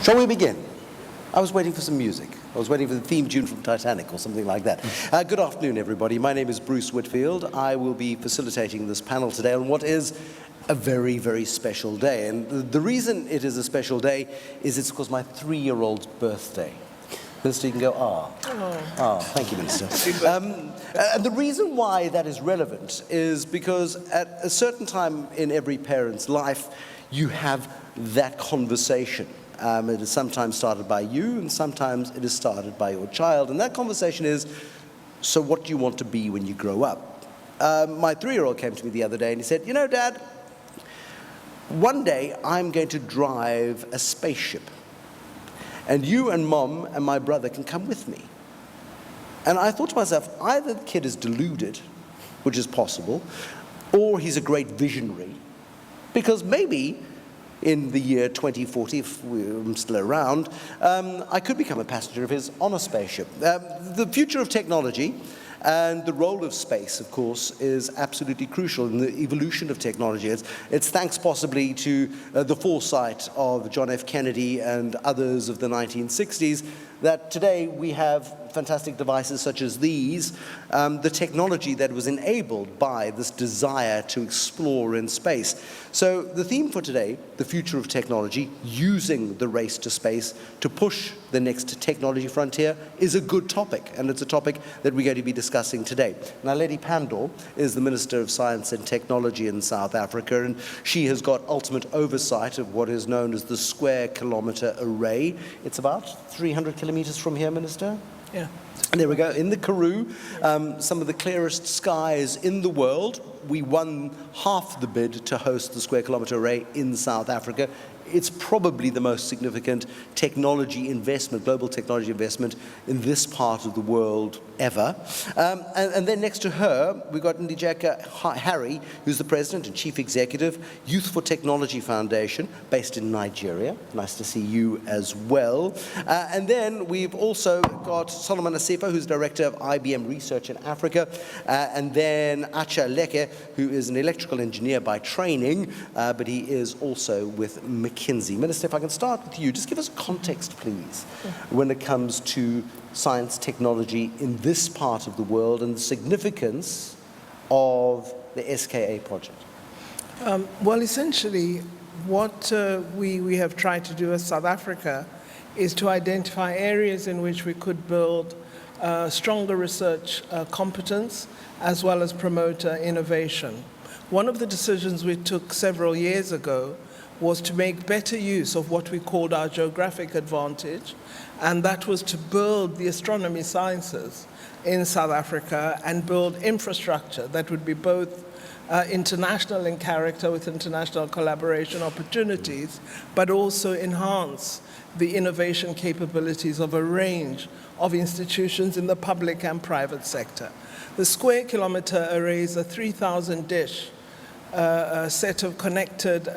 Shall we begin? I was waiting for some music. I was waiting for the theme tune from Titanic or something like that. Good afternoon, everybody. My name is Bruce Whitfield. I will be facilitating this panel today on what is a very, very special day. And the reason it is a special day is it's because my 3-year-old's birthday. Minister, you can go, thank you, Minister. And the reason why that is relevant is because at a certain time in every parent's life, you have that conversation. It is sometimes started by you, and sometimes it is started by your child. And that conversation is, so what do you want to be when you grow up? My 3-year-old came to me the other day and he said, you know, Dad, one day I'm going to drive a spaceship. And you and Mom and my brother can come with me. And I thought to myself, either the kid is deluded, which is possible, or he's a great visionary. Because maybe in the year 2040, if I'm still around, I could become a passenger of his on a spaceship. The future of technology and the role of space, of course, is absolutely crucial in the evolution of technology. It's thanks possibly to the foresight of John F. Kennedy and others of the 1960s that today we have fantastic devices such as these, the technology that was enabled by this desire to explore in space. So the theme for today, the future of technology, using the race to space to push the next technology frontier, is a good topic, and it's a topic that we're going to be discussing today. Now, Lady Pandor is the Minister of Science and Technology in South Africa, and she has got ultimate oversight of what is known as the Square Kilometre Array. It's about 300 kilometres from here, Minister? Yeah. And there we go, in the Karoo, some of the clearest skies in the world. We won half the bid to host the Square Kilometre Array in South Africa. It's probably the most significant technology investment, global technology investment in this part of the world ever. And then next to her, we've got Ndijeka Harry, who's the President and Chief Executive, Youth for Technology Foundation, based in Nigeria. Nice to see you as well. And then we've also got Solomon Assefa, who's Director of IBM Research in Africa. And then Acha Leke, who is an electrical engineer by training, but he is also with McKinsey. Minister, if I can start with you, just give us context, please, when it comes to science, technology in this part of the world and the significance of the SKA project. Well, essentially, what we have tried to do as South Africa is to identify areas in which we could build stronger research competence as well as promote innovation. One of the decisions we took several years ago was to make better use of what we called our geographic advantage, and that was to build the astronomy sciences in South Africa and build infrastructure that would be both international in character with international collaboration opportunities, but also enhance the innovation capabilities of a range of institutions in the public and private sector. The Square Kilometre Array is a 3,000-dish set of connected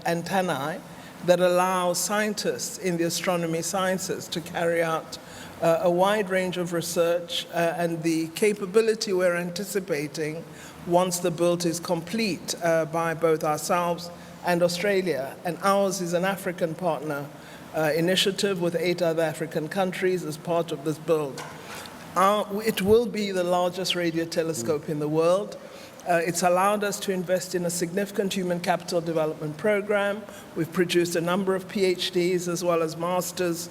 antennae that allow scientists in the astronomy sciences to carry out a wide range of research, and the capability we're anticipating once the build is complete by both ourselves and Australia. And ours is an African partner initiative with 8 other African countries as part of this build. It will be the largest radio telescope in the world. It's allowed us to invest in a significant human capital development program. We've produced a number of PhDs as well as master's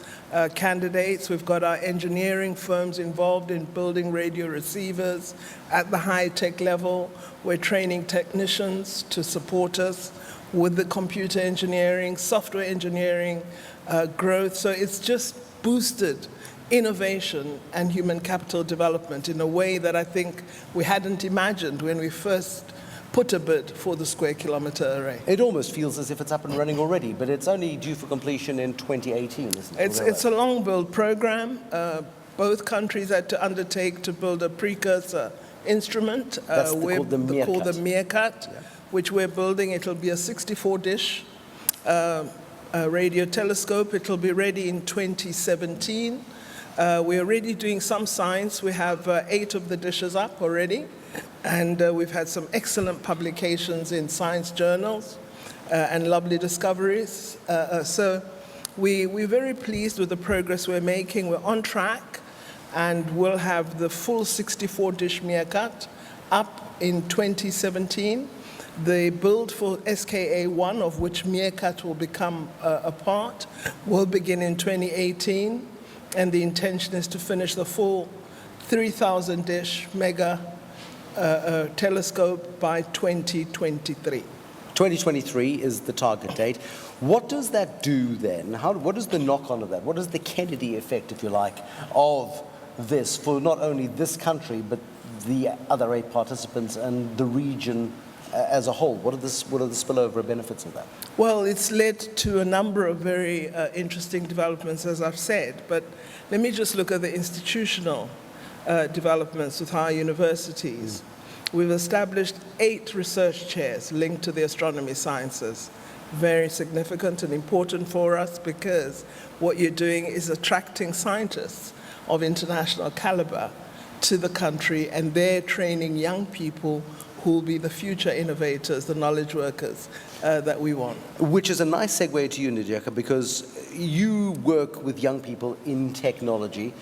candidates. We've got our engineering firms involved in building radio receivers at the high-tech level. We're training technicians to support us with the computer engineering, software engineering growth. So it's just boosted innovation and human capital development in a way that I think we hadn't imagined when we first put a bid for the Square Kilometre Array. It almost feels as if it's up and running already, but it's only due for completion in 2018, isn't it? It's a long build program. Both countries had to undertake to build a precursor instrument called the Meerkat, which we're building. It'll be a 64-dish radio telescope. It'll be ready in 2017. We're already doing some science. We have 8 of the dishes up already, and we've had some excellent publications in science journals and lovely discoveries. So We're very pleased with the progress we're making. We're on track, and we'll have the full 64-dish meerkat up in 2017. The build for SKA-1, of which meerkat will become a part, will begin in 2018, and the intention is to finish the full 3,000-dish mega telescope by 2023. 2023 is the target date. What does that do then? What is the knock-on of that? What is the Kennedy effect, if you like, of this for not only this country, but the other 8 participants and the region as a whole? What are the spillover benefits of that? Well, it's led to a number of very interesting developments, as I've said, but let me just look at the institutional developments with our universities. We've established 8 research chairs linked to the astronomy sciences. Very significant and important for us, because what you're doing is attracting scientists of international caliber to the country, and they're training young people who will be the future innovators, the knowledge workers that we want. Which is a nice segue to you, Njeka, because you work with young people in technology.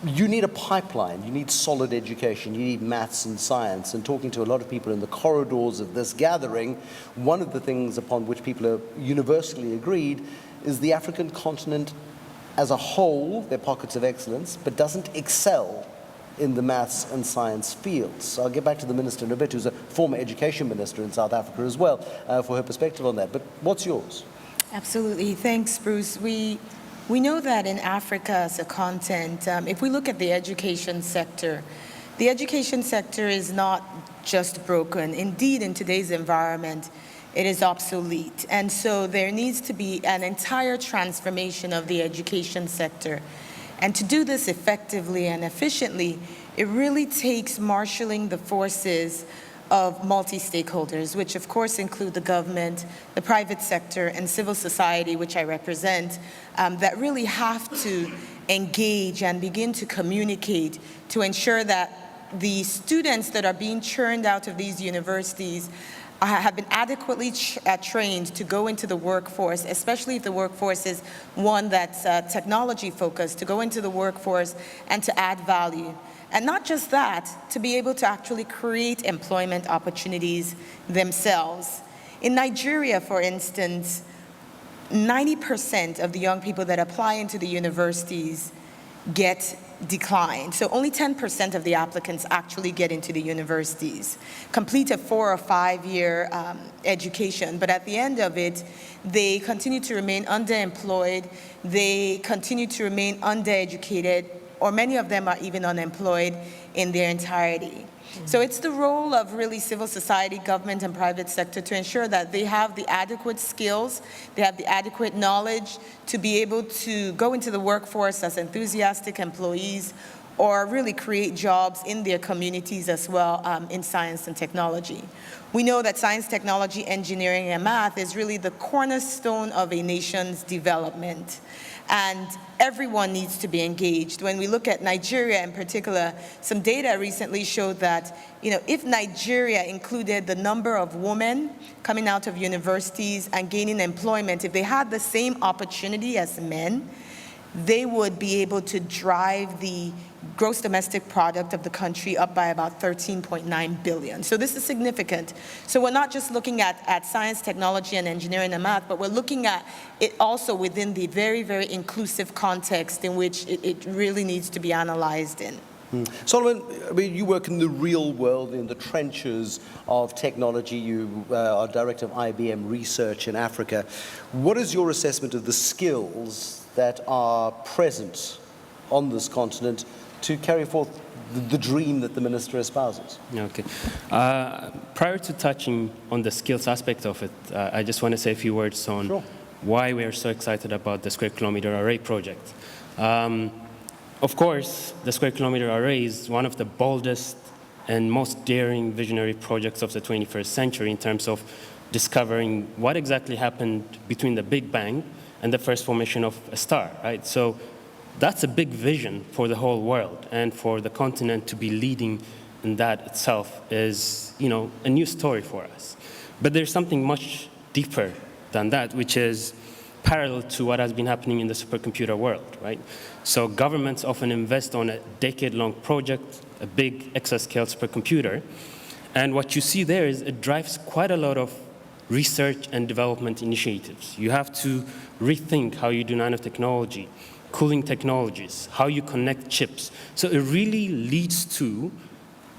You need a pipeline, you need solid education, you need maths and science. And talking to a lot of people in the corridors of this gathering, one of the things upon which people are universally agreed is the African continent as a whole, their pockets of excellence, but doesn't excel in the maths and science fields. So I'll get back to the minister in a bit, who's a former education minister in South Africa as well, for her perspective on that. But what's yours? Absolutely. Thanks, Bruce. We know that in Africa as a continent, if we look at the education sector is not just broken. Indeed, in today's environment, it is obsolete. And so there needs to be an entire transformation of the education sector. And to do this effectively and efficiently, it really takes marshaling the forces of multi-stakeholders, which of course include the government, the private sector, and civil society, which I represent, that really have to engage and begin to communicate to ensure that the students that are being churned out of these universities have been adequately trained to go into the workforce, especially if the workforce is one that's technology-focused, to go into the workforce and to add value. And not just that, to be able to actually create employment opportunities themselves. In Nigeria, for instance, 90% of the young people that apply into the universities get declined. So only 10% of the applicants actually get into the universities, complete a 4 or 5 year education, but at the end of it, they continue to remain underemployed, they continue to remain undereducated, or many of them are even unemployed in their entirety. So it's the role of really civil society, government, and private sector to ensure that they have the adequate skills, they have the adequate knowledge to be able to go into the workforce as enthusiastic employees, or really create jobs in their communities as well in science and technology. We know that science, technology, engineering, and math is really the cornerstone of a nation's development. And everyone needs to be engaged. When we look at Nigeria in particular, some data recently showed that, if Nigeria included the number of women coming out of universities and gaining employment, if they had the same opportunity as men, they would be able to drive the gross domestic product of the country up by about 13.9 billion. So this is significant. So we're not just looking at science, technology, and engineering and math, but we're looking at it also within the very, very inclusive context in which it really needs to be analyzed in. Solomon, you work in the real world, in the trenches of technology. You are director of IBM Research in Africa. What is your assessment of the skills that are present on this continent to carry forth the dream that the minister espouses? Okay. Prior to touching on the skills aspect of it, I just want to say a few words on why we are so excited about the Square Kilometre Array project. Of course, the Square Kilometre Array is one of the boldest and most daring visionary projects of the 21st century in terms of discovering what exactly happened between the Big Bang and the first formation of a star, right? So that's a big vision for the whole world, and for the continent to be leading in that itself is, a new story for us. But there's something much deeper than that, which is parallel to what has been happening in the supercomputer world, right? So governments often invest on a decade-long project, a big exascale supercomputer, and what you see there is it drives quite a lot of research and development initiatives. You have to rethink how you do nanotechnology, cooling technologies, how you connect chips. So it really leads to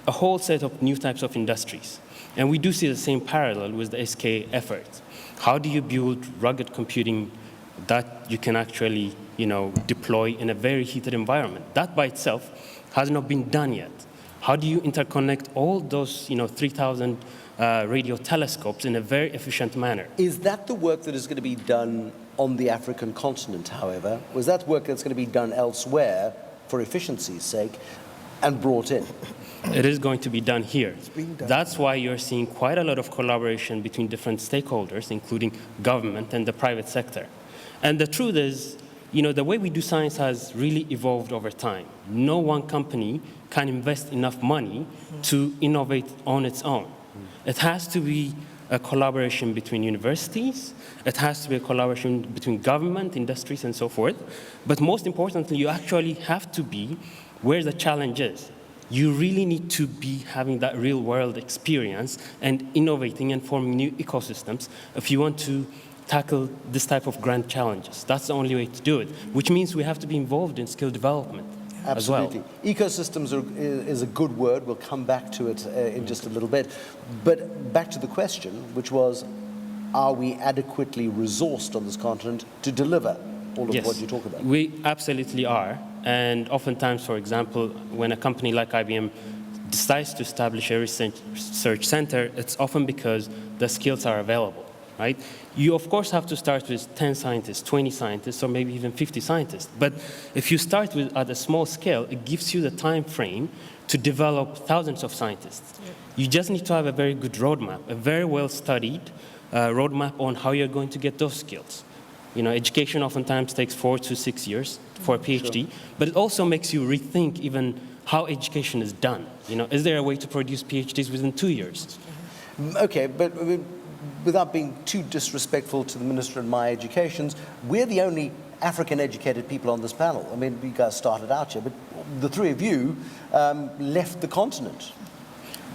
a whole set of new types of industries. And we do see the same parallel with the SK effort. How do you build rugged computing that you can actually, deploy in a very heated environment? That by itself has not been done yet. How do you interconnect all those, 3,000 radio telescopes in a very efficient manner? Is that the work that is going to be done on the African continent, however? Was that work that's going to be done elsewhere for efficiency's sake and brought in? It is going to be done here. being done. That's why you're seeing quite a lot of collaboration between different stakeholders, including government and the private sector. And the truth is, the way we do science has really evolved over time. No one company can invest enough money to innovate on its own. It has to be a collaboration between universities. It has to be a collaboration between government, industries, and so forth. But most importantly, you actually have to be where the challenge is. You really need to be having that real-world experience and innovating and forming new ecosystems if you want to tackle this type of grand challenges. That's the only way to do it, which means we have to be involved in skill development as well. Absolutely. Ecosystems is a good word. We'll come back to it in just a little bit. But back to the question, which was, are we adequately resourced on this continent to deliver all of what you talk about? We absolutely are. And oftentimes, for example, when a company like IBM decides to establish a research center, it's often because the skills are available, right? You, of course, have to start with 10 scientists, 20 scientists, or maybe even 50 scientists. But if you start with at a small scale, it gives you the time frame to develop thousands of scientists. You just need to have a very good roadmap, a very well-studied roadmap on how you're going to get those skills. Education oftentimes takes 4 to 6 years for a PhD, but it also makes you rethink even how education is done. Is there a way to produce PhDs within 2 years? Okay, but without being too disrespectful to the Minister and my educations, we're the only African-educated people on this panel. I mean, you guys started out here, but the three of you left the continent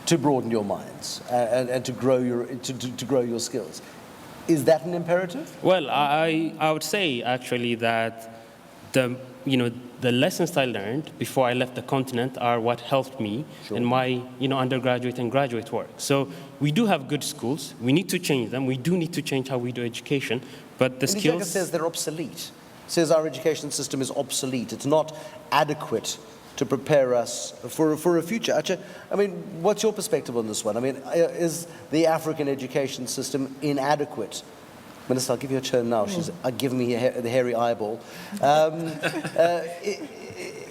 to broaden your minds and to grow your skills. Is that an imperative? Well, I would say actually that the lessons I learned before I left the continent are what helped me in my undergraduate and graduate work. So we do have good schools. We need to change them. We do need to change how we do education. But the skills... Ndijeka says they're obsolete. Says our education system is obsolete. It's not adequate to prepare us for a future. Acha, I mean, what's your perspective on this one? I mean, is the African education system inadequate? Minister, I'll give you a turn now. She's giving me the hairy eyeball.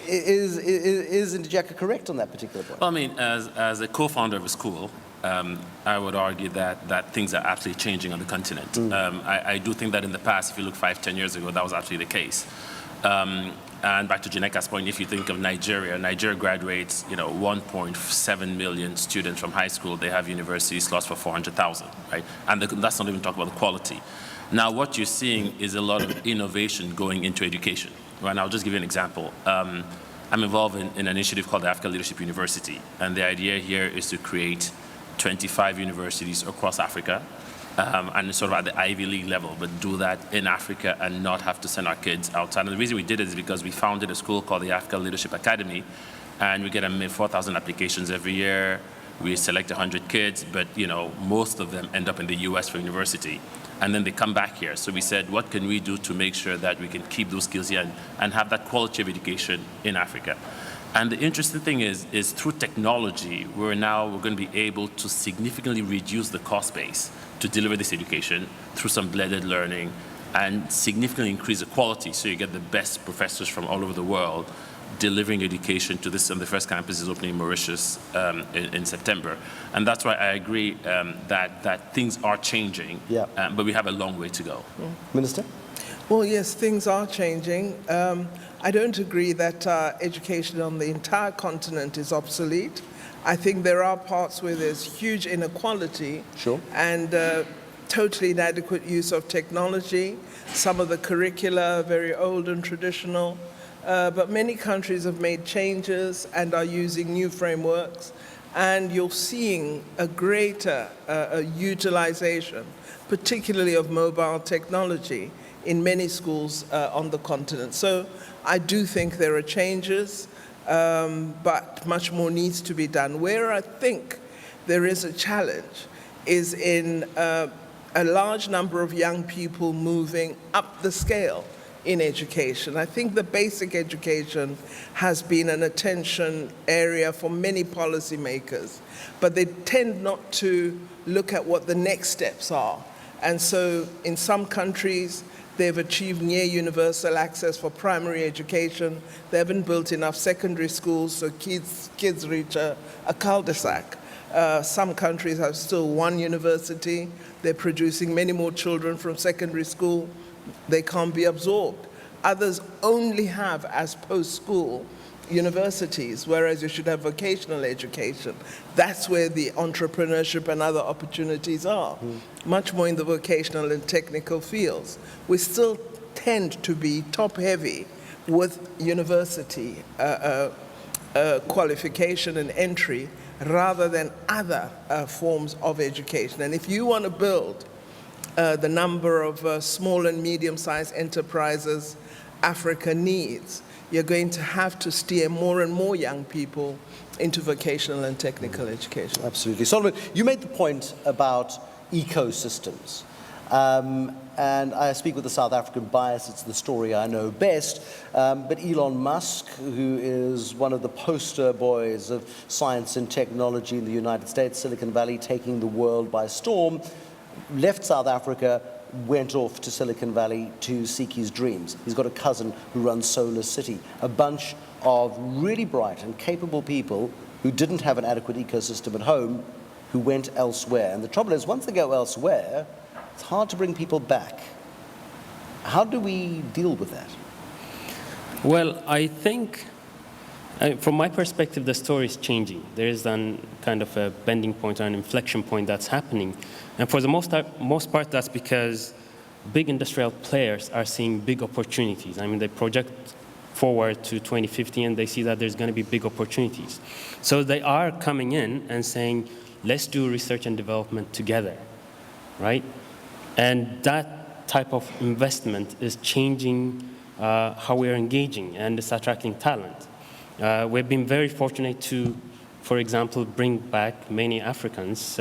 Is Ndijeka correct on that particular point? Well, I mean, as a co-founder of a school, I would argue that things are absolutely changing on the continent. I do think that in the past, if you look 5-10 years ago, that was actually the case. And back to Nneka's point, if you think of Nigeria graduates, 1.7 million students from high school. They have university slots for 400,000, right? And that's not even talking about the quality. Now, what you're seeing is a lot of innovation going into education. Right? And I'll just give you an example. I'm involved in an initiative called the Africa Leadership University. And the idea here is to create 25 universities across Africa. And sort of at the Ivy League level, but do that in Africa and not have to send our kids outside. And the reason we did it is because we founded a school called the Africa Leadership Academy, and we get 4,000 applications every year. We select 100 kids, but most of them end up in the US for university, and then they come back here. So we said, what can we do to make sure that we can keep those skills here and have that quality of education in Africa? And the interesting thing is through technology, we're going to be able to significantly reduce the cost base to deliver this education through some blended learning and significantly increase the quality so you get the best professors from all over the world delivering education to this. And the first campus is opening in Mauritius in September. And that's why I agree that things are changing, but we have a long way to go. Minister? Well, yes, things are changing. I don't agree that education on the entire continent is obsolete. I think there are parts where there's huge inequality. Sure. And totally inadequate use of technology. Some of the curricula are very old and traditional. But many countries have made changes and are using new frameworks, and you're seeing a greater utilization, particularly of mobile technology, in many schools on the continent. So I do think there are changes, but much more needs to be done. Where I think there is a challenge is in a large number of young people moving up the scale in education. I think the basic education has been an attention area for many policymakers, but they tend not to look at what the next steps are. And so in some countries, they've achieved near universal access for primary education. They haven't built enough secondary schools so kids reach a cul-de-sac. Some countries have still one university. They're producing many more children from secondary school. They can't be absorbed. Others only have as post-school universities, whereas you should have vocational education. That's where the entrepreneurship and other opportunities are, much more in the vocational and technical fields. We still tend to be top-heavy with university qualification and entry rather than other forms of education. And if you want to build the number of small and medium-sized enterprises Africa needs, you're going to have to steer more and more young people into vocational and technical education. Absolutely. Solomon, you made the point about ecosystems. And I speak with a South African bias, it's the story I know best, but Elon Musk, who is one of the poster boys of science and technology in the United States, Silicon Valley taking the world by storm, left South Africa, went off to Silicon Valley to seek his dreams. He's got a cousin who runs Solar City, a bunch of really bright and capable people who didn't have an adequate ecosystem at home, who went elsewhere. And the trouble is, once they go elsewhere, it's hard to bring people back. How do we deal with that? Well, I think, from my perspective, the story is changing. There is then kind of a bending point or an inflection point that's happening. And for the most part, that's because big industrial players are seeing big opportunities. I mean, they project forward to 2050 and they see that there's going to be big opportunities. So they are coming in and saying, let's do research and development together, right? And that type of investment is changing how we're engaging, and it's attracting talent. We've been very fortunate to, for example, bring back many Africans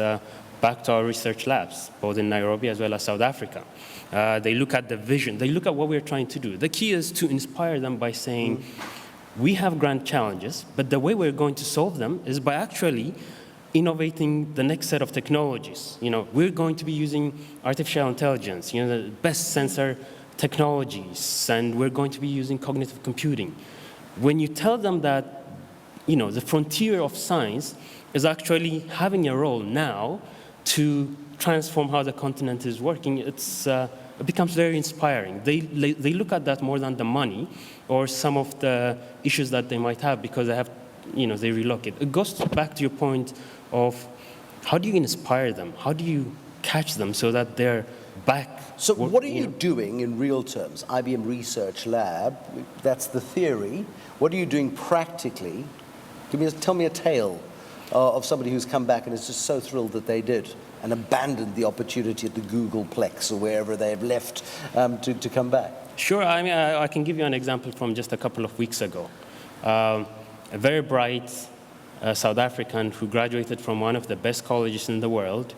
back to our research labs, both in Nairobi as well as South Africa. They look at the vision, they look at what we're trying to do. The key is to inspire them by saying, we have grand challenges, but the way we're going to solve them is by actually innovating the next set of technologies. You know, we're going to be using artificial intelligence, you know, the best sensor technologies, and we're going to be using cognitive computing. When you tell them that, you know, the frontier of science is actually having a role now to transform how the continent is working, it becomes very inspiring. They look at that more than the money or some of the issues that they might have because they have, you know, they relocate. It goes back to your point of how do you inspire them? How do you catch them so that they're back? So what are you doing in real terms? IBM Research Lab, that's the theory. What are you doing practically? Tell me a tale of somebody who's come back and is just so thrilled that they did and abandoned the opportunity at the Googleplex or wherever they've left to come back. Sure. I mean, I can give you an example from just a couple of weeks ago. A very bright South African who graduated from one of the best colleges in the world,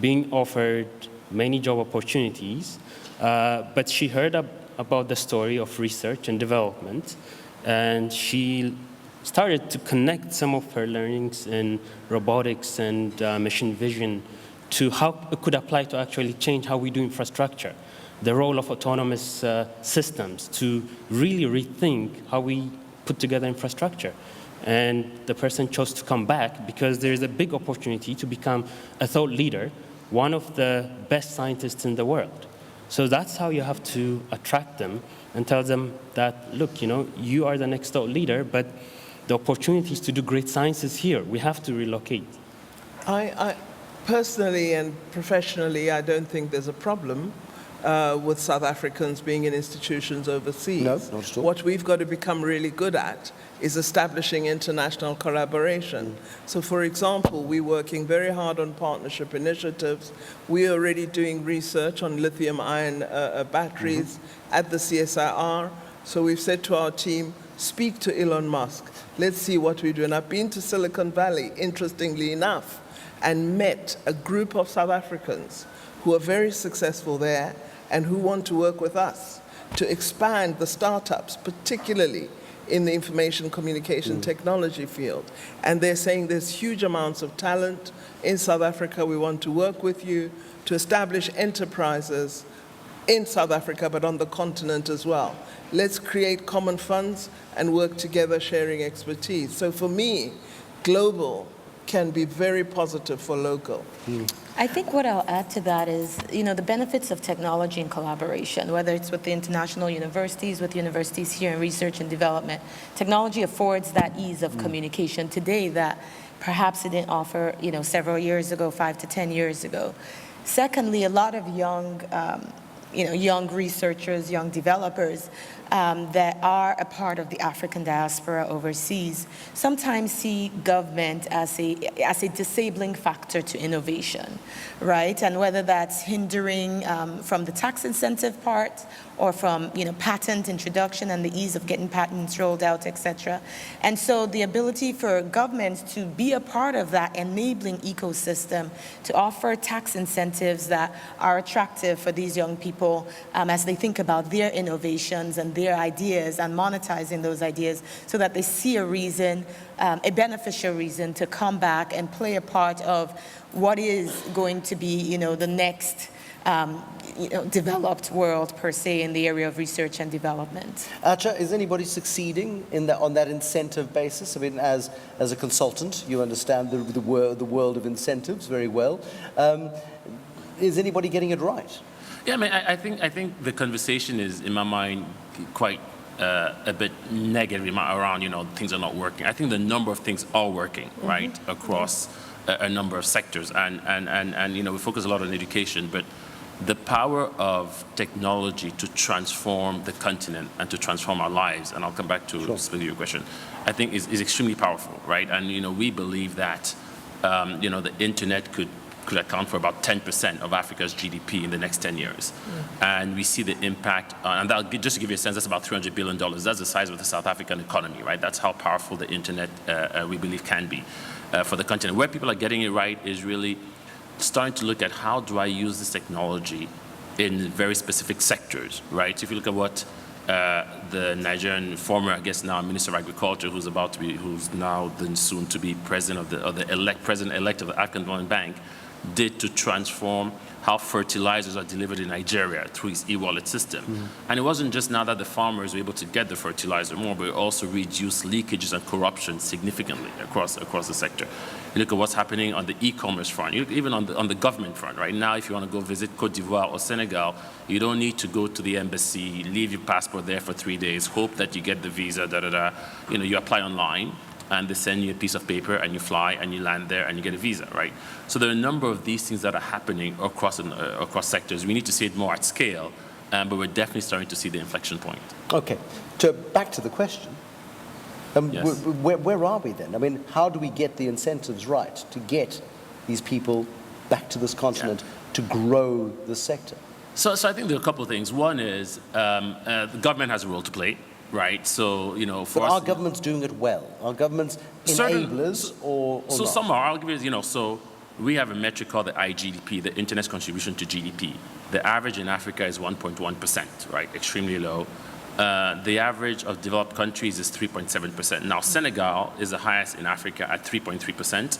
being offered many job opportunities, but she heard about the story of research and development, and she started to connect some of her learnings in robotics and machine vision to how it could apply to actually change how we do infrastructure, the role of autonomous systems to really rethink how we put together infrastructure. And the person chose to come back because there is a big opportunity to become a thought leader, one of the best scientists in the world. So that's how you have to attract them and tell them that, look, you know, you are the next thought leader, but the opportunities to do great science is here. We have to relocate. personally and professionally, I don't think there's a problem with South Africans being in institutions overseas. No, not at all. What we've got to become really good at is establishing international collaboration. So, for example, we're working very hard on partnership initiatives. We're already doing research on lithium-ion batteries at the CSIR. So we've said to our team, speak to Elon Musk. Let's see what we do. And I've been to Silicon Valley, interestingly enough, and met a group of South Africans who are very successful there and who want to work with us to expand the startups, particularly in the information communication technology field. And they're saying there's huge amounts of talent in South Africa. We want to work with you to establish enterprises in South Africa, but on the continent as well. Let's create common funds and work together, sharing expertise. So for me, global can be very positive for local. I think what I'll add to that is, the benefits of technology and collaboration, whether it's with the international universities, with universities here in research and development. Technology affords that ease of communication today that perhaps it didn't offer, several years ago, 5 to 10 years ago. Secondly, a lot of young researchers, young developers that are a part of the African diaspora overseas sometimes see government as a disabling factor to innovation, right? And whether that's hindering from the tax incentive part or from patent introduction and the ease of getting patents rolled out, et cetera. And so the ability for governments to be a part of that enabling ecosystem to offer tax incentives that are attractive for these young people as they think about their innovations and their ideas and monetizing those ideas so that they see a reason, a beneficial reason to come back and play a part of what is going to be, the next developed world per se in the area of research and development. Acha, is anybody succeeding on that incentive basis? I mean, as a consultant, you understand the world of incentives very well. Is anybody getting it right? Yeah, I mean, I think the conversation is, in my mind, quite a bit negative around, things are not working. I think the number of things are working, right, across a number of sectors. And we focus a lot on education, but the power of technology to transform the continent and to transform our lives, and I'll come back to specifically your question, I think is extremely powerful, right? And, we believe that, the internet could account for about 10% of Africa's GDP in the next 10 years. And we see the impact, and just to give you a sense, that's about $300 billion. That's the size of the South African economy, right? That's how powerful the internet, we believe, can be for the continent. Where people are getting it right is really starting to look at how do I use this technology in very specific sectors, right? So if you look at what the Nigerian former, I guess now Minister of Agriculture, who's now the soon to be president of the president-elect of the African Development Bank, did to transform how fertilizers are delivered in Nigeria through his e-wallet system. And it wasn't just now that the farmers were able to get the fertilizer more, but it also reduced leakages and corruption significantly across the sector. You look at what's happening on the e-commerce front, even on the government front. Right now, if you want to go visit Cote d'Ivoire or Senegal, you don't need to go to the embassy, leave your passport there for 3 days, hope that you get the visa, You apply online, and they send you a piece of paper, and you fly, and you land there, and you get a visa, right? So there are a number of these things that are happening across sectors. We need to see it more at scale, but we're definitely starting to see the inflection point. Okay. Back to the question. Yes. Where are we then? I mean, how do we get the incentives right to get these people back to this continent to grow the sector? So I think there are a couple of things. One is the government has a role to play. Right, so for but are governments doing it well? Are governments enablers or so not? Some are. I'll give you, so we have a metric called the IGDP, the Internet's contribution to GDP. The average in Africa is 1.1%, right? Extremely low. The average of developed countries is 3.7%. Now Senegal is the highest in Africa at 3.3%.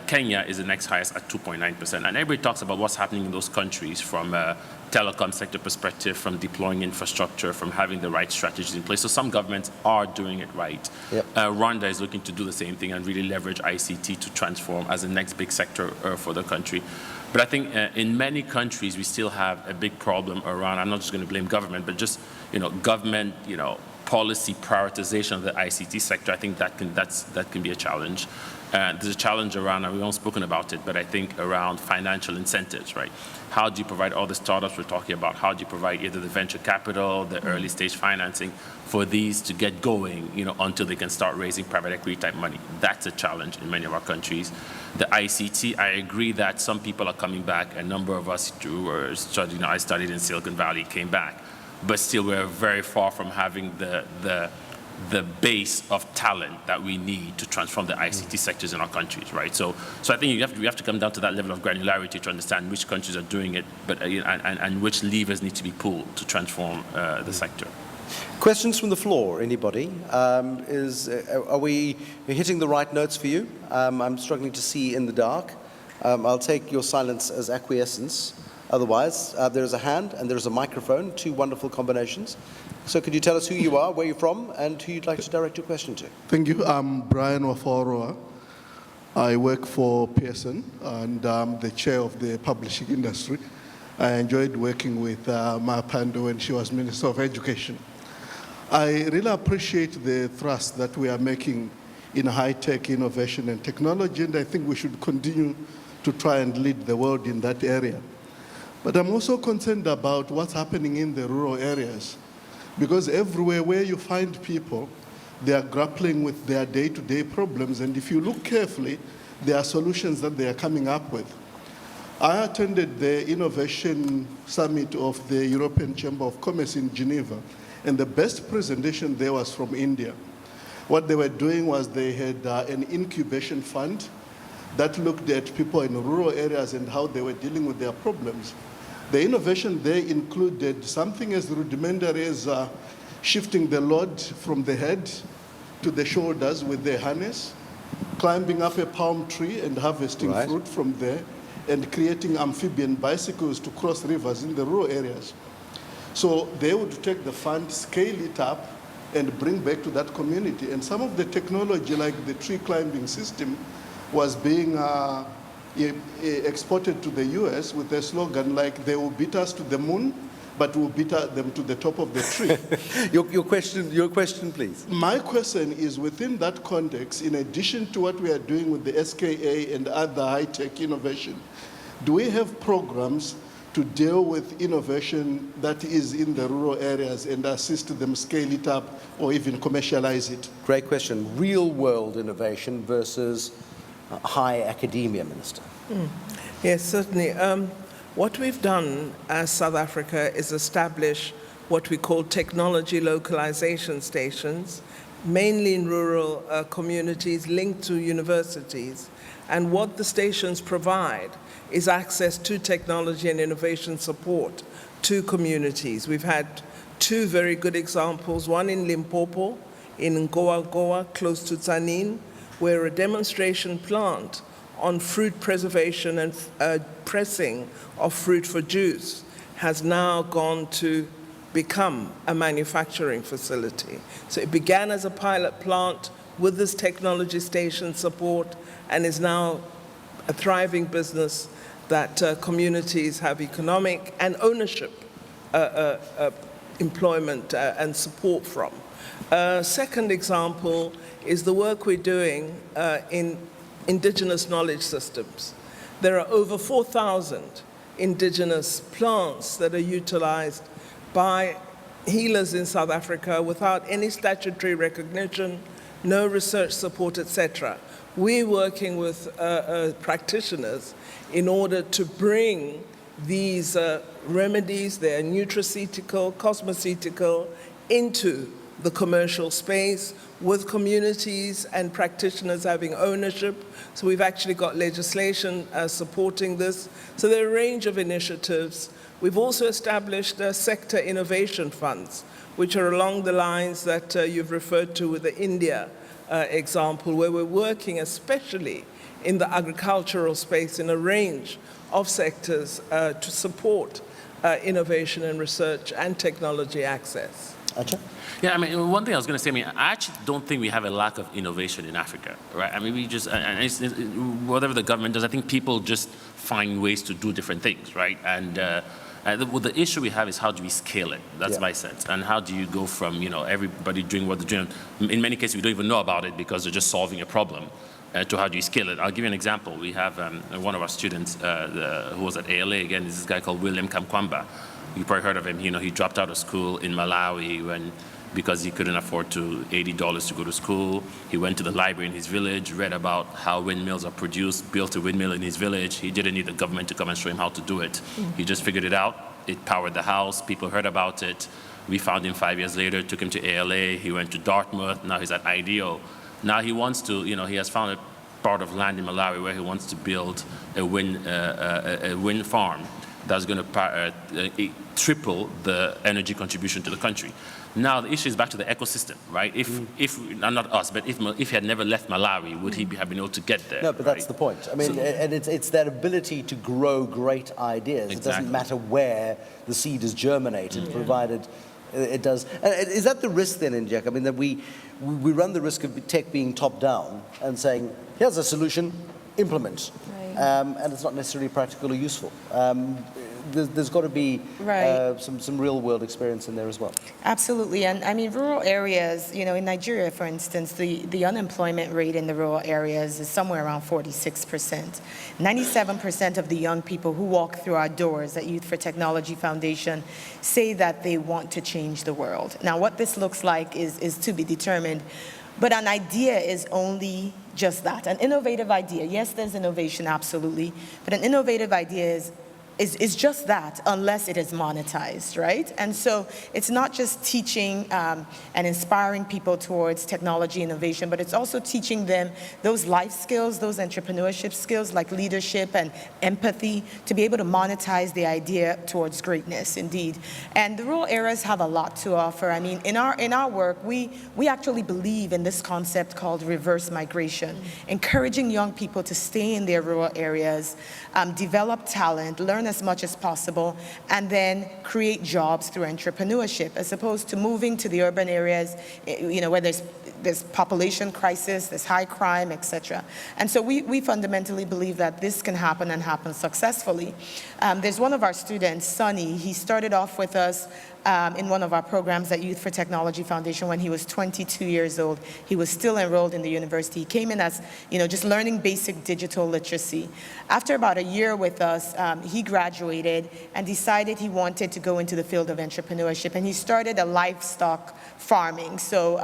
Kenya is the next highest at 2.9%. And everybody talks about what's happening in those countries from a telecom sector perspective, from deploying infrastructure, from having the right strategies in place. So some governments are doing it right. Yep. Rwanda is looking to do the same thing and really leverage ICT to transform as the next big sector for the country. But I think in many countries, we still have a big problem around, I'm not just going to blame government, but just, government, policy prioritization of the ICT sector. I think that can be a challenge. There's a challenge around, and we've all spoken about it, but I think around financial incentives, right? How do you provide all the startups we're talking about? How do you provide either the venture capital, the early stage financing for these to get going, until they can start raising private equity type money? That's a challenge in many of our countries. The ICT, I agree that some people are coming back. A number of us who were studying, I studied in Silicon Valley, came back, but still we're very far from having the base of talent that we need to transform the ICT sectors in our countries, right? So I think we have to come down to that level of granularity to understand which countries are doing it, but and which levers need to be pulled to transform the sector. Questions from the floor, anybody? Are we hitting the right notes for you? I'm struggling to see in the dark. I'll take your silence as acquiescence. Otherwise, there's a hand and there's a microphone, two wonderful combinations. So could you tell us who you are, where you're from, and who you'd like to direct your question to? Thank you. I'm Brian Waforoa. I work for Pearson, and I'm the chair of the publishing industry. I enjoyed working with Maya Pandey when she was Minister of Education. I really appreciate the thrust that we are making in high-tech innovation and technology, and I think we should continue to try and lead the world in that area. But I'm also concerned about what's happening in the rural areas, because everywhere where you find people, they are grappling with their day-to-day problems, and if you look carefully, there are solutions that they are coming up with. I attended the Innovation Summit of the European Chamber of Commerce in Geneva, and the best presentation there was from India. What they were doing was they had an incubation fund that looked at people in rural areas and how they were dealing with their problems. The innovation there included something as rudimentary as shifting the load from the head to the shoulders with the harness, climbing up a palm tree and harvesting fruit from there, and creating amphibian bicycles to cross rivers in the rural areas. So they would take the fund, scale it up, and bring back to that community. And some of the technology, like the tree climbing system, was being exported to the US with a slogan like, they will beat us to the moon, but we'll beat them to the top of the tree. Your question, please. My question is, within that context, in addition to what we are doing with the SKA and other high-tech innovation, do we have programs to deal with innovation that is in the rural areas and assist them scale it up or even commercialize it? Great question. Real-world innovation versus high academia, Minister. Yes, certainly. What we've done as South Africa is establish what we call technology localization stations, mainly in rural communities linked to universities. And what the stations provide is access to technology and innovation support to communities. We've had two very good examples, one in Limpopo, in Ngoa, close to Tzaneen, where a demonstration plant on fruit preservation and pressing of fruit for juice has now gone to become a manufacturing facility. So it began as a pilot plant with this technology station support and is now a thriving business that communities have economic and ownership employment and support from. Second example is the work we're doing in indigenous knowledge systems. There are over 4,000 indigenous plants that are utilized by healers in South Africa without any statutory recognition, no research support, etc. We're working with practitioners in order to bring these remedies, they're nutraceutical, cosmeceutical, into the commercial space with communities and practitioners having ownership. So we've actually got legislation supporting this. So there are a range of initiatives. We've also established sector innovation funds, which are along the lines that you've referred to with the India example, where we're working especially in the agricultural space in a range of sectors to support innovation and research and technology access. Acha? Yeah, I mean, one thing I was going to say, I actually don't think we have a lack of innovation in Africa, right? I mean, we just, and it's, whatever the government does, I think people just find ways to do different things, right? And the issue we have is how do we scale it? That's my sense. And how do you go from, everybody doing what they're doing? In many cases, we don't even know about it because they're just solving a problem. to how do you scale it. I'll give you an example. We have one of our students who was at ALA, again, this is a guy called William Kamkwamba. You probably heard of him. He dropped out of school in Malawi because he couldn't afford $80 to go to school. He went to the library in his village, read about how windmills are produced, built a windmill in his village. He didn't need the government to come and show him how to do it. He just figured it out. It powered the house. People heard about it. We found him 5 years later, took him to ALA. He went to Dartmouth. Now he's at IDEO. Now he wants to, he has found a part of land in Malawi where he wants to build a wind farm that's going to triple the energy contribution to the country. Now the issue is back to the ecosystem, right? If not us, but if he had never left Malawi, would he have been able to get there? No, but that's the point. I mean, and it's that ability to grow great ideas. Exactly. It doesn't matter where the seed is germinated, provided it does. And is that the risk then, Njeka? I mean, that we run the risk of tech being top-down and saying, here's a solution, implement. Right. And it's not necessarily practical or useful. There's got to be some real-world experience in there as well. Absolutely, and I mean, rural areas, in Nigeria, for instance, the unemployment rate in the rural areas is somewhere around 46%. 97% of the young people who walk through our doors at Youth for Technology Foundation say that they want to change the world. Now, what this looks like is to be determined, but an idea is only just that, an innovative idea. Yes, there's innovation, absolutely, but an innovative idea is just that, unless it is monetized, right? And so it's not just teaching and inspiring people towards technology innovation, but it's also teaching them those life skills, those entrepreneurship skills like leadership and empathy to be able to monetize the idea towards greatness, indeed. And the rural areas have a lot to offer. I mean, in our work, we actually believe in this concept called reverse migration, encouraging young people to stay in their rural areas, develop talent, learn as much as possible, and then create jobs through entrepreneurship, as opposed to moving to the urban areas, where there's population crisis, there's high crime, etc. And so we fundamentally believe that this can happen and happen successfully. There's one of our students, Sonny. He started off with us in one of our programs at Youth for Technology Foundation when he was 22 years old. He was still enrolled in the university. He came in as, just learning basic digital literacy. After about a year with us, he graduated and decided he wanted to go into the field of entrepreneurship, and he started a livestock farming. So,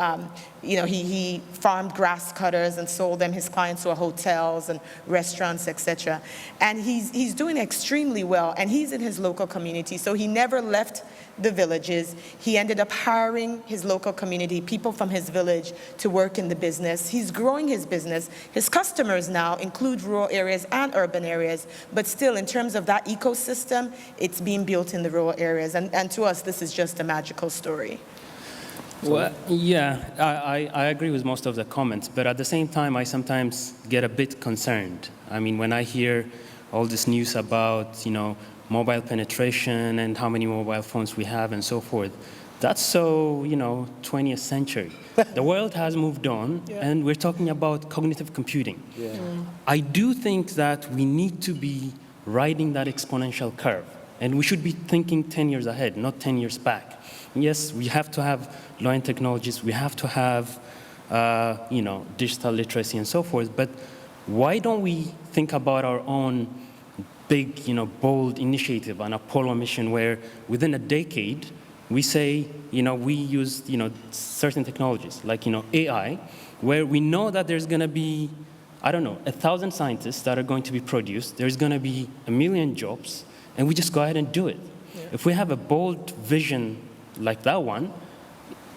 he farmed grass cutters and sold them. His clients were hotels and restaurants, etc. And he's doing extremely well, and he's in his local community, so he never left the villages. He ended up hiring his local community, people from his village, to work in the business. He's growing his business. His customers now include rural areas and urban areas, but still, in terms of that ecosystem, it's being built in the rural areas. And to us, this is just a magical story. Well, yeah, I agree with most of the comments, but at the same time, I sometimes get a bit concerned. I mean, when I hear all this news about, mobile penetration and how many mobile phones we have and so forth, that's so, 20th century. The world has moved on, and we're talking about cognitive computing. Yeah. I do think that we need to be riding that exponential curve, and we should be thinking 10 years ahead, not 10 years back. Yes, we have to have low-end technologies, we have to have, digital literacy and so forth, but why don't we think about our own big, bold initiative, an Apollo mission where within a decade, we say, we use, certain technologies like, AI, where we know that there's going to be, 1,000 scientists that are going to be produced, there's going to be 1 million jobs, and we just go ahead and do it. Yeah. If we have a bold vision like that one,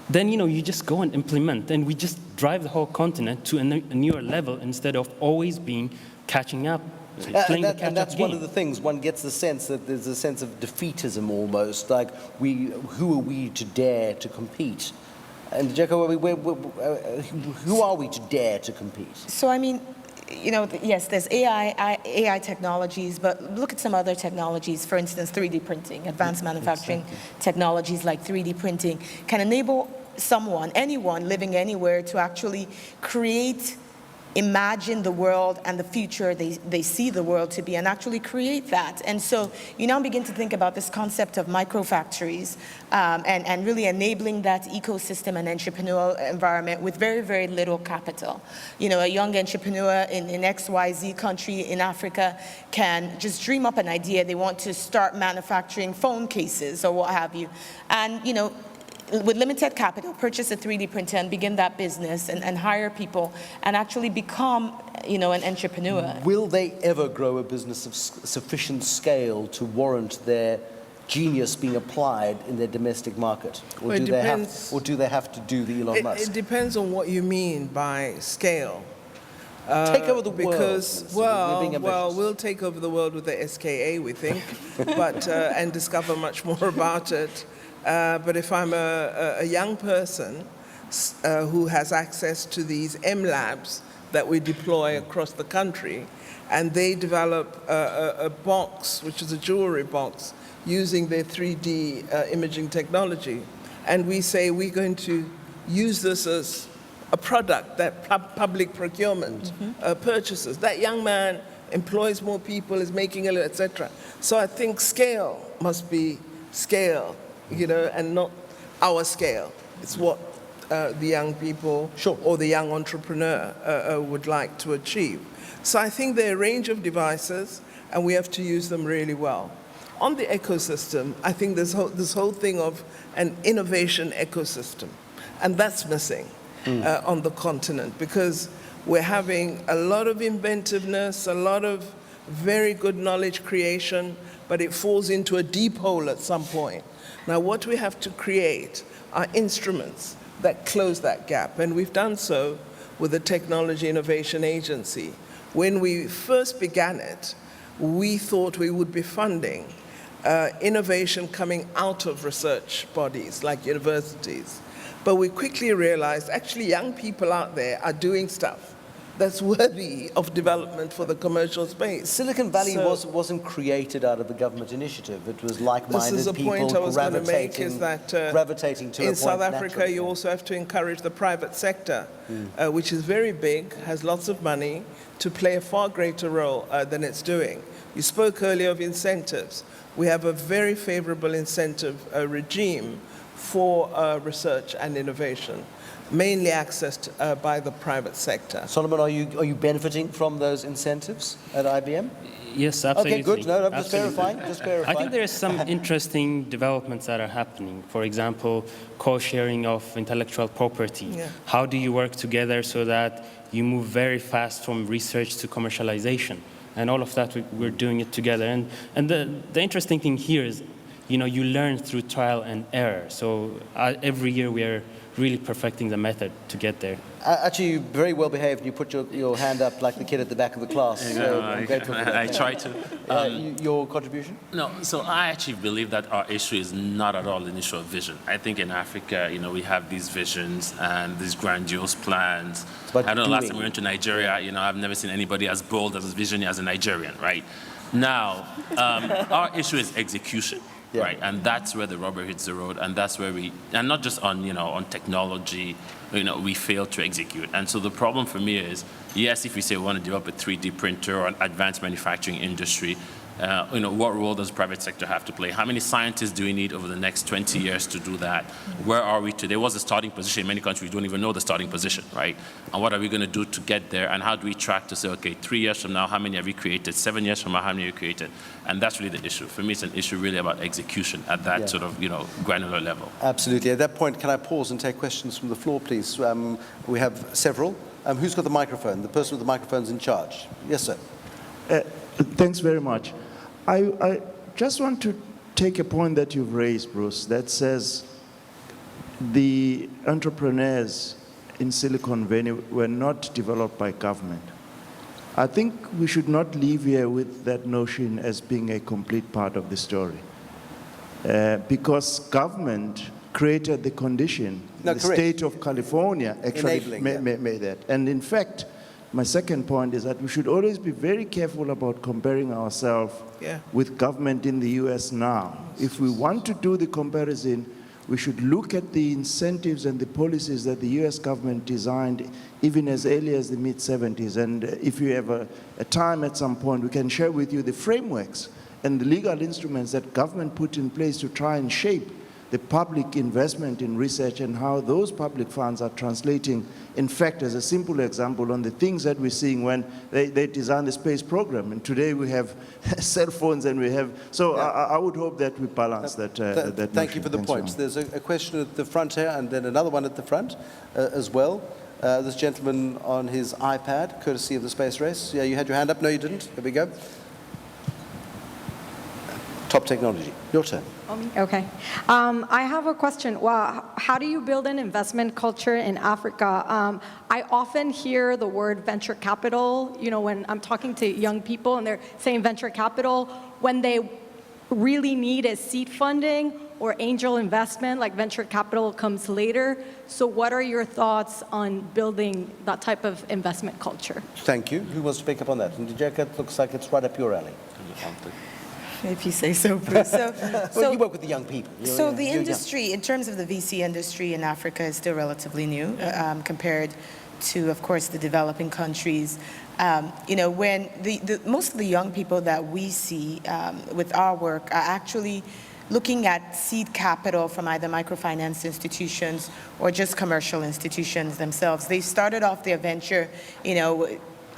then, you just go and implement, and we just drive the whole continent to a newer level instead of always being catching up. And that's one of the things. One gets the sense that there's a sense of defeatism almost, like who are we to dare to compete? And Njeka, who are we to dare to compete? So I mean, yes, there's AI technologies, but look at some other technologies. For instance, 3D printing, advanced manufacturing technologies like 3D printing can enable anyone living anywhere to actually create imagine the world and the future they see the world to be and actually create that. And so you now begin to think about this concept of microfactories and really enabling that ecosystem and entrepreneurial environment with very, very little capital. You know, a young entrepreneur in XYZ country in Africa can just dream up an idea. They want to start manufacturing phone cases or what have you. And, you know, with limited capital, purchase a 3D printer and begin that business and hire people and actually become, you know, an entrepreneur. Will they ever grow a business of sufficient scale to warrant their genius being applied in their domestic market? Or, Well, it do, depends. they have to do the Elon Musk? It depends on what you mean by scale. Take over the world. Because, Minister. We're being well, ambitious. we'll take over the world with the SKA, we think, but and discover much more about it. But if I'm a young person who has access to these M labs that we deploy across the country, and they develop a box, which is a jewelry box, using their 3D imaging technology, and we say we're going to use this as a product that public procurement purchases. That young man employs more people, is making a, etc. So I think scale must be scale, you know, and not our scale. It's what the young people or the young entrepreneur would like to achieve. So I think there are a range of devices, and we have to use them really well. On the ecosystem, I think this whole thing of an innovation ecosystem, and that's missing on the continent, because we're having a lot of inventiveness, a lot of very good knowledge creation, but it falls into a deep hole at some point. Now, what we have to create are instruments that close that gap, and we've done so with the Technology Innovation Agency. When we first began it, we thought we would be funding innovation coming out of research bodies like universities. But we quickly realized actually young people out there are doing stuff that's worthy of development for the commercial space. Silicon Valley wasn't created out of a government initiative. It was like-minded This is a people point I was going to make, gravitating is that gravitating to a in point South Africa, naturally. you also have to encourage the private sector, which is very big, has lots of money, to play a far greater role than it's doing. You spoke earlier of incentives. We have a very favorable incentive regime for research and innovation, mainly accessed by the private sector. Solomon, are you benefiting from those incentives at IBM? Yes, absolutely. Okay, good. No, I'm just Absolutely. verifying. Just verifying. I think there are some interesting developments that are happening. For example, co-sharing of intellectual property. Yeah. How do you work together so that you move very fast from research to commercialization? And all of that, we're doing it together. And the interesting thing here is, you know, you learn through trial and error. So every year we are really perfecting the method to get there. Actually, you're very well behaved. You put your hand up like the kid at the back of the class. So I'm grateful for that. I try to. Your contribution? No, so I actually believe that our issue is not at all an issue of vision. I think in Africa, you know, we have these visions and these grandiose plans. about I know last time doing. we went to Nigeria, you know, I've never seen anybody as bold as visionary as a Nigerian, right? Now, our issue is execution. Yeah. Right, and that's where the rubber hits the road, and that's where and not just on, you know, on technology, you know, we fail to execute. And so the problem for me is, yes, if we say we want to develop a 3D printer or an advanced manufacturing industry, you know, what role does the private sector have to play? How many scientists do we need over the next 20 years to do that? Where are we today? What's the starting position? In many countries, we don't even know the starting position, right? And what are we going to do to get there? And how do we track to say, okay, 3 years from now, how many have we created? 7 years from now, how many have we created? And that's really the issue. For me, it's an issue really about execution at that sort of, you know, granular level. Absolutely. At that point, can I pause and take questions from the floor, please? We have several. Who's got the microphone? The person with the microphone's in charge. Yes, sir. Thanks very much. I just want to take a point that you've raised, Bruce, that says the entrepreneurs in Silicon Valley were not developed by government. I think we should not leave here with that notion as being a complete part of the story. Because government created the condition, No, the correct. state of California actually Enabling, made that. And in fact, my second point is that we should always be very careful about comparing ourselves with government in the US now. If we want to do the comparison, we should look at the incentives and the policies that the US government designed even as early as the mid-70s. And if you have a time at some point, we can share with you the frameworks and the legal instruments that government put in place to try and shape the public investment in research and how those public funds are translating, in fact, as a simple example, on the things that we're seeing when they design the space program. And today we have cell phones and we have, so yeah. I would hope that we balance that. Thank you for the points. There's a question at the front here and then another one at the front as well. This gentleman on his iPad, courtesy of the space race. Yeah, you had your hand up. No, you didn't. There we go. Top technology. Your turn. Okay. I have a question. Well, how do you build an investment culture in Africa? I often hear the word venture capital, you know, when I'm talking to young people and they're saying venture capital, when they really need is seed funding or angel investment, like venture capital comes later. So what are your thoughts on building that type of investment culture? Thank you. Who wants to pick up on that? And Njeka, it looks like it's right up your alley. If you say so, Bruce. Well, you work with the young people. So the industry, in terms of the VC industry in Africa, is still relatively new compared to, of course, the developing countries. You know, when most of the young people that we see with our work are actually looking at seed capital from either microfinance institutions or just commercial institutions themselves. They started off their venture, you know,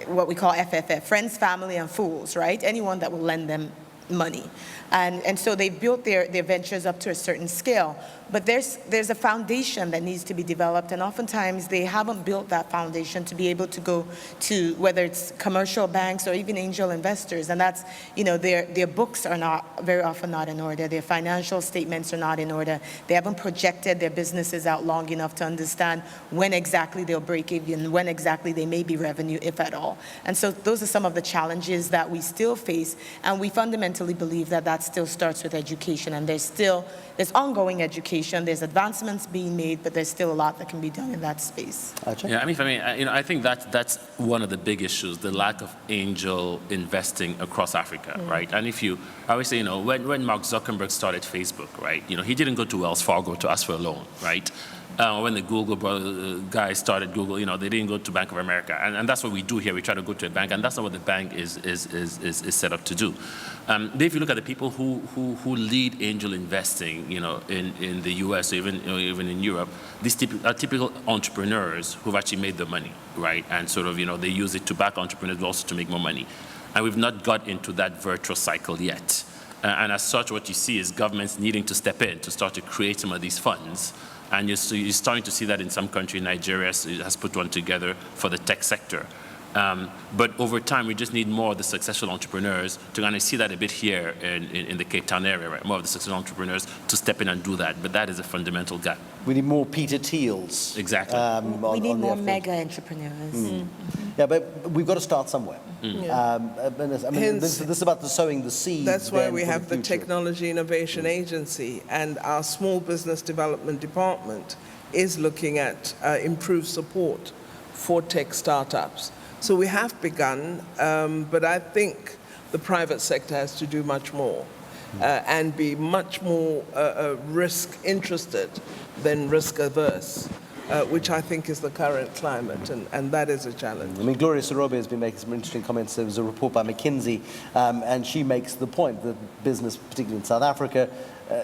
what we call FFF, friends, family, and fools, right? Anyone that will lend them money. And so they built their ventures up to a certain scale. But there's a foundation that needs to be developed, and oftentimes they haven't built that foundation to be able to go to whether it's commercial banks or even angel investors. And that's, you know, their books are not very often not in order. Their financial statements are not in order. They haven't projected their businesses out long enough to understand when exactly they'll break even, when exactly they may be revenue, if at all. And so those are some of the challenges that we still face, and we fundamentally believe that that still starts with education, and there's ongoing education, there's advancements being made, but there's still a lot that can be done in that space. Yeah, I mean, you know, I think that's one of the big issues, the lack of angel investing across Africa, right? And I always say, you know, when Mark Zuckerberg started Facebook, right, you know, he didn't go to Wells Fargo to ask for a loan, right? When the Google guys started Google, you know, they didn't go to Bank of America, and that's what we do here. We try to go to a bank, and that's not what the bank is set up to do. If you look at the people who lead angel investing, you know, in the U.S. or even in Europe, these are typical entrepreneurs who've actually made the money, right? And sort of, you know, they use it to back entrepreneurs, but also to make more money. And we've not got into that virtuous cycle yet. And as such, what you see is governments needing to step in to start to create some of these funds. And you're starting to see that in some countries. Nigeria has put one together for the tech sector. But over time, we just need more of the successful entrepreneurs to kind of see that a bit here in the Cape Town area, right? More of the successful entrepreneurs to step in and do that. But that is a fundamental gap. We need more Peter Thiels. Exactly. We need more mega entrepreneurs. Yeah, but we've got to start somewhere. I mean, this is about sowing the seed. That's why we have the Technology Innovation Agency, and our Small Business Development Department is looking at improved support for tech startups. So we have begun, but I think the private sector has to do much more and be much more risk interested than risk averse. Which I think is the current climate, and that is a challenge. I mean, Gloria Sorobe has been making some interesting comments. There was a report by McKinsey, and she makes the point that business, particularly in South Africa,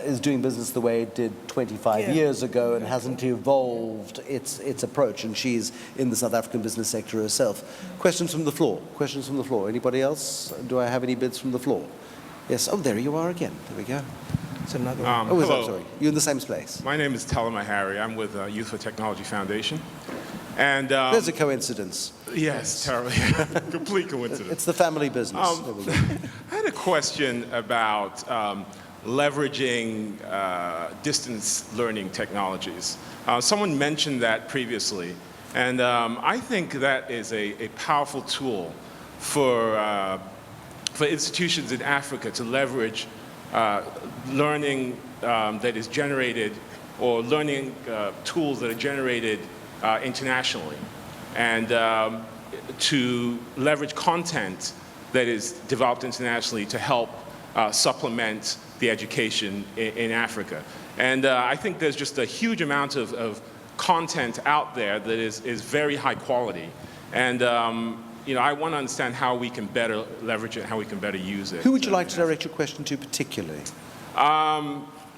is doing business the way it did 25 years ago and hasn't evolved its approach, and she's in the South African business sector herself. Questions from the floor? Questions from the floor? Anybody else? Do I have any bids from the floor? Yes. Oh, there you are again. There we go. It's another one. Hello. I'm sorry. You're in the same place. My name is Telema Harry. I'm with Youth for Technology Foundation. And there's a coincidence. Yes, terribly. Complete coincidence. It's the family business. There we go. I had a question about leveraging distance learning technologies. Someone mentioned that previously, and I think that is a powerful tool for institutions in Africa to leverage learning that is generated, or learning tools that are generated internationally, and to leverage content that is developed internationally to help supplement the education in Africa. And I think there's just a huge amount of content out there that is very high quality. And I want to understand how we can better leverage it, how we can better use it. Who would you like to direct your question to particularly?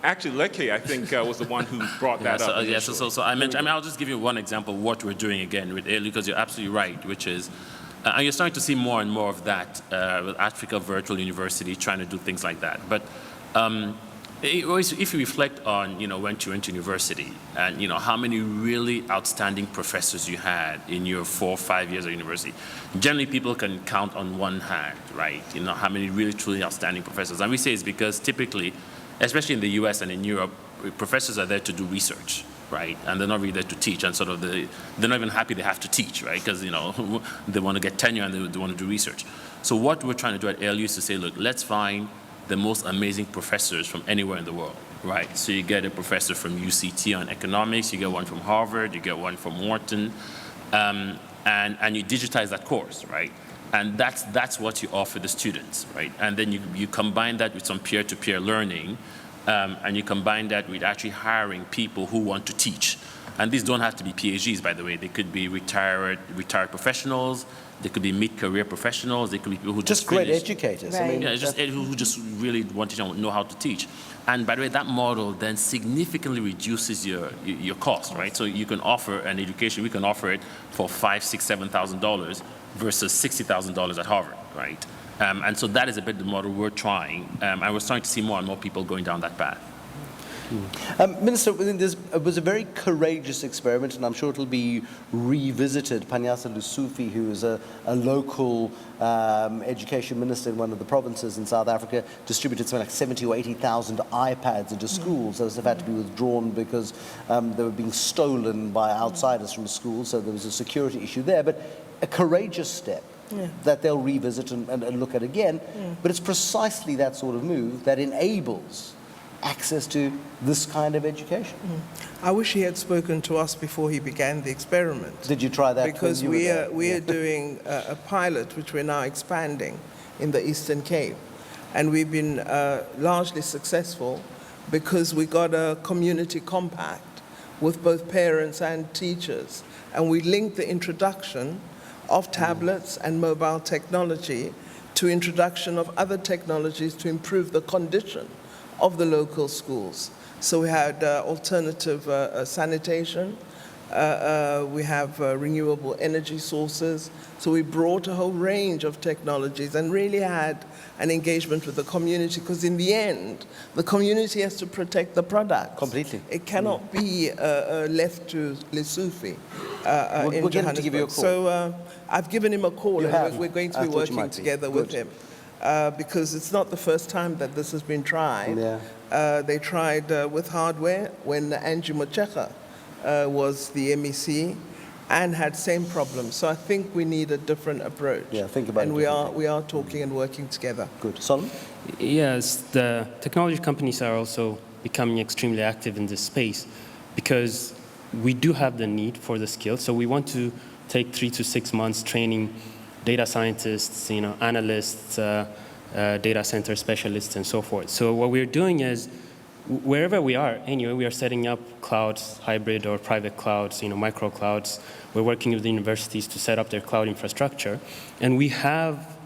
Actually, Lekki, I think, was the one who brought that up. So I mentioned, I'll just give you one example of what we're doing again with ALU, because you're absolutely right, which is, and you're starting to see more and more of that with Africa Virtual University trying to do things like that. But if you reflect on, when you went to university and, how many really outstanding professors you had in your 4 or 5 years of university, generally people can count on one hand, right? How many really truly outstanding professors. And we say it's because typically, especially in the US and in Europe, professors are there to do research, right? And they're not really there to teach, and sort of they're not even happy they have to teach, right? Because, they want to get tenure and they want to do research. So what we're trying to do at ALU is to say, look, let's find the most amazing professors from anywhere in the world, right? So you get a professor from UCT on economics, you get one from Harvard, you get one from Wharton, and you digitize that course, right? And that's what you offer the students, right? And then you combine that with some peer-to-peer learning, and you combine that with actually hiring people who want to teach. And these don't have to be PhDs, by the way. They could be retired professionals. They could be mid-career professionals. They could be people who just great finished. educators. Right. I mean, Who just really want to know how to teach. And by the way, that model then significantly reduces your cost, right? So you can offer an education. We can offer it for $5,000, $6,000, $7,000 versus $60,000 at Harvard, right? And so that is a bit the model we're trying, and we're starting to see more and more people going down that path. Minister, it was a very courageous experiment, and I'm sure it'll be revisited. Panyaza Lesufi, who is a local education minister in one of the provinces in South Africa, distributed something like 70 or 80,000 iPads into schools. Those have had to be withdrawn because they were being stolen by outsiders from schools, so there was a security issue there. But a courageous step. Yeah. That they'll revisit and look at again. Yeah. But it's precisely that sort of move that enables access to this kind of education. I wish he had spoken to us before he began the experiment. Did you try that? Because we are doing a pilot, which we're now expanding in the Eastern Cape. And we've been largely successful because we got a community compact with both parents and teachers. And we linked the introduction of tablets and mobile technology to introduction of other technologies to improve the condition of the local schools. So we had alternative sanitation, we have renewable energy sources. So we brought a whole range of technologies and really had an engagement with the community, because in the end, the community has to protect the product. Completely. It cannot be left to Lesufi in we'll get him to give you a call. So I've given him a call, and we're going to be working together with him. Because it's not the first time that this has been tried. Yeah. They tried with hardware when Angie Mochecha was the MEC and had same problems. So I think we need a different approach. Yeah, think about it. And we are talking and working together. Good. Solomon? Yes, the technology companies are also becoming extremely active in this space because we do have the need for the skills. So we want to take 3 to 6 months training data scientists, analysts, data center specialists, and so forth. So what we're doing is, wherever we are, anyway, we are setting up clouds, hybrid or private clouds, micro clouds. We're working with the universities to set up their cloud infrastructure, and we have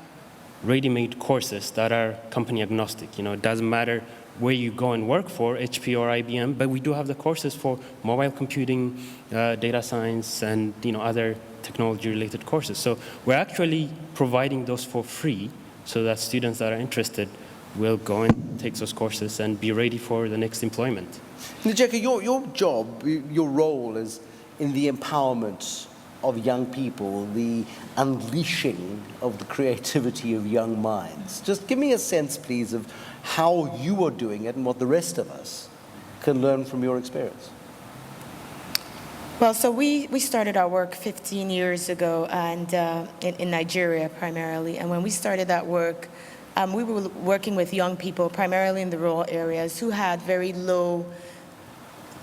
ready-made courses that are company agnostic. It doesn't matter where you go and work for, HP or IBM, but we do have the courses for mobile computing, data science, and other technology-related courses. So we're actually providing those for free so that students that are interested will go and take those courses and be ready for the next employment. Njeka, your job, your role is in the empowerment of young people, the unleashing of the creativity of young minds. Just give me a sense, please, of how you are doing it and what the rest of us can learn from your experience. Well, so we started our work 15 years ago, and in Nigeria primarily. And when we started that work, we were working with young people, primarily in the rural areas, who had very low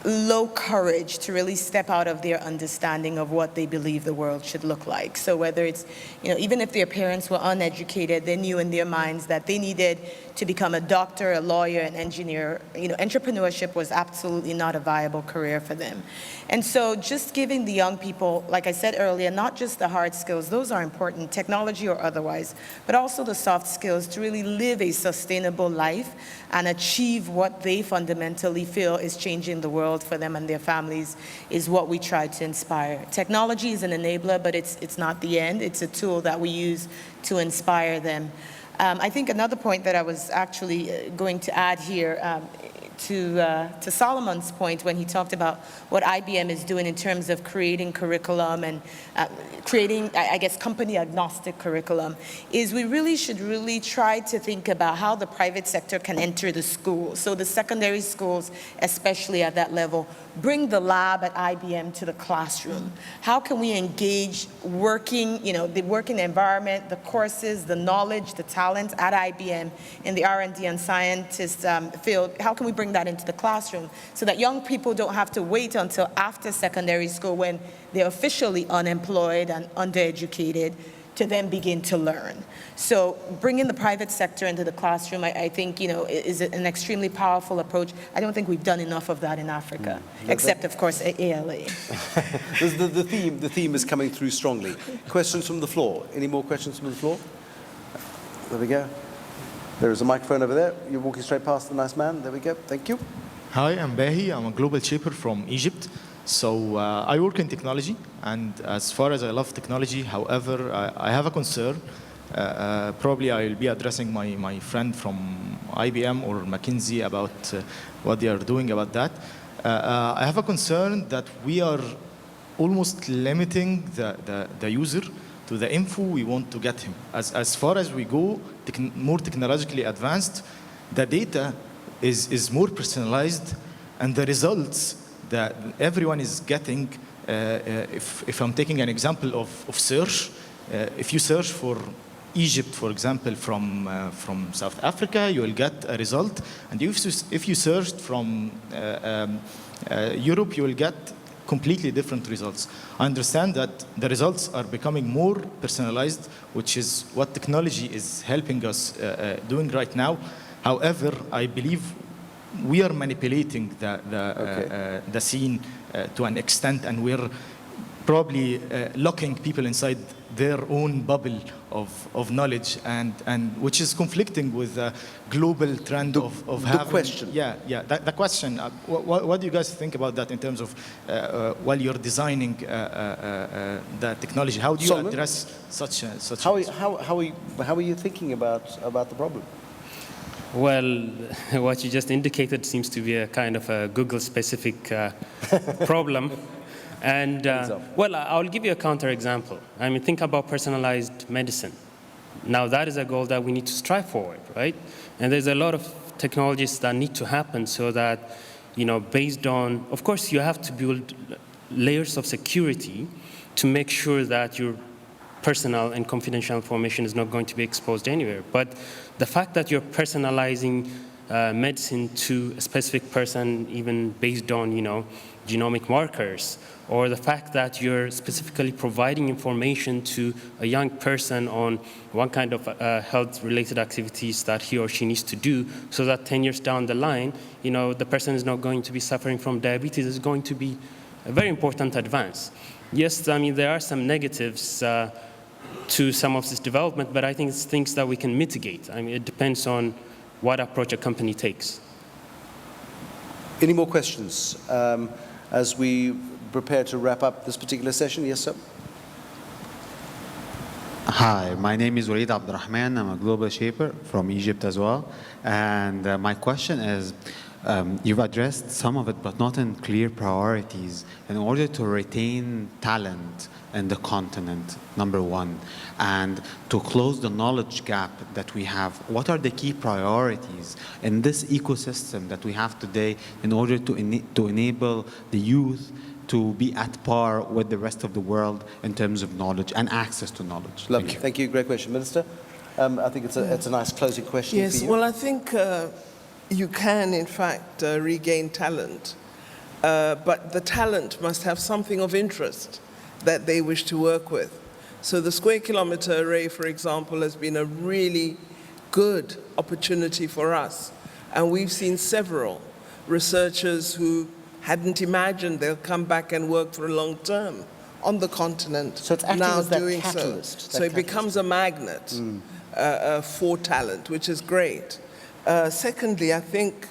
low courage to really step out of their understanding of what they believe the world should look like. So whether it's, even if their parents were uneducated, they knew in their minds that they needed to become a doctor, a lawyer, an engineer. Entrepreneurship was absolutely not a viable career for them. And so just giving the young people, like I said earlier, not just the hard skills, those are important, technology or otherwise, but also the soft skills to really live a sustainable life and achieve what they fundamentally feel is changing the world for them and their families is what we try to inspire. Technology is an enabler, but it's not the end. It's a tool that we use to inspire them. I think another point that I was actually going to add here to Solomon's point when he talked about what IBM is doing in terms of creating curriculum and creating, I guess, company-agnostic curriculum, is we really should try to think about how the private sector can enter the school. So the secondary schools, especially at that level, bring the lab at IBM to the classroom. How can we engage the working environment, the courses, the knowledge, the talent at IBM in the R&D and scientist field? How can we bring that into the classroom so that young people don't have to wait until after secondary school when they're officially unemployed and undereducated to then begin to learn? So bringing the private sector into the classroom, I think, is an extremely powerful approach. I don't think we've done enough of that in Africa, except, of course, ALA. The theme is coming through strongly. Questions from the floor? Any more questions from the floor? There we go. There is a microphone over there. You're walking straight past the nice man. There we go. Thank you. Hi, I'm Bahi. I'm a global shaper from Egypt. So I work in technology, and as far as I love technology, however, I have a concern. Probably I will be addressing my friend from IBM or McKinsey about what they are doing about that. I have a concern that we are almost limiting the user to the info we want to get him. As far as we go, more technologically advanced, the data is more personalized, and the results that everyone is getting, if I'm taking an example of search, if you search for Egypt, for example, from South Africa, you will get a result. And if you searched from Europe, you will get completely different results. I understand that the results are becoming more personalized, which is what technology is helping us doing right now. However, I believe we are manipulating the scene to an extent, and we're probably locking people inside their own bubble of knowledge, and which is conflicting with the global trend of having... The question. Yeah. The question, what do you guys think about that in terms of while you're designing the technology? How do you address such how are you thinking about the problem? Well, what you just indicated seems to be a kind of a Google-specific problem. And, well, I'll give you a counterexample. I mean, think about personalized medicine. Now, that is a goal that we need to strive forward, right? And there's a lot of technologies that need to happen so that, based on, of course, you have to build layers of security to make sure that your personal and confidential information is not going to be exposed anywhere. But the fact that you're personalizing medicine to a specific person, even based on, genomic markers, or the fact that you're specifically providing information to a young person on what kind of health-related activities that he or she needs to do, so that 10 years down the line, the person is not going to be suffering from diabetes, is going to be a very important advance. Yes, I mean, there are some negatives to some of this development, but I think it's things that we can mitigate. I mean, it depends on what approach a company takes. Any more questions as we prepare to wrap up this particular session? Yes, sir. Hi, my name is Walid Abdurrahman. I'm a global shaper from Egypt as well. And my question is, you've addressed some of it, but not in clear priorities. In order to retain talent in the continent, number one, and to close the knowledge gap that we have, what are the key priorities in this ecosystem that we have today in order to enable the youth to be at par with the rest of the world in terms of knowledge and access to knowledge? Lovely. Thank you. Great question. Minister, I think it's a nice closing question for you. Yes, well, I think you can, in fact, regain talent but the talent must have something of interest that they wish to work with. So the Square Kilometre Array, for example, has been a really good opportunity for us. And we've seen several researchers who hadn't imagined they'll come back and work for a long term on the continent. So it's acting now as that doing catalyst, so. So it becomes a magnet for talent, which is great. Secondly, I think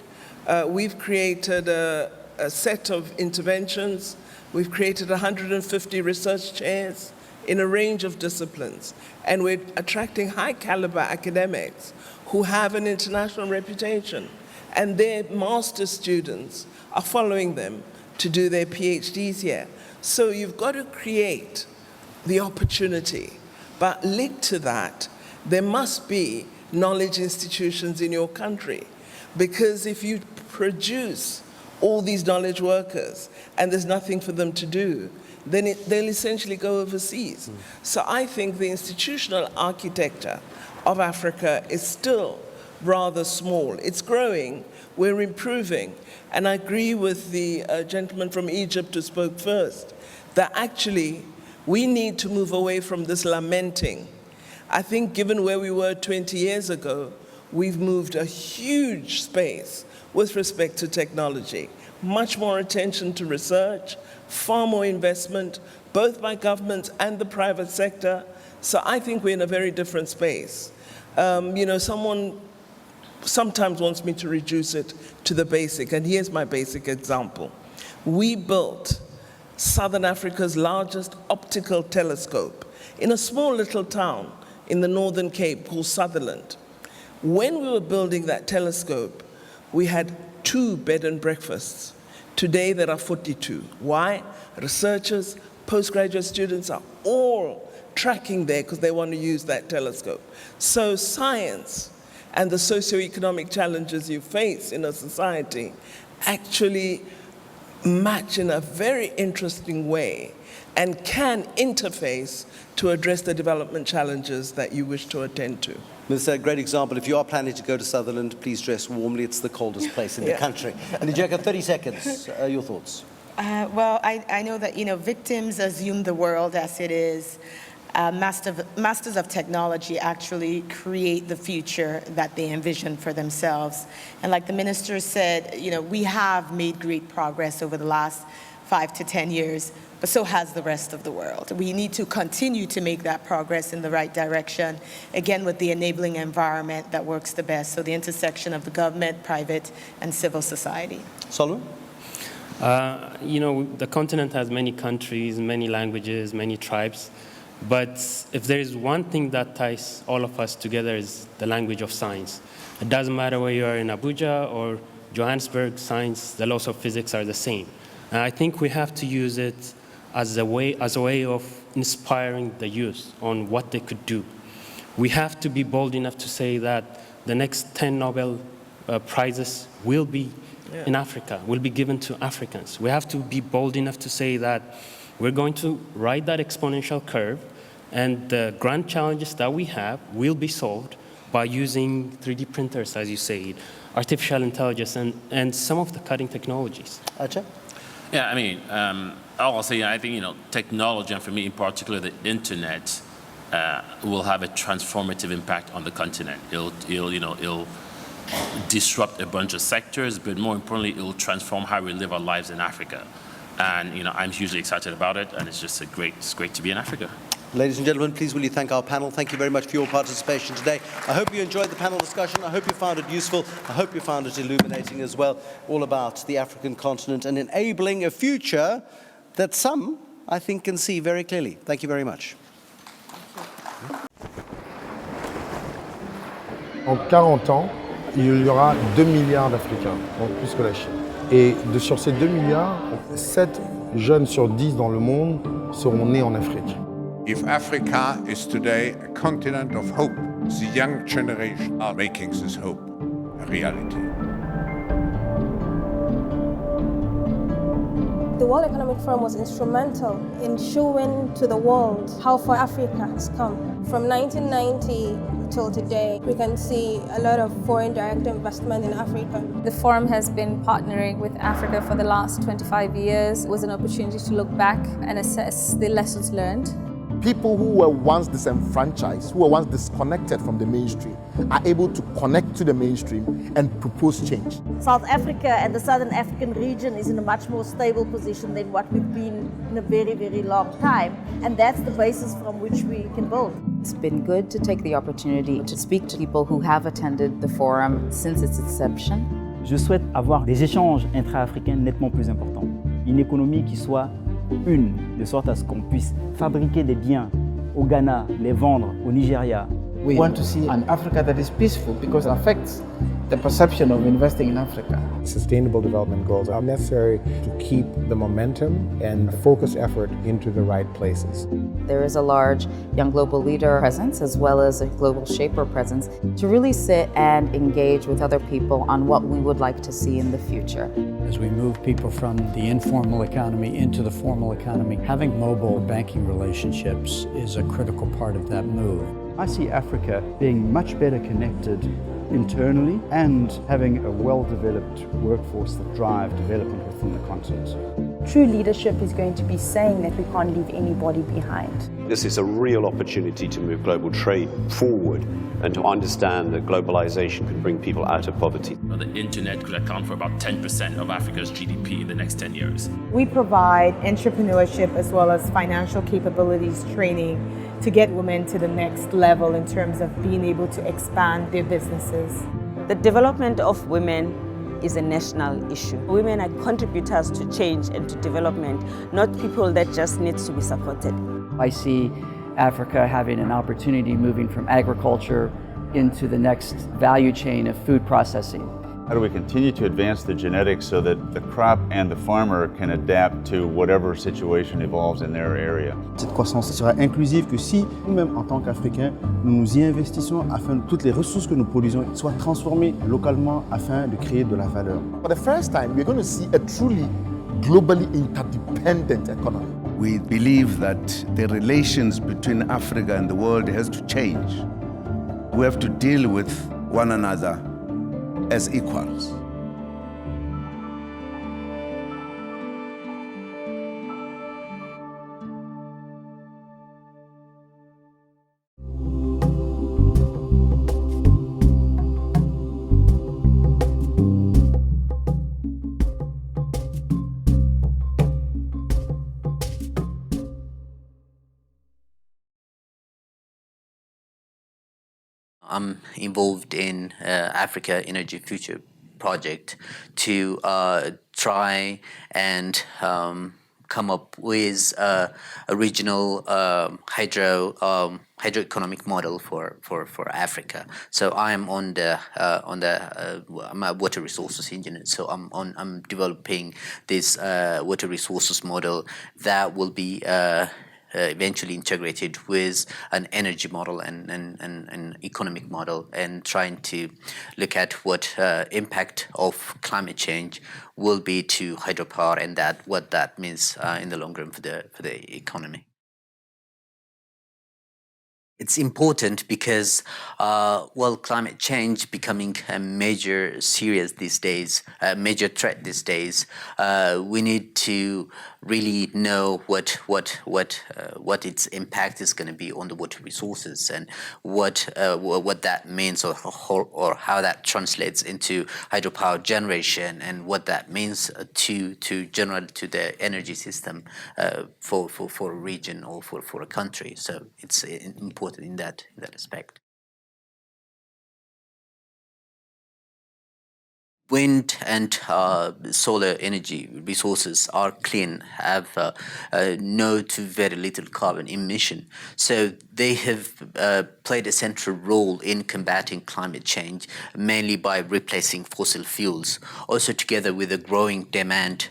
we've created a set of interventions. We've created 150 research chairs in a range of disciplines. And we're attracting high caliber academics who have an international reputation. And their master's students are following them to do their PhDs here. So you've got to create the opportunity. But linked to that, there must be knowledge institutions in your country. Because if you produce all these knowledge workers and there's nothing for them to do, then they'll essentially go overseas. So I think the institutional architecture of Africa is still rather small. It's growing, we're improving. And I agree with the gentleman from Egypt who spoke first, that actually we need to move away from this lamenting. I think given where we were 20 years ago, we've moved a huge space with respect to technology. Much more attention to research, far more investment, both by governments and the private sector. So I think we're in a very different space. Someone sometimes wants me to reduce it to the basic, and here's my basic example. We built Southern Africa's largest optical telescope in a small little town in the Northern Cape called Sutherland. When we were building that telescope, we had 2 bed and breakfasts. Today there are 42. Why? Researchers, postgraduate students are all tracking there because they want to use that telescope. So science and the socioeconomic challenges you face in a society actually match in a very interesting way and can interface to address the development challenges that you wish to attend to. It's a great example. If you are planning to go to Sutherland, please dress warmly. It's the coldest place in the country. And Njeka, 30 seconds. Your thoughts? Well, I know that, victims assume the world as it is. Masters of technology actually create the future that they envision for themselves. And like the minister said, we have made great progress over the last 5 to 10 years, but so has the rest of the world. We need to continue to make that progress in the right direction, again, with the enabling environment that works the best, so the intersection of the government, private, and civil society. Solomon? The continent has many countries, many languages, many tribes, but if there is one thing that ties all of us together is the language of science. It doesn't matter where you are in Abuja or Johannesburg, science, the laws of physics are the same. And I think we have to use it as a way of inspiring the youth on what they could do. We have to be bold enough to say that the next 10 Nobel Prizes will be in Africa, will be given to Africans. We have to be bold enough to say that we're going to ride that exponential curve, and the grand challenges that we have will be solved by using 3D printers, as you said, artificial intelligence, and some of the cutting technologies. Ajay? Yeah, I'll say, I think, technology, and for me in particular, the internet, will have a transformative impact on the continent. It'll disrupt a bunch of sectors, but more importantly, it will transform how we live our lives in Africa. And, I'm hugely excited about it, and it's great to be in Africa. Ladies and gentlemen, please will you thank our panel. Thank you very much for your participation today. I hope you enjoyed the panel discussion. I hope you found it useful. I hope you found it illuminating as well, all about the African continent and enabling a future that some, I think, can see very clearly. Thank you very much. En 40 ans, il y aura 2 milliards d'Africains, donc plus que la Chine. Et sur ces 2 milliards, 7 jeunes sur 10 dans le monde seront nés en Afrique. If Africa is today a continent of hope, the young generation are making this hope a reality. The World Economic Forum was instrumental in showing to the world how far Africa has come. From 1990 till today, we can see a lot of foreign direct investment in Africa. The forum has been partnering with Africa for the last 25 years. It was an opportunity to look back and assess the lessons learned. People who were once disenfranchised, who were once disconnected from the mainstream, are able to connect to the mainstream and propose change. South Africa and the Southern African region is in a much more stable position than what we've been in a very, very long time. And that's the basis from which we can build. It's been good to take the opportunity to speak to people who have attended the forum since its inception. Je souhaite avoir des échanges intra-africains nettement plus importants. Une économie qui soit une, de sorte à ce qu'on puisse fabriquer des biens au Ghana, les vendre au Nigeria. We want to see an Africa that is peaceful because it affects the perception of investing in Africa. Sustainable development goals are necessary to keep the momentum and focus effort into the right places. There is a large Young Global Leader presence as well as a Global Shaper presence to really sit and engage with other people on what we would like to see in the future. As we move people from the informal economy into the formal economy, having mobile banking relationships is a critical part of that move. I see Africa being much better connected internally and having a well-developed workforce that drive development within the continent. True leadership is going to be saying that we can't leave anybody behind. This is a real opportunity to move global trade forward and to understand that globalization can bring people out of poverty. The internet could account for about 10% of Africa's GDP in the next 10 years. We provide entrepreneurship as well as financial capabilities training to get women to the next level in terms of being able to expand their businesses. The development of women is a national issue. Women are contributors to change and to development, not people that just need to be supported. I see Africa having an opportunity moving from agriculture into the next value chain of food processing. How do we continue to advance the genetics so that the crop and the farmer can adapt to whatever situation evolves in their area? Cette croissance sera inclusive que si nous-mêmes, en tant qu'Africains, nous nous y investissons afin que toutes les ressources que nous produisons soient transformées localement afin de créer de la valeur. For the first time, we're going to see a truly globally interdependent economy. We believe that the relations between Africa and the world has to change. We have to deal with one another as equals. I'm involved in Africa Energy Future project to try and come up with a regional hydroeconomic model for Africa. So I'm on the I'm a water resources engineer. So I'm developing this water resources model that will be eventually integrated with an energy model and an economic model, and trying to look at what impact of climate change will be to hydropower and what that means in the long run for the economy. It's important because, climate change becoming a major serious these days, a major threat these days. We need to really know what its impact is going to be on the water resources, and what that means, or how that translates into hydropower generation, and what that means to the energy system for a region or for a country. So it's important in that aspect. Wind and solar energy resources are clean, have no to very little carbon emission. So they have played a central role in combating climate change, mainly by replacing fossil fuels. Also, together with a growing demand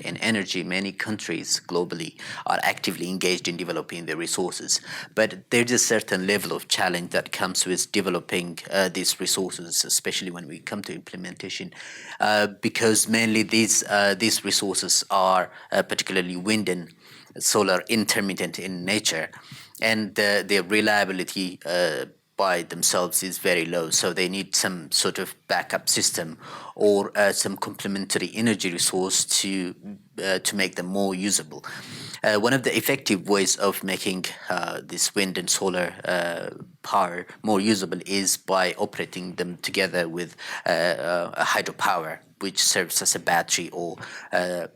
in energy, many countries globally are actively engaged in developing their resources. But there's a certain level of challenge that comes with developing these resources, especially especially when we come to implementation, because mainly these resources are particularly wind and solar intermittent in nature, and their reliability by themselves is very low. So they need some sort of backup system or some complementary energy resource to make them more usable. One of the effective ways of making this wind and solar power more usable is by operating them together with a hydropower, which serves as a battery or a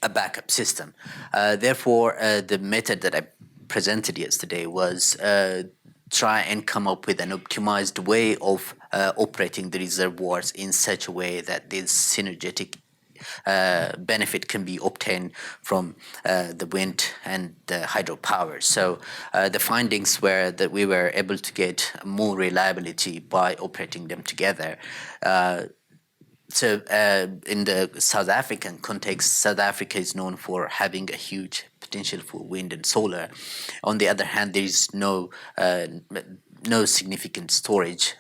backup system. Therefore, the method that I presented yesterday was try and come up with an optimized way of operating the reservoirs in such a way that this synergetic benefit can be obtained from the wind and the hydropower. So the findings were that we were able to get more reliability by operating them together. So in the South African context, South Africa is known for having a huge potential for wind and solar. On the other hand, there is no significant storage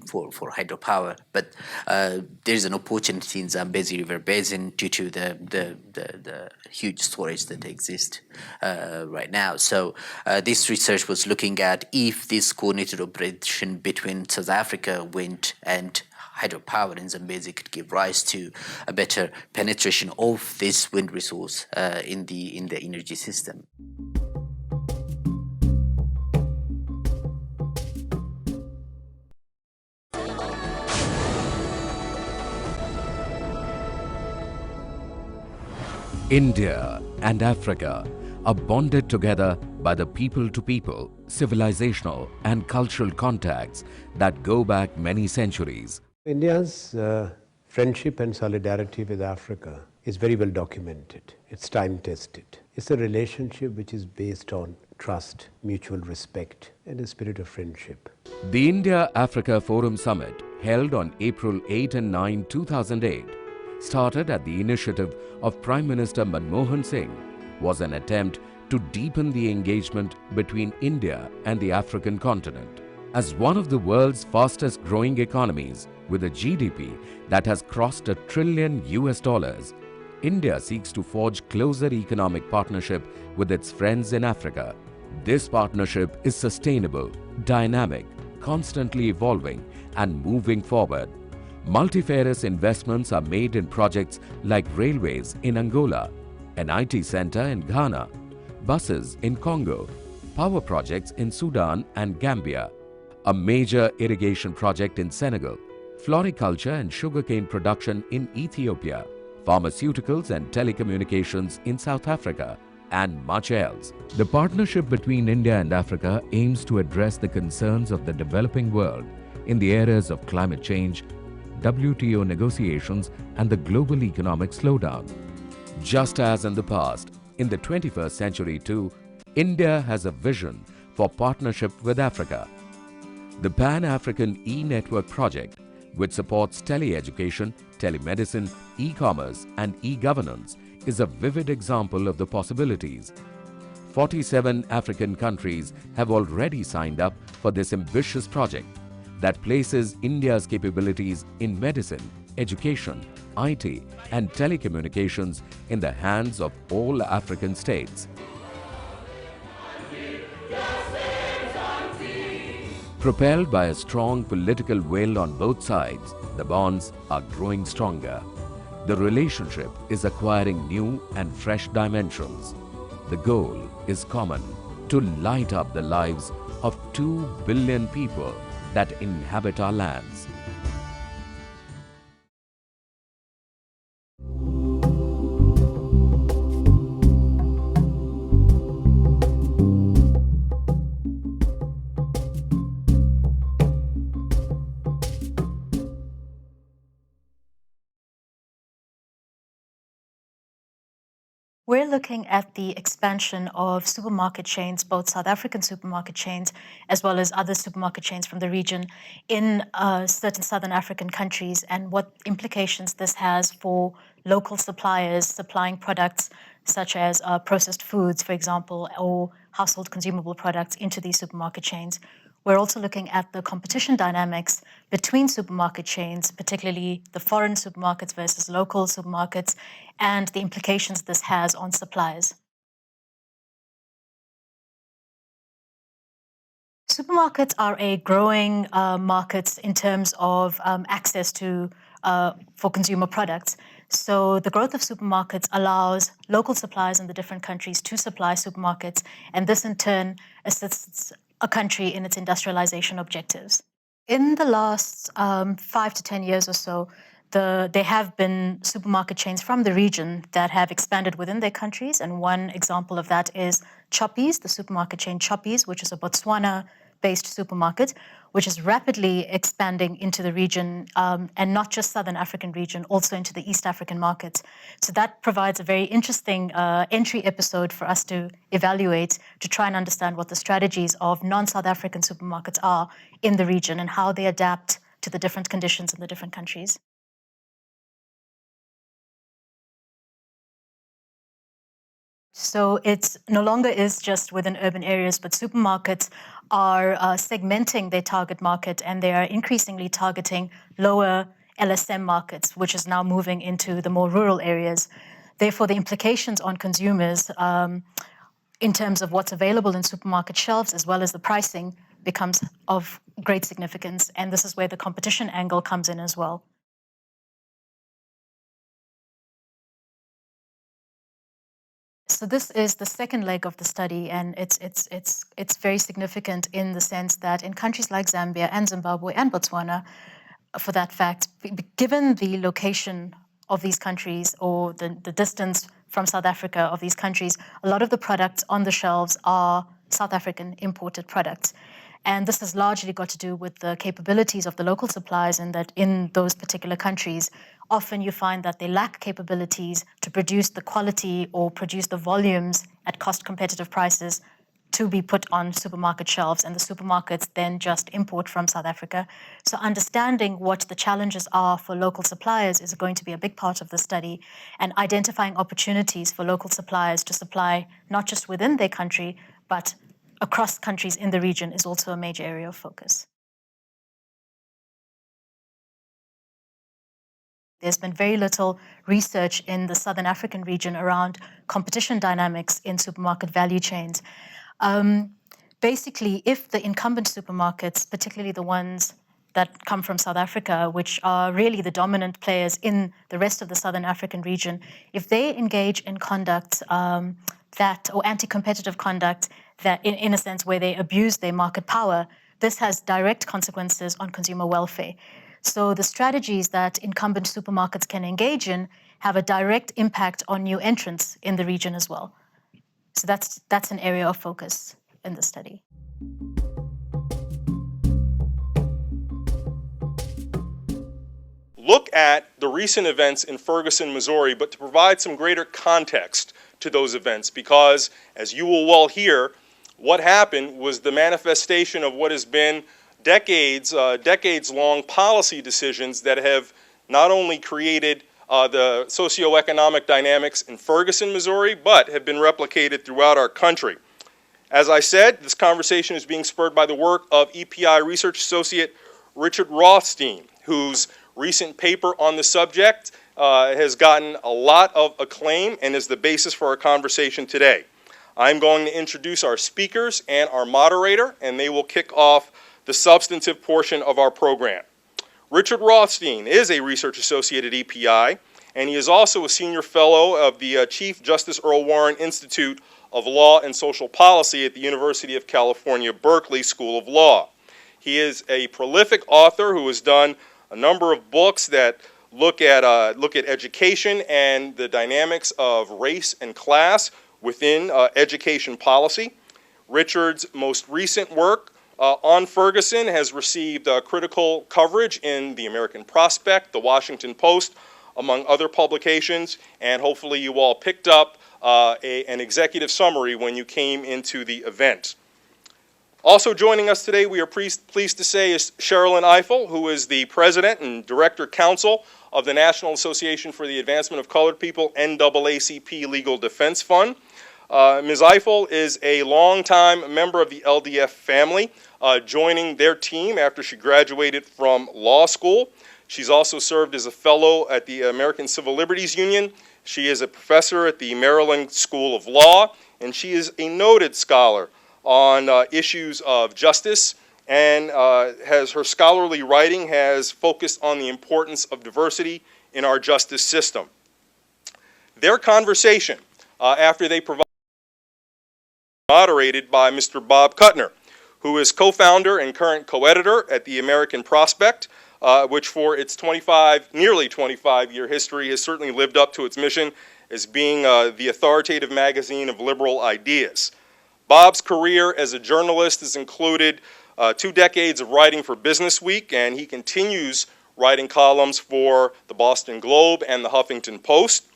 for hydropower, but there is an opportunity in Zambezi River Basin due to the huge storage that exists right now. So this research was looking at if this coordinated operation between South Africa wind and hydropower in Zambezi could give rise to a better penetration of this wind resource in the energy system. India and Africa are bonded together by the people-to-people, civilizational and cultural contacts that go back many centuries. India's friendship and solidarity with Africa is very well documented. It's time-tested. It's a relationship which is based on trust, mutual respect, and a spirit of friendship. The India-Africa Forum Summit, held on April 8 and 9, 2008, started at the initiative of Prime Minister Manmohan Singh, was an attempt to deepen the engagement between India and the African continent. As one of the world's fastest growing economies, with a GDP that has crossed $1 trillion, India seeks to forge closer economic partnership with its friends in Africa. This partnership is sustainable, dynamic, constantly evolving and moving forward. Multifarious investments are made in projects like railways in Angola, an IT center in Ghana, buses in Congo, power projects in Sudan and Gambia, a major irrigation project in Senegal, floriculture and sugarcane production in Ethiopia, pharmaceuticals and telecommunications in South Africa, and much else. The partnership between India and Africa aims to address the concerns of the developing world in the areas of climate change, WTO negotiations, and the global economic slowdown. Just as in the past, in the 21st century too, India has a vision for partnership with Africa. The Pan-African E-Network project, which supports tele-education, telemedicine, e-commerce, and e-governance, is a vivid example of the possibilities. 47 African countries have already signed up for this ambitious project that places India's capabilities in medicine, education, IT, and telecommunications in the hands of all African states. Propelled by a strong political will on both sides, the bonds are growing stronger. The relationship is acquiring new and fresh dimensions. The goal is common: to light up the lives of 2 billion people that inhabit our lands. We're looking at the expansion of supermarket chains, both South African supermarket chains as well as other supermarket chains from the region in certain Southern African countries, and what implications this has for local suppliers supplying products such as processed foods, for example, or household consumable products into these supermarket chains. we're also looking at the competition dynamics between supermarket chains, particularly the foreign supermarkets versus local supermarkets, and the implications this has on suppliers. Supermarkets are a growing market in terms of access to for consumer products. So the growth of supermarkets allows local suppliers in the different countries to supply supermarkets, and this in turn assists a country in its industrialization objectives. In the last 5 to 10 years or so, there have been supermarket chains from the region that have expanded within their countries, and one example of that is Choppies, the supermarket chain Choppies, which is a Botswana-based supermarket, which is rapidly expanding into the region, and not just Southern African region, also into the East African markets. So that provides a very interesting entry episode for us to evaluate, to try and understand what the strategies of non-South African supermarkets are in the region and how they adapt to the different conditions in the different countries. So it no longer is just within urban areas, but supermarkets are segmenting their target market, and they are increasingly targeting lower LSM markets, which is now moving into the more rural areas. Therefore, the implications on consumers in terms of what's available in supermarket shelves as well as the pricing becomes of great significance, and this is where the competition angle comes in as well. So this is the second leg of the study, and it's very significant in the sense that in countries like Zambia and Zimbabwe and Botswana, for that fact, given the location of these countries or the distance from South Africa of these countries, a lot of the products on the shelves are South African imported products. And this has largely got to do with the capabilities of the local suppliers, and that in those particular countries, often you find that they lack capabilities to produce the quality or produce the volumes at cost competitive prices to be put on supermarket shelves, and the supermarkets then just import from South Africa. So understanding what the challenges are for local suppliers is going to be a big part of the study, and identifying opportunities for local suppliers to supply not just within their country, but across countries in the region is also a major area of focus. There's been very little research in the Southern African region around competition dynamics in supermarket value chains. Basically, if the incumbent supermarkets, particularly the ones that come from South Africa, which are really the dominant players in the rest of the Southern African region, if they engage in conduct or anti-competitive conduct that in a sense where they abuse their market power, this has direct consequences on consumer welfare. So the strategies that incumbent supermarkets can engage in have a direct impact on new entrants in the region as well. So that's an area of focus in the study. Look at the recent events in Ferguson, Missouri, but to provide some greater context to those events, because as you will well hear, what happened was the manifestation of what has been decades-long policy decisions that have not only created the socioeconomic dynamics in Ferguson, Missouri, but have been replicated throughout our country. As I said, this conversation is being spurred by the work of EPI Research Associate Richard Rothstein, whose recent paper on the subject has gotten a lot of acclaim and is the basis for our conversation today. I'm going to introduce our speakers and our moderator, and they will kick off the substantive portion of our program. Richard Rothstein is a research associate at EPI, and he is also a senior fellow of the Chief Justice Earl Warren Institute of Law and Social Policy at the University of California, Berkeley School of Law. He is a prolific author who has done a number of books that look at education and the dynamics of race and class within education policy. Richard's most recent work on Ferguson has received critical coverage in the American Prospect, the Washington Post, among other publications, and hopefully you all picked up an executive summary when you came into the event. Also joining us today, we are pleased to say, is Sherrilyn Ifill, who is the President and Director Counsel of the National Association for the Advancement of Colored People, NAACP Legal Defense Fund. Ms. Ifill is a longtime member of the LDF family, joining their team after she graduated from law school. She's also served as a fellow at the American Civil Liberties Union. She is a professor at the Maryland School of Law, and she is a noted scholar on issues of justice, and her scholarly writing has focused on the importance of diversity in our justice system. Their conversation, after they provided, moderated by Mr. Bob Kuttner, who is co-founder and current co-editor at the American Prospect, which for its nearly 25-year history has certainly lived up to its mission as being the authoritative magazine of liberal ideas. Bob's career as a journalist has included 2 decades of writing for Business Week, and he continues writing columns for the Boston Globe and the Huffington Post.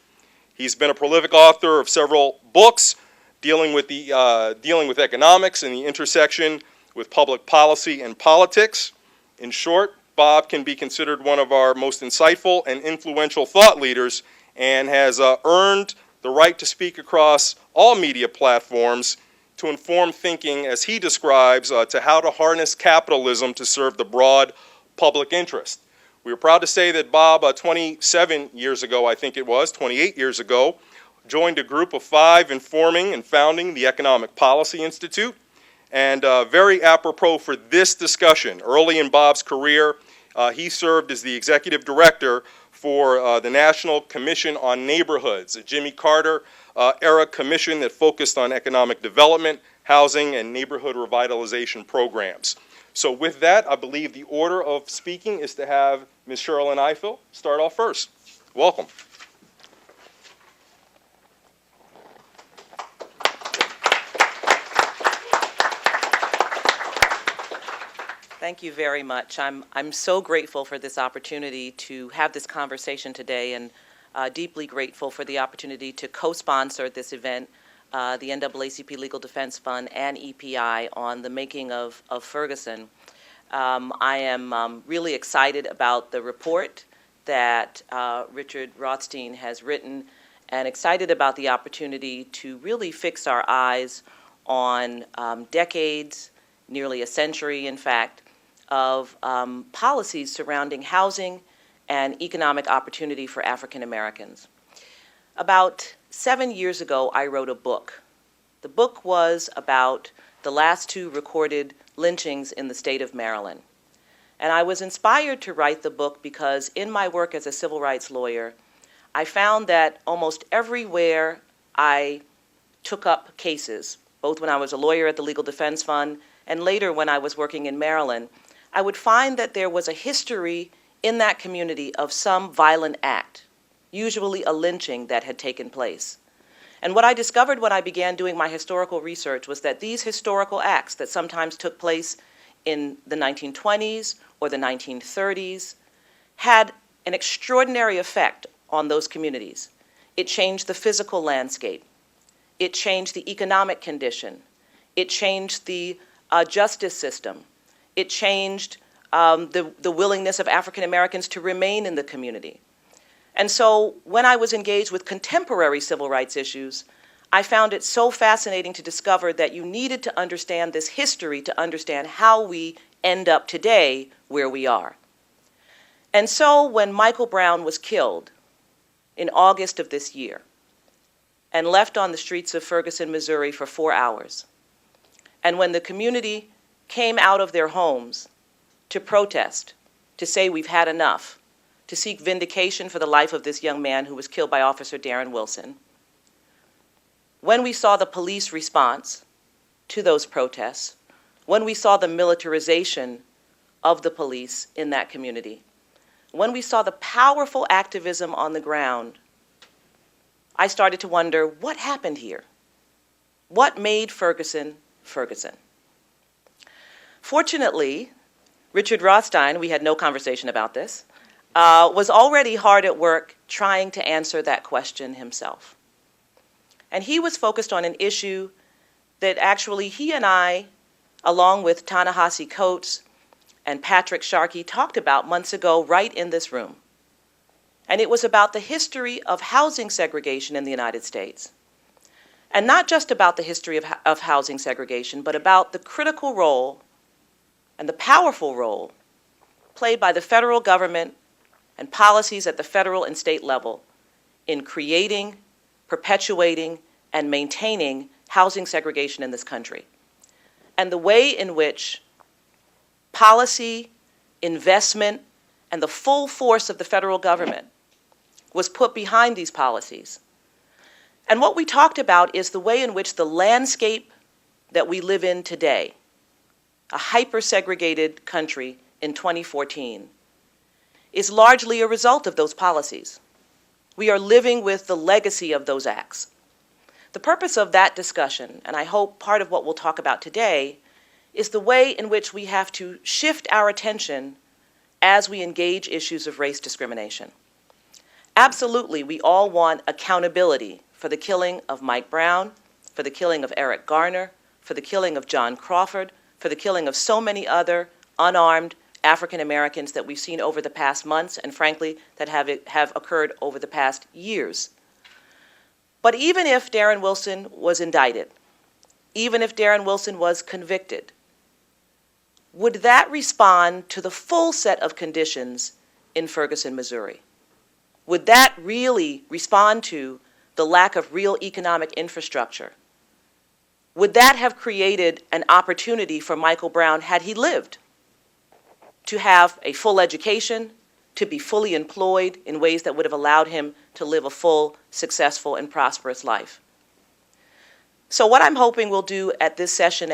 He's been a prolific author of several books dealing with economics and the intersection with public policy and politics. In short, Bob can be considered one of our most insightful and influential thought leaders, and has earned the right to speak across all media platforms to inform thinking, as he describes, to how to harness capitalism to serve the broad public interest. We are proud to say that Bob, 27 years ago, I think it was, 28 years ago, joined a group of 5 in forming and founding the Economic Policy Institute. And very apropos for this discussion, early in Bob's career, he served as the executive director for the National Commission on Neighborhoods, a Jimmy Carter era commission that focused on economic development, housing, and neighborhood revitalization programs. So with that, I believe the order of speaking is to have Ms. Sherrilyn Ifill start off first. Welcome. Thank you very much. I'm so grateful for this opportunity to have this conversation today, and deeply grateful for the opportunity to co-sponsor this event, the NAACP Legal Defense Fund and EPI, on the making of Ferguson. I am really excited about the report that Richard Rothstein has written, and excited about the opportunity to really fix our eyes on decades, nearly a century in fact, of policies surrounding housing and economic opportunity for African Americans. About 7 years ago, I wrote a book. The book was about the last 2 recorded lynchings in the state of Maryland. And I was inspired to write the book because in my work as a civil rights lawyer, I found that almost everywhere I took up cases, both when I was a lawyer at the Legal Defense Fund and later when I was working in Maryland, I would find that there was a history in that community of some violent act, usually a lynching that had taken place. And what I discovered when I began doing my historical research was that these historical acts that sometimes took place in the 1920s or the 1930s had an extraordinary effect on those communities. It changed the physical landscape. It changed the economic condition. It changed the justice system. It changed the willingness of African Americans to remain in the community. And so when I was engaged with contemporary civil rights issues, I found it so fascinating to discover that you needed to understand this history to understand how we end up today where we are. And so when Michael Brown was killed in August of this year and left on the streets of Ferguson, Missouri for 4 hours, and when the community came out of their homes to protest, to say we've had enough, to seek vindication for the life of this young man who was killed by Officer Darren Wilson, when we saw the police response to those protests, when we saw the militarization of the police in that community, when we saw the powerful activism on the ground, I started to wonder, what happened here? What made Ferguson, Ferguson? Fortunately, Richard Rothstein, we had no conversation about this, was already hard at work trying to answer that question himself. And he was focused on an issue that actually he and I, along with Ta-Nehisi Coates and Patrick Sharkey, talked about months ago right in this room. And it was about the history of housing segregation in the United States. And not just about the history of housing segregation, but about the critical role and the powerful role played by the federal government and policies at the federal and state level in creating, perpetuating, and maintaining housing segregation in this country, and the way in which policy, investment, and the full force of the federal government was put behind these policies. And what we talked about is the way in which the landscape that we live in today, a hyper-segregated country in 2014, is largely a result of those policies. We are living with the legacy of those acts. The purpose of that discussion, and I hope part of what we'll talk about today, is the way in which we have to shift our attention as we engage issues of race discrimination. Absolutely, we all want accountability for the killing of Mike Brown, for the killing of Eric Garner, for the killing of John Crawford, for the killing of so many other unarmed African Americans that we've seen over the past months, and frankly, that have occurred over the past years. But even if Darren Wilson was indicted, even if Darren Wilson was convicted, would that respond to the full set of conditions in Ferguson, Missouri? Would that really respond to the lack of real economic infrastructure? Would that have created an opportunity for Michael Brown, had he lived, to have a full education, to be fully employed in ways that would have allowed him to live a full, successful, and prosperous life? So what I'm hoping we'll do at this session,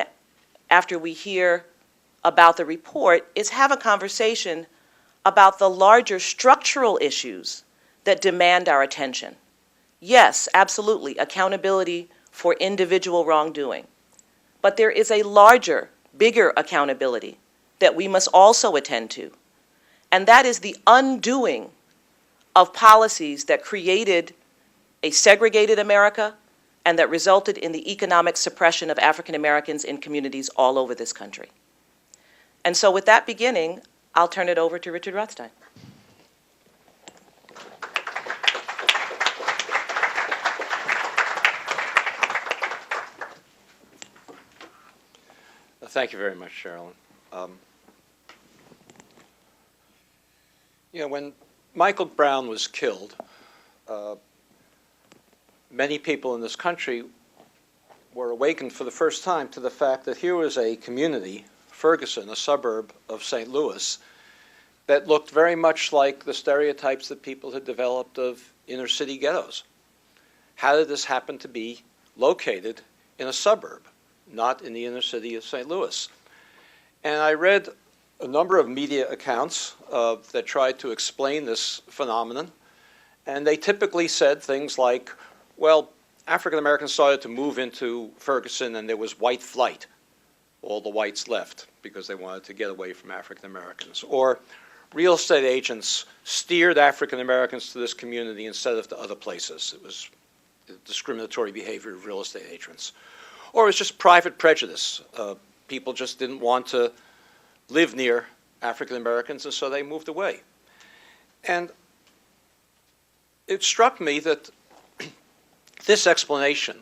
after we hear about the report, is have a conversation about the larger structural issues that demand our attention. Yes, absolutely, accountability for individual wrongdoing. But there is a larger, bigger accountability that we must also attend to, and that is the undoing of policies that created a segregated America and that resulted in the economic suppression of African Americans in communities all over this country. And so with that beginning, I'll turn it over to Richard Rothstein. Thank you very much, Sherilyn. When Michael Brown was killed, many people in this country were awakened for the first time to the fact that here was a community, Ferguson, a suburb of St. Louis, that looked very much like the stereotypes that people had developed of inner city ghettos. How did this happen to be located in a suburb, not in the inner city of St. Louis? And I read a number of media accounts that tried to explain this phenomenon, and they typically said things like, well, African Americans started to move into Ferguson and there was white flight. All the whites left because they wanted to get away from African Americans. Or real estate agents steered African Americans to this community instead of to other places. It was discriminatory behavior of real estate agents. Or it was just private prejudice. People just didn't want to live near African Americans, and so they moved away. And it struck me that this explanation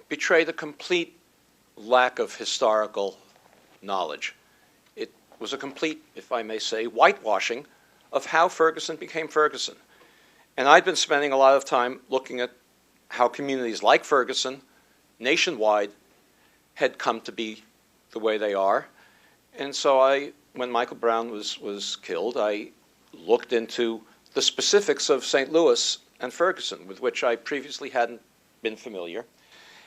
betrayed a complete lack of historical knowledge. It was a complete, if I may say, whitewashing of how Ferguson became Ferguson. And I'd been spending a lot of time looking at how communities like Ferguson, nationwide, had come to be the way they are. And so when Michael Brown was killed, I looked into the specifics of St. Louis and Ferguson, with which I previously hadn't been familiar.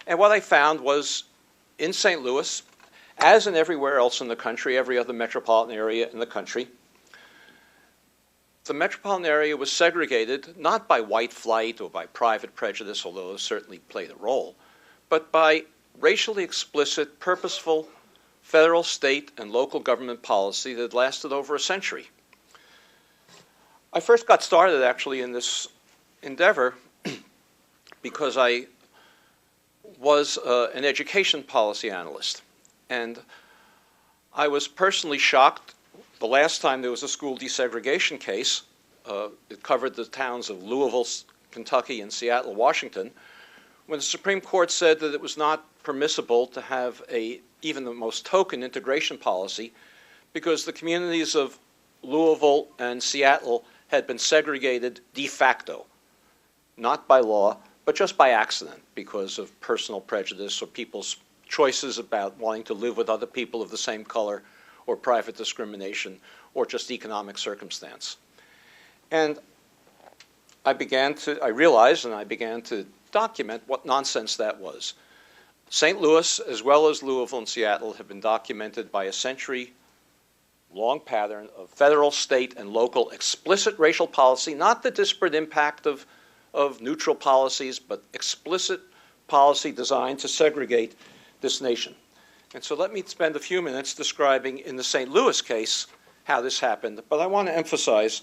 And what I found was, in St. Louis, as in everywhere else in the country, every other metropolitan area in the country, the metropolitan area was segregated not by white flight or by private prejudice, although it certainly played a role, but by racially explicit, purposeful federal, state, and local government policy that lasted over a century. I first got started actually in this endeavor because I was an education policy analyst. And I was personally shocked the last time there was a school desegregation case. It covered the towns of Louisville, Kentucky, and Seattle, Washington, when the Supreme Court said that it was not permissible to have even the most token integration policy because the communities of Louisville and Seattle had been segregated de facto, not by law, but just by accident because of personal prejudice or people's choices about wanting to live with other people of the same color or private discrimination or just economic circumstance. And I realized and I began to document what nonsense that was. St. Louis, as well as Louisville and Seattle, have been documented by a century-long pattern of federal, state, and local explicit racial policy, not the disparate impact of neutral policies, but explicit policy designed to segregate this nation. And so let me spend a few minutes describing in the St. Louis case how this happened. But I want to emphasize,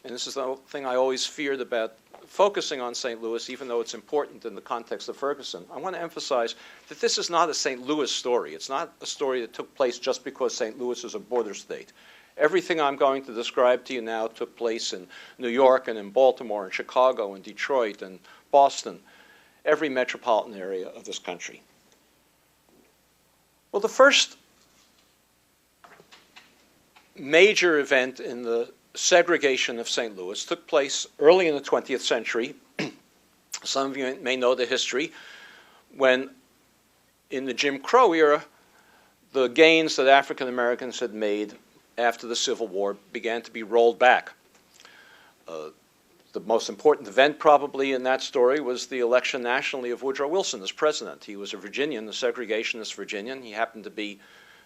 and this is the thing I always feared about focusing on St. Louis, even though it's important in the context of Ferguson, I want to emphasize that this is not a St. Louis story. It's not a story that took place just because St. Louis is a border state. Everything I'm going to describe to you now took place in New York and in Baltimore and Chicago and Detroit and Boston, every metropolitan area of this country. Well, the first major event in the segregation of St. Louis took place early in the 20th century. Some of you may know the history when, in the Jim Crow era, the gains that African Americans had made after the Civil War began to be rolled back. The most important event probably in that story was the election nationally of Woodrow Wilson as president. He was a Virginian, a segregationist Virginian. He happened to be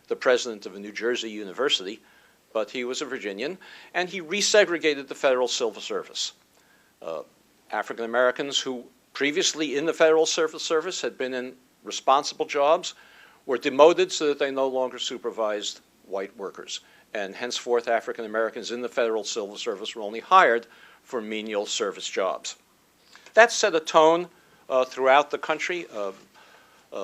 the president of a New Jersey university, but he was a Virginian, and he resegregated the Federal Civil Service. African Americans who previously in the Federal Civil Service had been in responsible jobs were demoted so that they no longer supervised white workers. And henceforth, African Americans in the Federal Civil Service were only hired for menial service jobs. That set a tone throughout the country.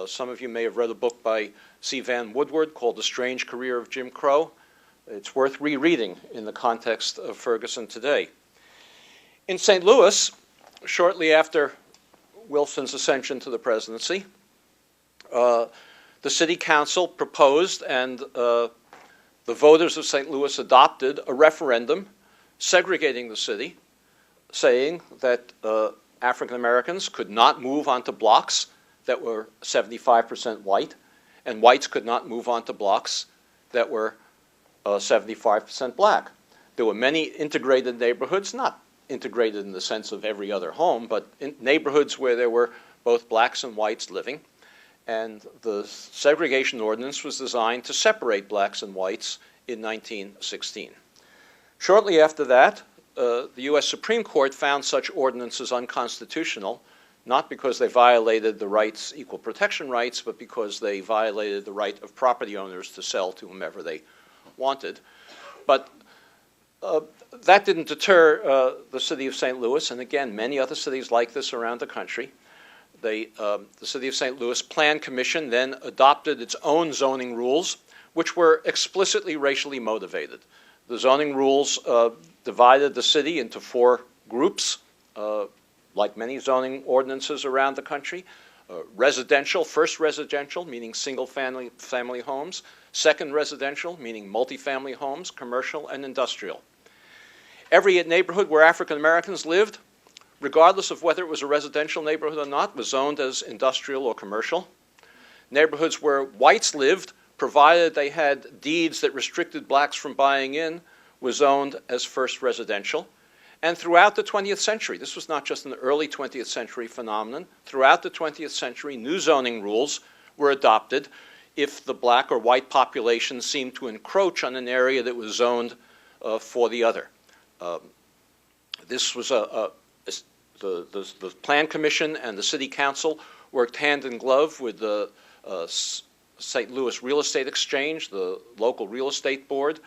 Some of you may have read a book by C. Van Woodward called The Strange Career of Jim Crow. It's worth rereading in the context of Ferguson today. In St. Louis, shortly after Wilson's ascension to the presidency, the city council proposed and the voters of St. Louis adopted a referendum segregating the city, saying that African Americans could not move onto blocks that were 75% white, and whites could not move onto blocks that were 75% black. There were many integrated neighborhoods, not integrated in the sense of every other home, but in neighborhoods where there were both blacks and whites living. And the segregation ordinance was designed to separate blacks and whites in 1916. Shortly after that, the U.S. Supreme Court found such ordinances unconstitutional, not because they violated the rights, equal protection rights, but because they violated the right of property owners to sell to whomever they wanted. But that didn't deter the city of St. Louis, and again, many other cities like this around the country. The City of St. Louis Plan Commission then adopted its own zoning rules, which were explicitly racially motivated. The zoning rules divided the city into 4 groups, like many zoning ordinances around the country. Residential, first residential, meaning single-family homes. Second residential, meaning multifamily homes, commercial and industrial. Every neighborhood where African Americans lived, regardless of whether it was a residential neighborhood or not, was zoned as industrial or commercial. Neighborhoods where whites lived, provided they had deeds that restricted blacks from buying in, was zoned as first residential. And throughout the 20th century, this was not just an early 20th century phenomenon, throughout the 20th century, new zoning rules were adopted if the black or white population seemed to encroach on an area that was zoned for the other. This was the Plan Commission and the City Council worked hand in glove with the St. Louis Real Estate Exchange, the local real estate board,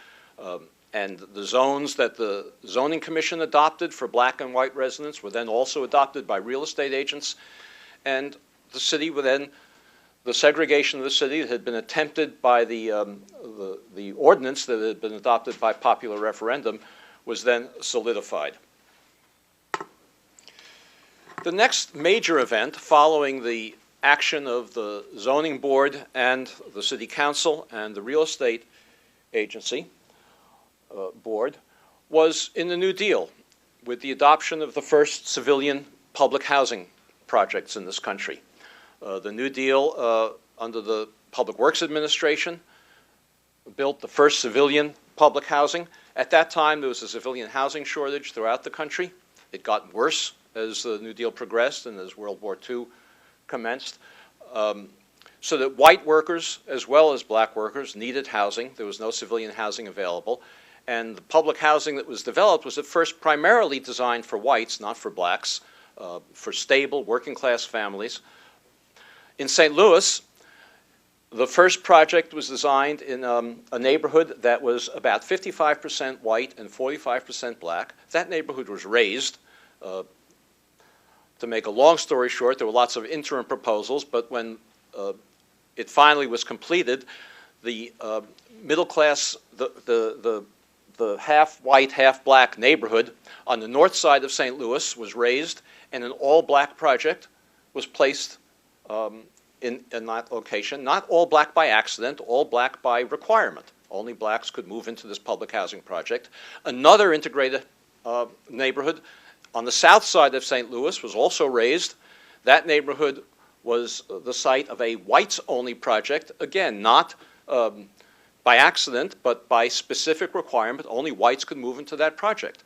and the zones that the Zoning Commission adopted for black and white residents were then also adopted by real estate agents. And the city would then, the segregation of the city that had been attempted by the ordinance that had been adopted by popular referendum was then solidified. The next major event following the action of the zoning board and the city council and the real estate agency board was in the New Deal with the adoption of the first civilian public housing projects in this country. The New Deal under the Public Works Administration built the first civilian public housing. At that time, there was a civilian housing shortage throughout the country. It got worse as the New Deal progressed and as World War II commenced, so that white workers as well as black workers needed housing. There was no civilian housing available. And the public housing that was developed was at first primarily designed for whites, not for blacks, for stable working class families. In St. Louis, the first project was designed in a neighborhood that was about 55% white and 45% black. That neighborhood was razed. To make a long story short, there were lots of interim proposals, but when it finally was completed, the middle class, the half white, half black neighborhood on the north side of St. Louis was razed, and an all black project was placed in that location. Not all black by accident, all black by requirement. Only blacks could move into this public housing project. Another integrated neighborhood on the south side of St. Louis was also razed. That neighborhood was the site of a whites-only project, again, not by accident, but by specific requirement. Only whites could move into that project.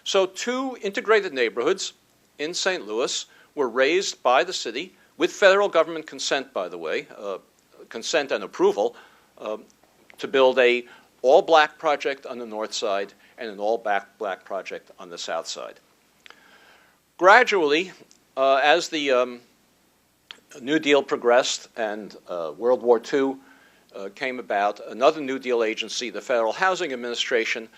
So 2 integrated neighborhoods in St. Louis were razed by the city, with federal government consent, by the way, consent and approval, to build a all-black project on the north side and an all-black project on the south side. Gradually, as the New Deal progressed and World War II came about, another New Deal agency, the Federal Housing Administration,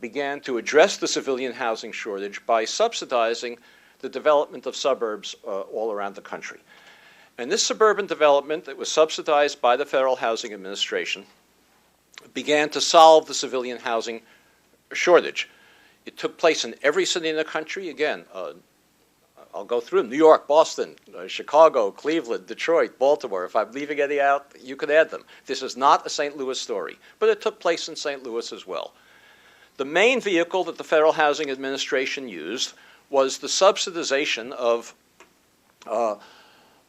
began to address the civilian housing shortage by subsidizing the development of suburbs all around the country. And this suburban development that was subsidized by the Federal Housing Administration began to solve the civilian housing shortage. It took place in every city in the country. Again, I'll go through them: New York, Boston, Chicago, Cleveland, Detroit, Baltimore. If I'm leaving any out, you could add them. This is not a St. Louis story, but it took place in St. Louis as well. The main vehicle that the Federal Housing Administration used was the subsidization of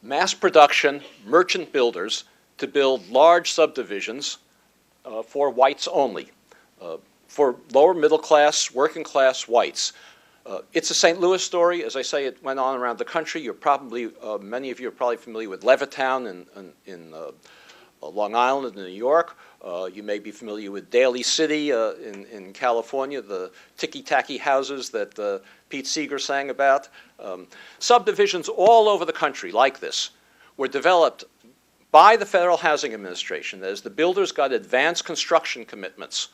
mass production merchant builders to build large subdivisions for whites only, for lower middle class, working class whites. It's a St. Louis story. As I say, it went on around the country. You're probably, many of you are probably familiar with Levittown in Long Island in New York. You may be familiar with Daly City in California, the ticky-tacky houses that Pete Seeger sang about. Subdivisions all over the country like this were developed by the Federal Housing Administration as the builders got advanced construction commitments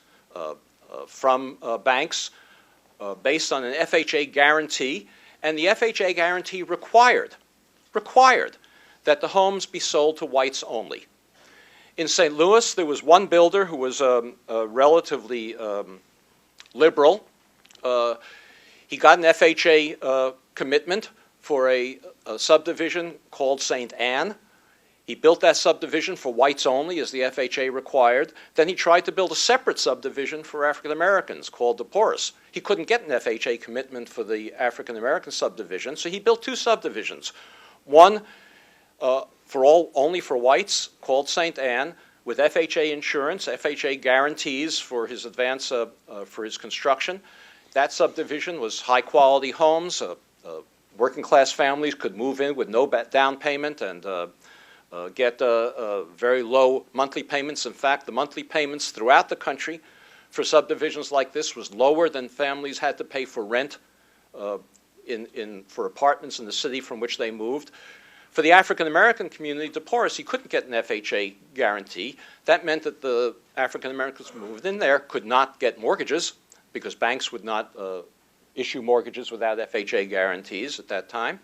from banks based on an FHA guarantee, and the FHA guarantee required that the homes be sold to whites only. In St. Louis, there was one builder who was relatively liberal. He got an FHA commitment for a subdivision called St. Anne. He built that subdivision for whites only, as the FHA required. Then he tried to build a separate subdivision for African Americans called DePorres. He couldn't get an FHA commitment for the African American subdivision, so he built 2 subdivisions. One only for whites, called St. Anne, with FHA insurance, FHA guarantees for his advance for his construction. That subdivision was high-quality homes. Working class families could move in with no down payment and get very low monthly payments. In fact, the monthly payments throughout the country for subdivisions like this was lower than families had to pay for rent for apartments in the city from which they moved. For the African American community, DePorres, he couldn't get an FHA guarantee. That meant that the African Americans who moved in there could not get mortgages because banks would not issue mortgages without FHA guarantees at that time.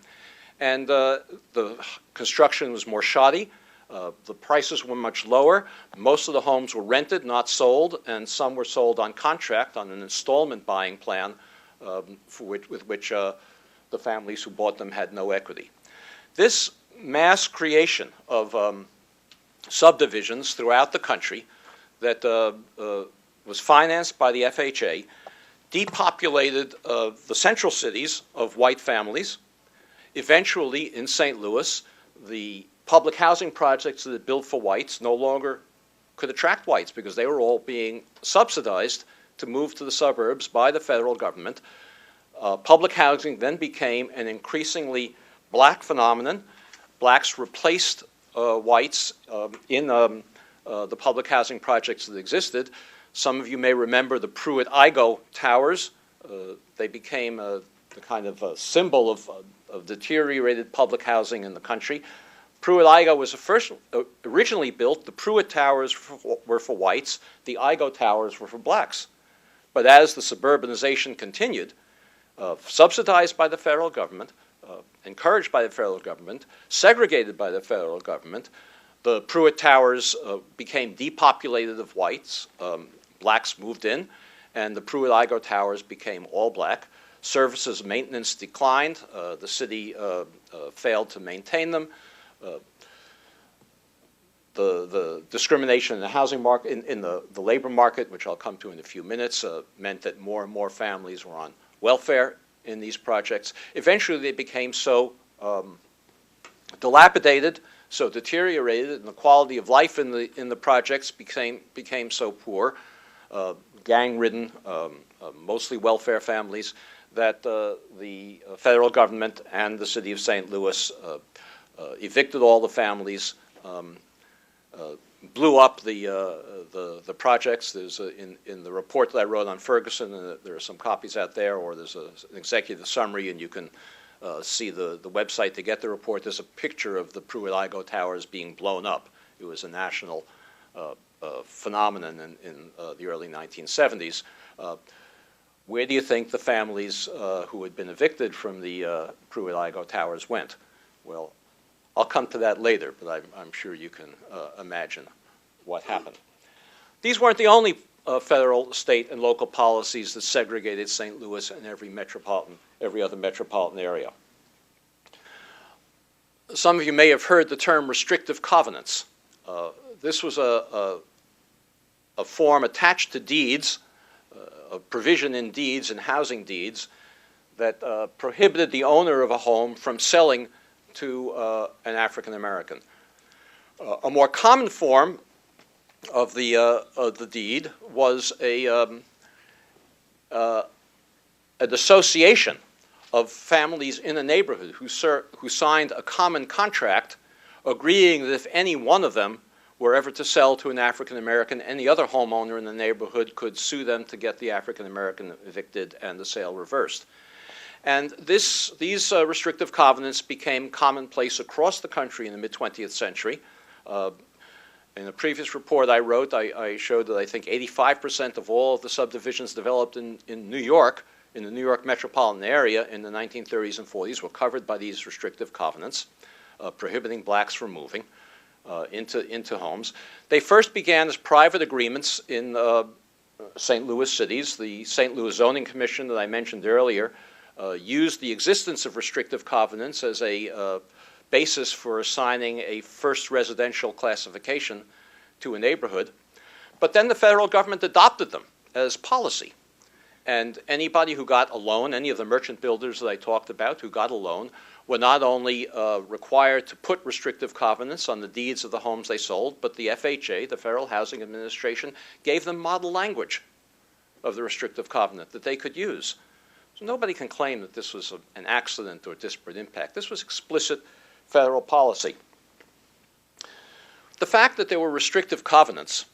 And the construction was more shoddy. The prices were much lower. Most of the homes were rented, not sold, and some were sold on contract on an installment buying plan with which the families who bought them had no equity. This mass creation of subdivisions throughout the country that was financed by the FHA depopulated the central cities of white families. Eventually, in St. Louis, the public housing projects that had built for whites no longer could attract whites because they were all being subsidized to move to the suburbs by the federal government. Public housing then became an increasingly black phenomenon. Blacks replaced whites in the public housing projects that existed. Some of you may remember the Pruitt-Igoe Towers. They became the kind of a symbol of deteriorated public housing in the country. Pruitt-Igoe was originally built. The Pruitt Towers were for whites. The Igoe Towers were for blacks. But as the suburbanization continued, subsidized by the federal government, encouraged by the federal government, segregated by the federal government, the Pruitt Towers became depopulated of whites. Blacks moved in, and the Pruitt-Igoe Towers became all black. Services maintenance declined. The city failed to maintain them. The discrimination in the housing market, in the labor market, which I'll come to in a few minutes, meant that more and more families were on welfare in these projects. Eventually, they became so dilapidated, so deteriorated, and the quality of life in the projects became so poor, gang-ridden, mostly welfare families, that the federal government and the city of St. Louis evicted all the families, blew up the projects. There's in the report that I wrote on Ferguson, there are some copies out there, or there's an executive summary, and you can see the website to get the report. There's a picture of the Pruitt-Igoe Towers being blown up. It was a national phenomenon in the early 1970s. Where do you think the families who had been evicted from the Pruitt-Igoe Towers went? Well, I'll come to that later, but I'm sure you can imagine what happened. These weren't the only federal, state, and local policies that segregated St. Louis and every other metropolitan area. Some of you may have heard the term restrictive covenants. This was a form attached to deeds, a provision in deeds and housing deeds that prohibited the owner of a home from selling to an African American. A more common form of the deed was an association of families in a neighborhood who signed a common contract agreeing that if any one of them were ever to sell to an African American, any other homeowner in the neighborhood could sue them to get the African American evicted and the sale reversed. And these restrictive covenants became commonplace across the country in the mid-20th century. In a previous report I wrote, I showed that I think 85% of all of the subdivisions developed in New York, in the New York metropolitan area in the 1930s and 40s, were covered by these restrictive covenants, prohibiting blacks from moving into homes. They first began as private agreements in St. Louis cities. The St. Louis Zoning Commission that I mentioned earlier used the existence of restrictive covenants as a basis for assigning a first residential classification to a neighborhood. But then the federal government adopted them as policy. And anybody who got a loan, any of the merchant builders that I talked about who got a loan, were not only required to put restrictive covenants on the deeds of the homes they sold, but the FHA, the Federal Housing Administration, gave them model language of the restrictive covenant that they could use. So nobody can claim that this was an accident or disparate impact. This was explicit federal policy. The fact that there were restrictive covenants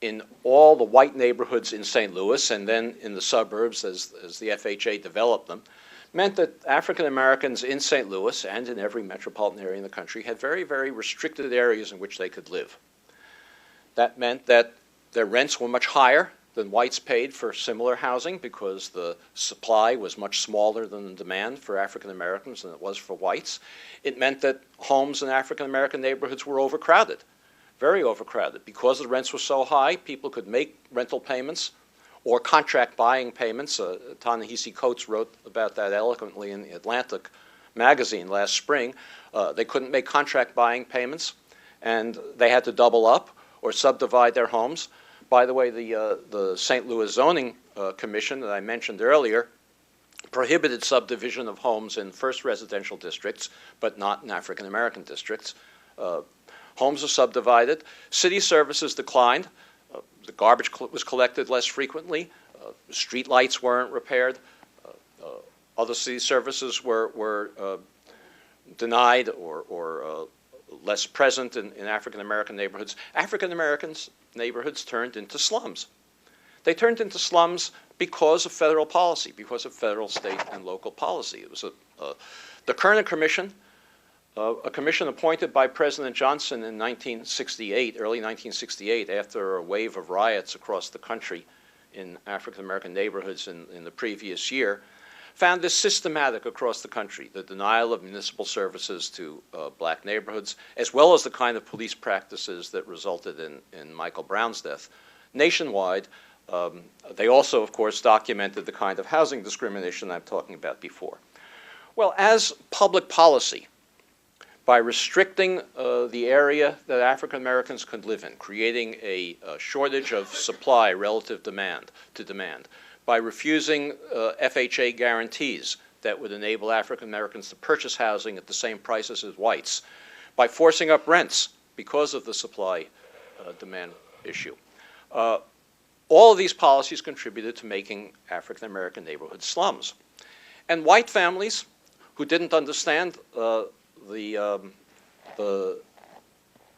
in all the white neighborhoods in St. Louis and then in the suburbs as the FHA developed them meant that African Americans in St. Louis and in every metropolitan area in the country had very, very restricted areas in which they could live. That meant that their rents were much higher than whites paid for similar housing because the supply was much smaller than the demand for African Americans than it was for whites. It meant that homes in African American neighborhoods were overcrowded, very overcrowded. Because the rents were so high, people could make rental payments or contract buying payments. Ta-Nehisi Coates wrote about that eloquently in the Atlantic magazine last spring. They couldn't make contract buying payments, and they had to double up or subdivide their homes. By the way, the St. Louis Zoning Commission that I mentioned earlier prohibited subdivision of homes in first residential districts, but not in African American districts. Homes are subdivided. City services declined. The garbage was collected less frequently. Street lights weren't repaired. Other city services were denied or less present in African American neighborhoods. African Americans' neighborhoods turned into slums. They turned into slums because of federal policy, because of federal, state, and local policy. It was the Kernan Commission, a commission appointed by President Johnson in 1968, early 1968, after a wave of riots across the country in African American neighborhoods in the previous year, found this systematic across the country, the denial of municipal services to black neighborhoods, as well as the kind of police practices that resulted in Michael Brown's death. Nationwide, they also, of course, documented the kind of housing discrimination I'm talking about before. Well, as public policy, by restricting the area that African Americans could live in, creating a shortage of supply relative to demand, by refusing FHA guarantees that would enable African Americans to purchase housing at the same prices as whites, by forcing up rents because of the supply-demand issue. All of these policies contributed to making African American neighborhoods slums. And white families who didn't understand the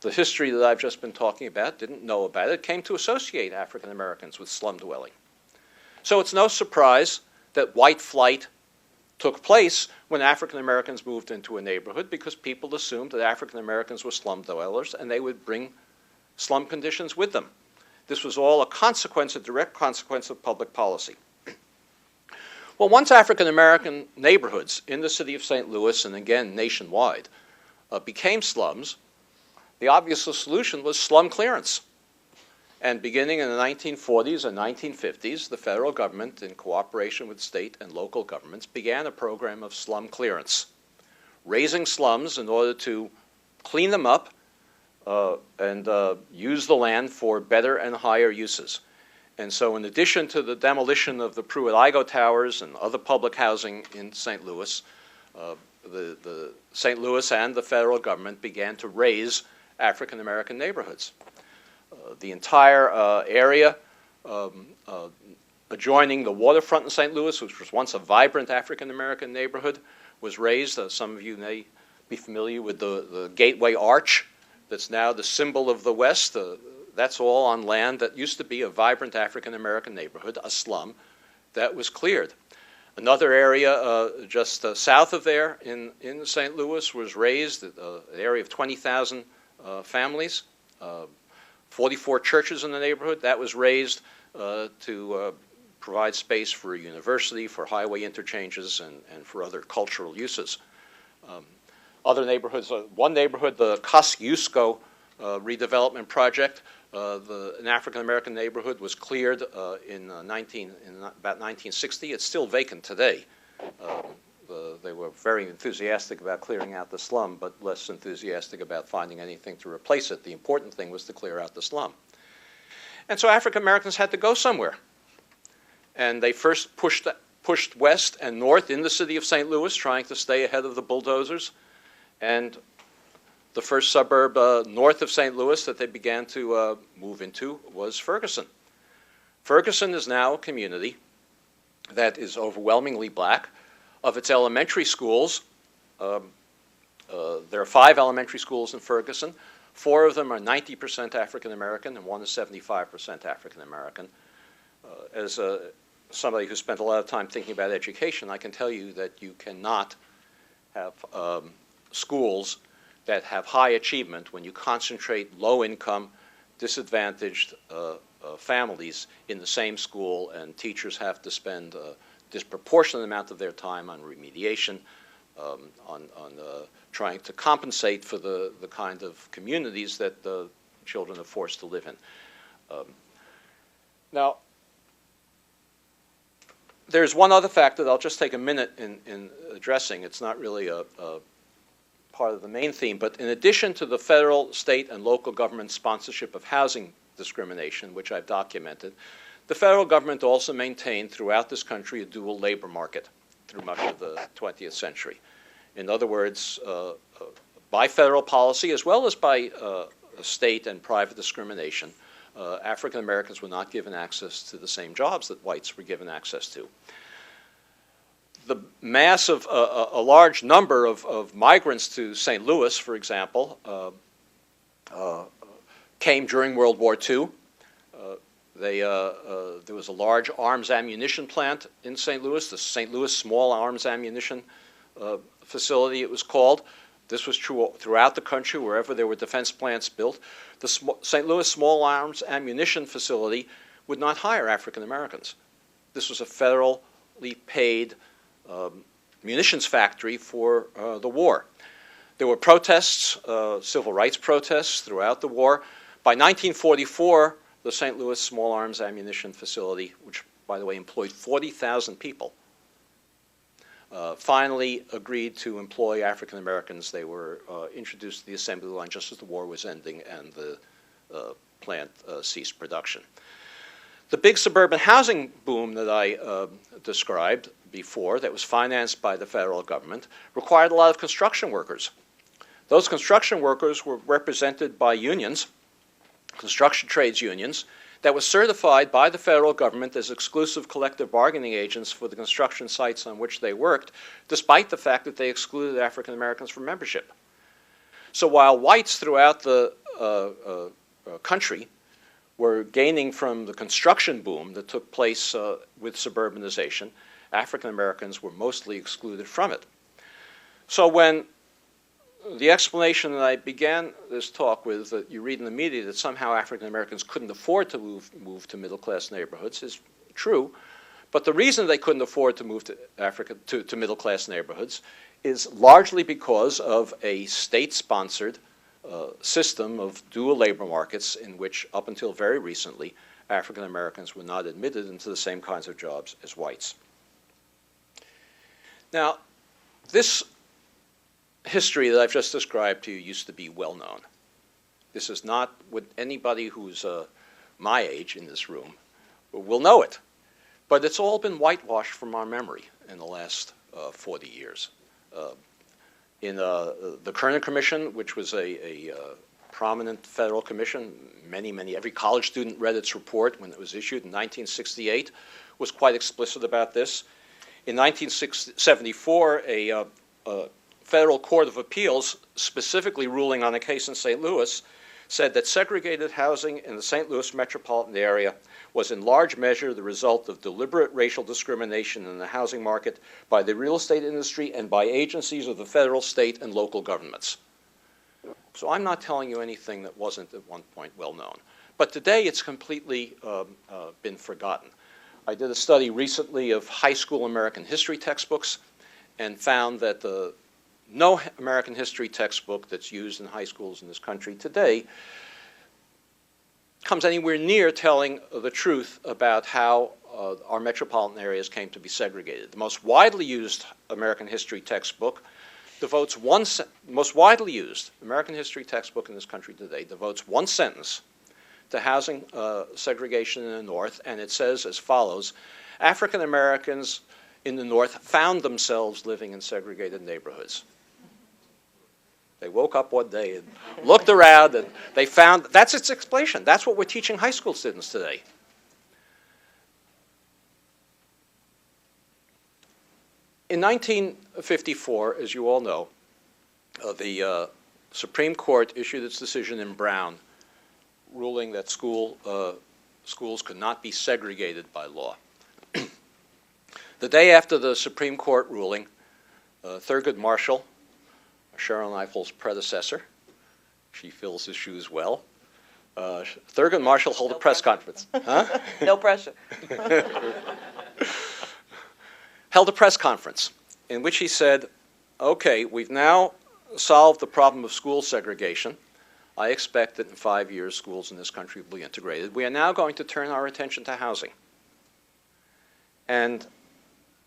history that I've just been talking about, didn't know about it, came to associate African Americans with slum dwelling. So it's no surprise that white flight took place when African Americans moved into a neighborhood, because people assumed that African Americans were slum dwellers and they would bring slum conditions with them. This was all a consequence, a direct consequence of public policy. Well, once African American neighborhoods in the city of St. Louis, and again nationwide, became slums, the obvious solution was slum clearance. And beginning in the 1940s and 1950s, the federal government, in cooperation with state and local governments, began a program of slum clearance, raising slums in order to clean them up and use the land for better and higher uses. And so in addition to the demolition of the Pruitt-Igoe Towers and other public housing in St. Louis, the St. Louis and the federal government began to raise African American neighborhoods. The entire area adjoining the waterfront in St. Louis, which was once a vibrant African American neighborhood, was raised. Some of you may be familiar with the Gateway Arch that's now the symbol of the West. That's all on land that used to be a vibrant African American neighborhood, a slum, that was cleared. Another area just south of there in St. Louis was raised, an area of 20,000 families, 44 churches in the neighborhood. That was raised to provide space for a university, for highway interchanges, and for other cultural uses. Other neighborhoods, one neighborhood, the Kosciuszko redevelopment project, an African American neighborhood was cleared in about 1960. It's still vacant today. They were very enthusiastic about clearing out the slum, but less enthusiastic about finding anything to replace it. The important thing was to clear out the slum. And so African Americans had to go somewhere. And they first pushed west and north in the city of St. Louis, trying to stay ahead of the bulldozers. And the first suburb north of St. Louis that they began to move into was Ferguson. Ferguson is now a community that is overwhelmingly black. Of its elementary schools, there are 5 elementary schools in Ferguson. 4 of them are 90% African American, and 1 is 75% African American. As somebody who spent a lot of time thinking about education, I can tell you that you cannot have schools that have high achievement when you concentrate low-income, disadvantaged families in the same school, and teachers have to spend a disproportionate amount of their time on remediation, on trying to compensate for the kind of communities that the children are forced to live in. Now, there's one other fact that I'll just take a minute in addressing. It's not really a part of the main theme, but in addition to the federal, state, and local government sponsorship of housing discrimination, which I've documented, the federal government also maintained throughout this country a dual labor market through much of the 20th century. In other words, by federal policy as well as by state and private discrimination, African Americans were not given access to the same jobs that whites were given access to. The mass of a large number of migrants to St. Louis, for example, came during World War II. There was a large arms ammunition plant in St. Louis, the St. Louis Small Arms Ammunition Facility it was called. This was true throughout the country, wherever there were defense plants built. The St. Louis Small Arms Ammunition Facility would not hire African Americans. This was a federally paid munitions factory for the war. There were protests, civil rights protests throughout the war. By 1944, the St. Louis Small Arms Ammunition Facility, which, by the way, employed 40,000 people, finally agreed to employ African Americans. They were introduced to the assembly line just as the war was ending and the plant ceased production. The big suburban housing boom that I described before, that was financed by the federal government, required a lot of construction workers. Those construction workers were represented by unions, construction trades unions, that was certified by the federal government as exclusive collective bargaining agents for the construction sites on which they worked, despite the fact that they excluded African Americans from membership. So while whites throughout the country were gaining from the construction boom that took place with suburbanization, African Americans were mostly excluded from it. So when the explanation that I began this talk with, that you read in the media that somehow African Americans couldn't afford to move to middle-class neighborhoods is true, but the reason they couldn't afford to move to middle-class neighborhoods is largely because of a state-sponsored system of dual labor markets in which, up until very recently, African Americans were not admitted into the same kinds of jobs as whites. Now, this history that I've just described to you used to be well known. This is not what anybody who's my age in this room will know it. But it's all been whitewashed from our memory in the last 40 years. In the Kernan Commission, which was a prominent federal commission, every college student read its report when it was issued in 1968, was quite explicit about this. In 1974, a federal court of appeals, specifically ruling on a case in St. Louis, said that segregated housing in the St. Louis metropolitan area was in large measure the result of deliberate racial discrimination in the housing market by the real estate industry and by agencies of the federal, state, and local governments. So I'm not telling you anything that wasn't at one point well known. But today it's completely been forgotten. I did a study recently of high school American history textbooks and found that no American history textbook that's used in high schools in this country today comes anywhere near telling the truth about how our metropolitan areas came to be segregated. The most widely used American history textbook devotes most widely used American history textbook in this country today devotes one sentence to housing segregation in the North, and it says as follows: African Americans in the North found themselves living in segregated neighborhoods. They woke up one day and looked around and they found, that's its explanation. That's what we're teaching high school students today. In 1954, as you all know, the Supreme Court issued its decision in Brown, ruling that schools could not be segregated by law. The day after the Supreme Court ruling, Thurgood Marshall, Sharon Eiffel's predecessor, she fills his shoes well, Thurgood Marshall held a press conference. Huh? No pressure. Held a press conference in which he said, okay, we've now solved the problem of school segregation. I expect that in 5 years schools in this country will be integrated. We are now going to turn our attention to housing. And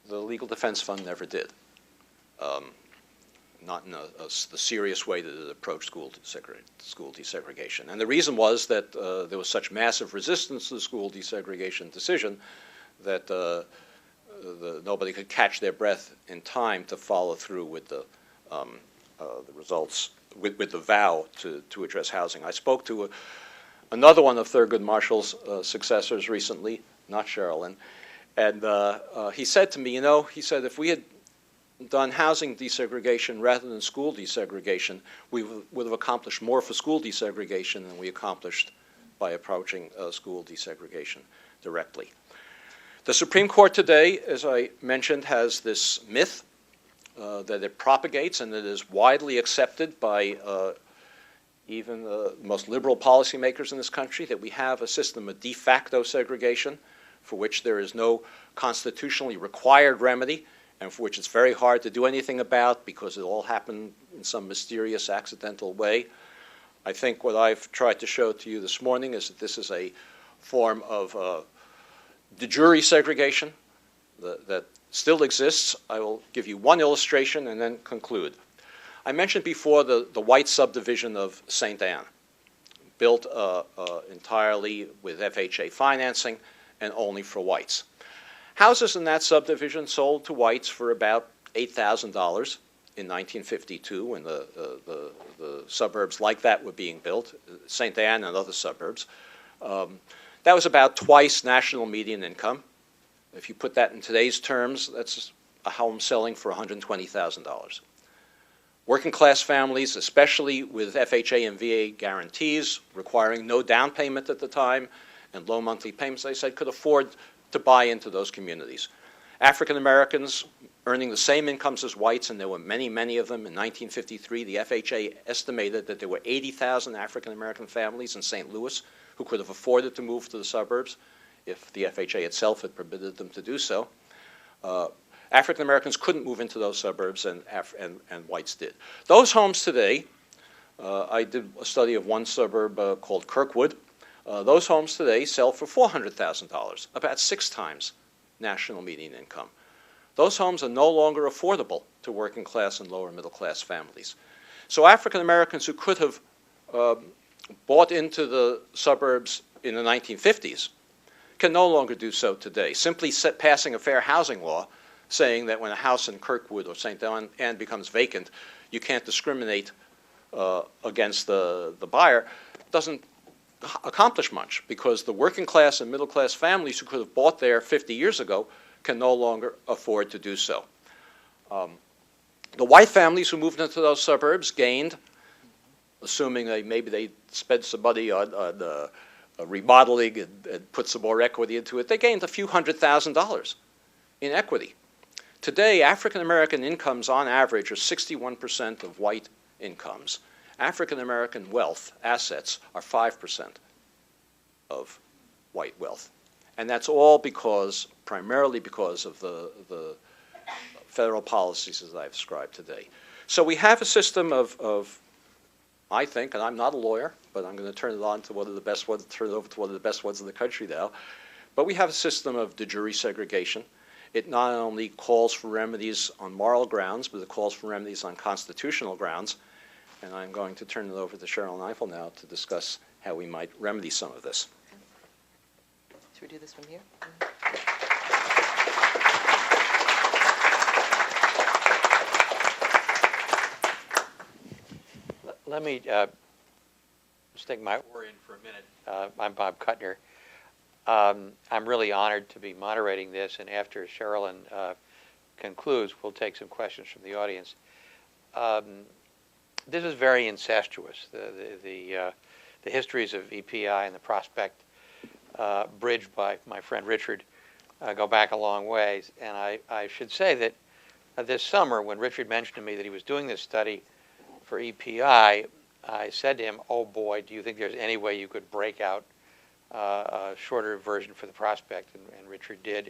the Legal Defense Fund never did. Not in the serious way that it approached school desegregation. And the reason was that there was such massive resistance to the school desegregation decision that nobody could catch their breath in time to follow through with the results, with the vow to address housing. I spoke to another one of Thurgood Marshall's successors recently, not Sherilyn, and he said to me, you know, he said, if we had done housing desegregation rather than school desegregation, we would have accomplished more for school desegregation than we accomplished by approaching school desegregation directly. The Supreme Court today, as I mentioned, has this myth that it propagates and that is widely accepted by even the most liberal policymakers in this country, that we have a system of de facto segregation for which there is no constitutionally required remedy, and for which it's very hard to do anything about because it all happened in some mysterious, accidental way. I think what I've tried to show to you this morning is that this is a form of de jure segregation that still exists. I will give you one illustration and then conclude. I mentioned before the white subdivision of St. Anne, built entirely with FHA financing and only for whites. Houses in that subdivision sold to whites for about $8,000 in 1952 when the suburbs like that were being built, St. Anne and other suburbs. That was about twice national median income. If you put that in today's terms, that's a home selling for $120,000. Working class families, especially with FHA and VA guarantees requiring no down payment at the time and low monthly payments, they said, could afford to buy into those communities. African Americans earning the same incomes as whites, and there were many, many of them. In 1953, the FHA estimated that there were 80,000 African American families in St. Louis who could have afforded to move to the suburbs if the FHA itself had permitted them to do so. African Americans couldn't move into those suburbs, and whites did. Those homes today, I did a study of one suburb called Kirkwood. Those homes today sell for $400,000, about 6 times national median income. Those homes are no longer affordable to working class and lower middle class families. So African Americans who could have bought into the suburbs in the 1950s can no longer do so today. Simply passing a fair housing law saying that when a house in Kirkwood or St. Anne becomes vacant, you can't discriminate against the buyer doesn't accomplish much, because the working class and middle class families who could have bought there 50 years ago can no longer afford to do so. The white families who moved into those suburbs gained, assuming maybe they spent some money on remodeling and put some more equity into it, they gained a few $100,000 in equity. Today, African American incomes on average are 61% of white incomes. African American wealth, assets, are 5% of white wealth. And that's all because, primarily because of the federal policies as I've described today. So we have a system of, I think, and I'm not a lawyer, but I'm going to turn it on to one of the best ones, turn it over to one of the best ones in the country now. But we have a system of de jure segregation. It not only calls for remedies on moral grounds, but it calls for remedies on constitutional grounds. And I'm going to turn it over to Sherilyn Ifill now to discuss how we might remedy some of this. Should we do this from here? Let me stick my oar in for a minute. I'm Bob Kuttner. I'm really honored to be moderating this, and after Sherilyn concludes, we'll take some questions from the audience. This is very incestuous. The histories of EPI and the prospect bridged by my friend Richard go back a long ways. And I should say that this summer, when Richard mentioned to me that he was doing this study for EPI, I said to him, "Oh boy, do you think there's any way you could break out a shorter version for the prospect?" And Richard did.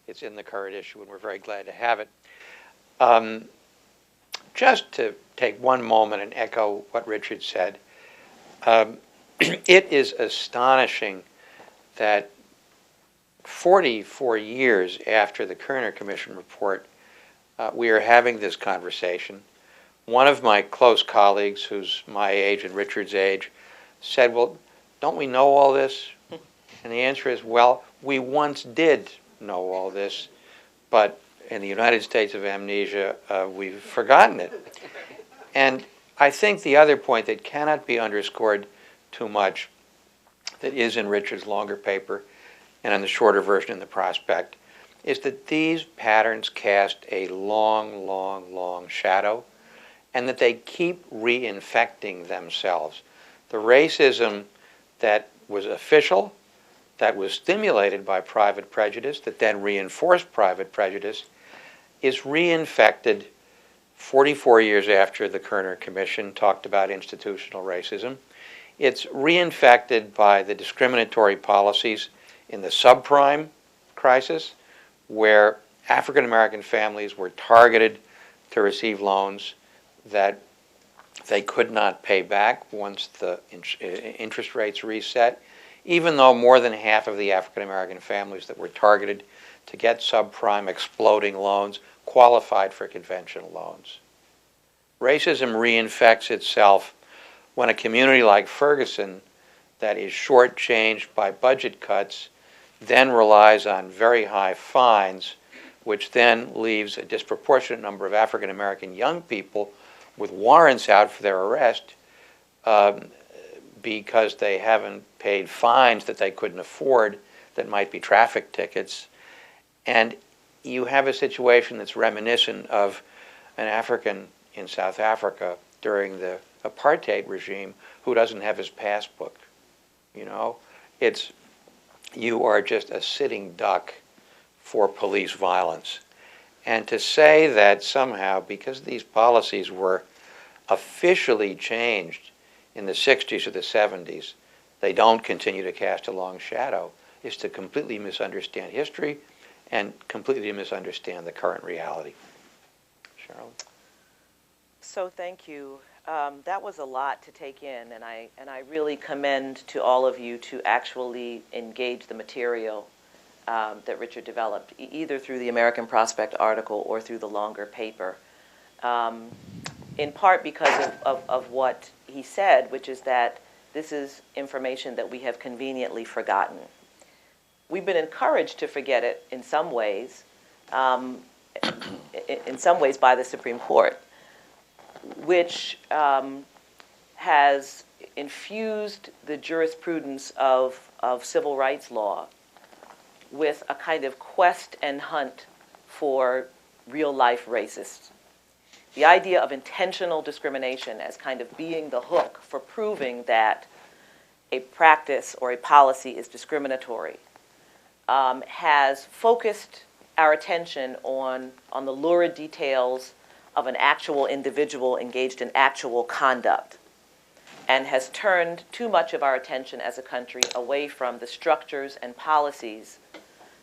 It's in the current issue, and we're very glad to have it. Just to take one moment and echo what Richard said, it is astonishing that 44 years after the Kerner Commission report, we are having this conversation. One of my close colleagues, who's my age and Richard's age, said, well, don't we know all this? And the answer is, well, we once did know all this, but in the United States of amnesia, we've forgotten it. And I think the other point that cannot be underscored too much, that is in Richard's longer paper and in the shorter version in the prospect, is that these patterns cast a long, long, long shadow, and that they keep reinfecting themselves. The racism that was official, that was stimulated by private prejudice, that then reinforced private prejudice, is reinfected 44 years after the Kerner Commission talked about institutional racism. It's reinfected by the discriminatory policies in the subprime crisis, where African American families were targeted to receive loans that they could not pay back once the interest rates reset, even though more than half of the African American families that were targeted to get subprime exploding loans qualified for conventional loans. Racism reinfects itself when a community like Ferguson that is shortchanged by budget cuts then relies on very high fines, which then leaves a disproportionate number of African American young people with warrants out for their arrest because they haven't paid fines that they couldn't afford that might be traffic tickets. And you have a situation that's reminiscent of an African in South Africa during the apartheid regime who doesn't have his passbook. You know, you are just a sitting duck for police violence. And to say that somehow, because these policies were officially changed in the 60s or the 70s, they don't continue to cast a long shadow, is to completely misunderstand history and completely misunderstand the current reality. Cheryl? So thank you. That was a lot to take in, and I really commend to all of you to actually engage the material that Richard developed, either through the American Prospect article or through the longer paper, in part because of what he said, which is that this is information that we have conveniently forgotten. We've been encouraged to forget it in some ways by the Supreme Court, which has infused the jurisprudence of civil rights law with a kind of quest and hunt for real-life racists. The idea of intentional discrimination as kind of being the hook for proving that a practice or a policy is discriminatory has focused our attention on the lurid details of an actual individual engaged in actual conduct, and has turned too much of our attention as a country away from the structures and policies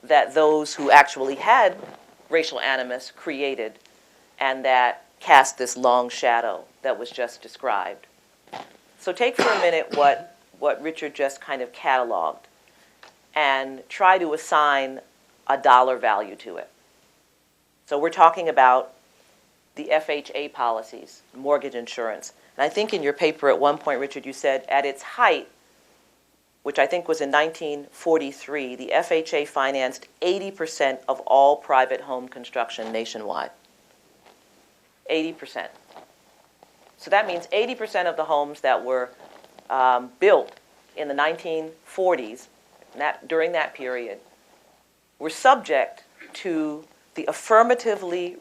that those who actually had racial animus created, and that cast this long shadow that was just described. So take for a minute what Richard just kind of cataloged and try to assign a dollar value to it. So we're talking about the FHA policies, mortgage insurance. And I think in your paper at one point, Richard, you said at its height, which I think was in 1943, the FHA financed 80% of all private home construction nationwide. 80%. So that means 80% of the homes that were built in the 1940s, during that period, were subject to the affirmatively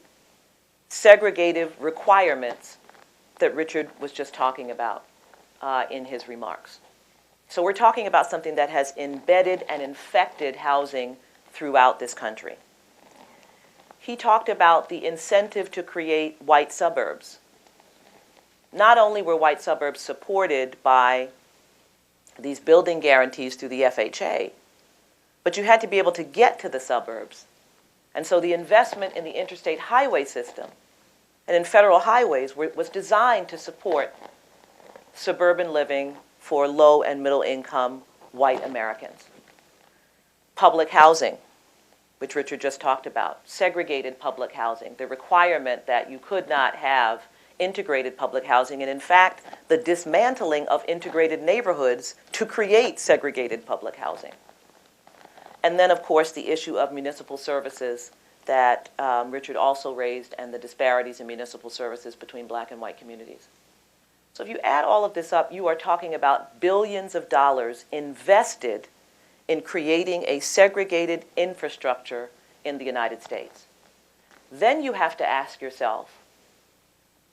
segregative requirements that Richard was just talking about in his remarks. So we're talking about something that has embedded and infected housing throughout this country. He talked about the incentive to create white suburbs. Not only were white suburbs supported by these building guarantees through the FHA, but you had to be able to get to the suburbs. And so the investment in the interstate highway system and in federal highways was designed to support suburban living for low and middle income white Americans. public housing, which Richard just talked about, segregated public housing, the requirement that you could not have integrated public housing, and in fact, the dismantling of integrated neighborhoods to create segregated public housing. And then, of course, the issue of municipal services that Richard also raised, and the disparities in municipal services between black and white communities. So if you add all of this up, you are talking about billions of dollars invested in creating a segregated infrastructure in the United States. Then you have to ask yourself,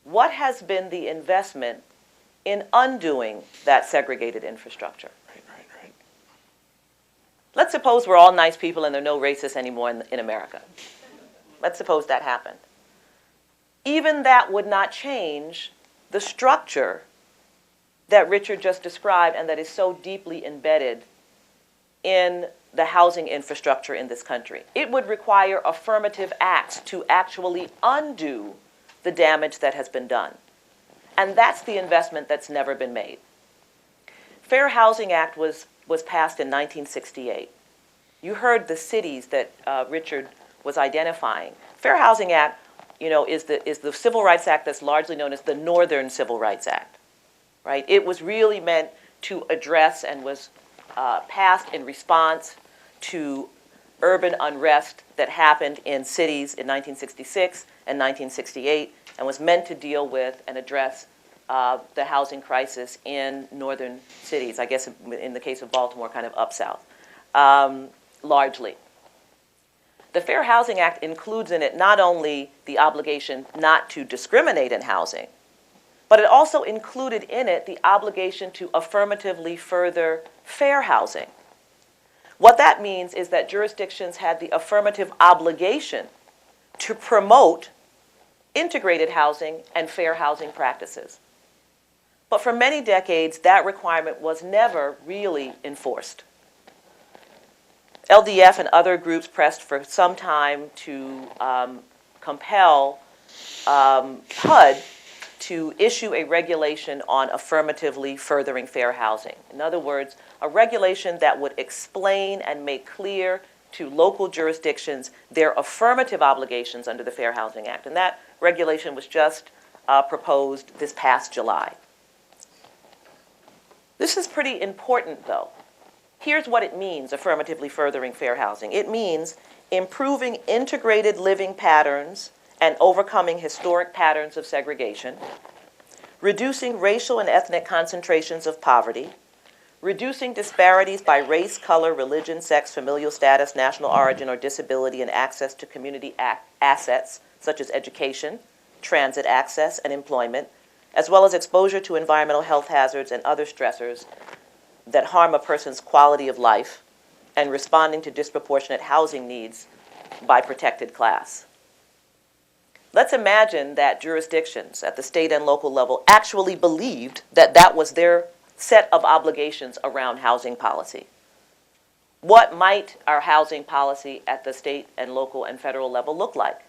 what has been the investment in undoing that segregated infrastructure? Right. Let's suppose we're all nice people and there are no racists anymore in America. Let's suppose that happened. Even that would not change the structure that Richard just described and that is so deeply embedded in the housing infrastructure in this country. It would require affirmative acts to actually undo the damage that has been done. And that's the investment that's never been made. Fair Housing Act was passed in 1968. You heard the cities that Richard was identifying. Fair Housing Act, is the Civil Rights Act that's largely known as the Northern Civil Rights Act, right? It was really meant to address and was passed in response to urban unrest that happened in cities in 1966 and 1968, and was meant to deal with and address the housing crisis in northern cities, I guess in the case of Baltimore, kind of up south, largely. The Fair Housing Act includes in it not only the obligation not to discriminate in housing, but it also included in it the obligation to affirmatively further fair housing. What that means is that jurisdictions had the affirmative obligation to promote integrated housing and fair housing practices. But for many decades, that requirement was never really enforced. LDF and other groups pressed for some time to compel HUD to issue a regulation on affirmatively furthering fair housing. In other words, a regulation that would explain and make clear to local jurisdictions their affirmative obligations under the Fair Housing Act. And that regulation was just proposed this past July. This is pretty important, though. Here's what it means, affirmatively furthering fair housing. It means improving integrated living patterns and overcoming historic patterns of segregation, reducing racial and ethnic concentrations of poverty, reducing disparities by race, color, religion, sex, familial status, national origin, or disability and access to community assets such as education, transit access, and employment, as well as exposure to environmental health hazards and other stressors that harm a person's quality of life, and responding to disproportionate housing needs by protected class. Let's imagine that jurisdictions at the state and local level actually believed that that was their set of obligations around housing policy. What might our housing policy at the state and local and federal level look like?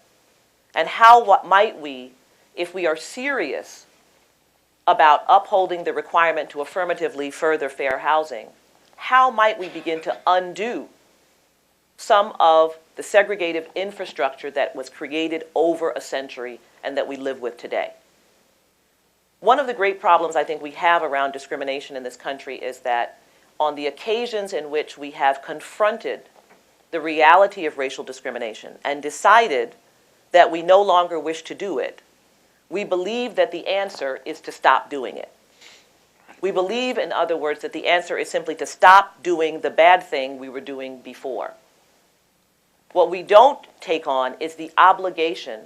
And what might we, if we are serious about upholding the requirement to affirmatively further fair housing, how might we begin to undo some of the segregative infrastructure that was created over a century and that we live with today? One of the great problems I think we have around discrimination in this country is that on the occasions in which we have confronted the reality of racial discrimination and decided that we no longer wish to do it, we believe that the answer is to stop doing it. We believe, in other words, that the answer is simply to stop doing the bad thing we were doing before. What we don't take on is the obligation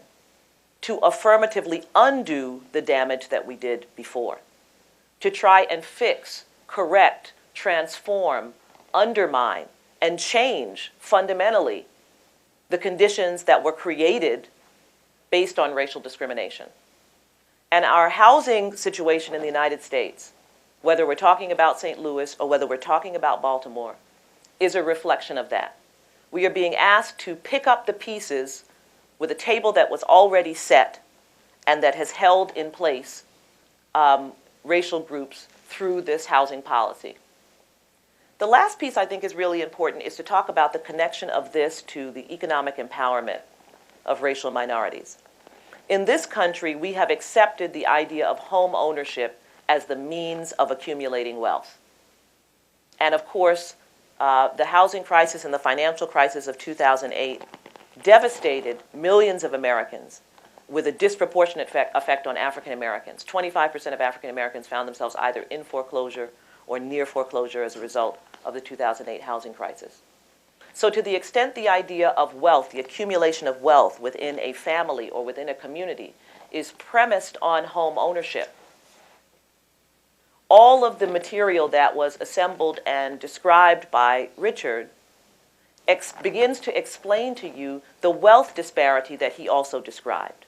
to affirmatively undo the damage that we did before, to try and fix, correct, transform, undermine, and change fundamentally the conditions that were created based on racial discrimination. And our housing situation in the United States, whether we're talking about St. Louis or whether we're talking about Baltimore, is a reflection of that. We are being asked to pick up the pieces with a table that was already set and that has held in place racial groups through this housing policy. The last piece I think is really important is to talk about the connection of this to the economic empowerment of racial minorities. In this country, we have accepted the idea of home ownership as the means of accumulating wealth. And of course, the housing crisis and the financial crisis of 2008 devastated millions of Americans with a disproportionate effect on African Americans. 25% of African Americans found themselves either in foreclosure or near foreclosure as a result of the 2008 housing crisis. So to the extent the idea of wealth, the accumulation of wealth within a family or within a community is premised on home ownership, all of the material that was assembled and described by Richard begins to explain to you the wealth disparity that he also described.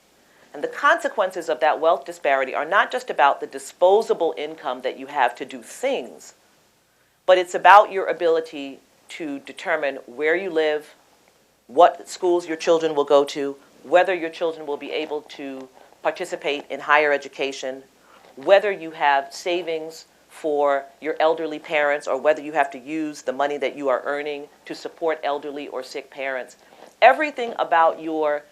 And the consequences of that wealth disparity are not just about the disposable income that you have to do things, but it's about your ability to determine where you live, what schools your children will go to, whether your children will be able to participate in higher education, whether you have savings for your elderly parents or whether you have to use the money that you are earning to support elderly or sick parents. Everything about your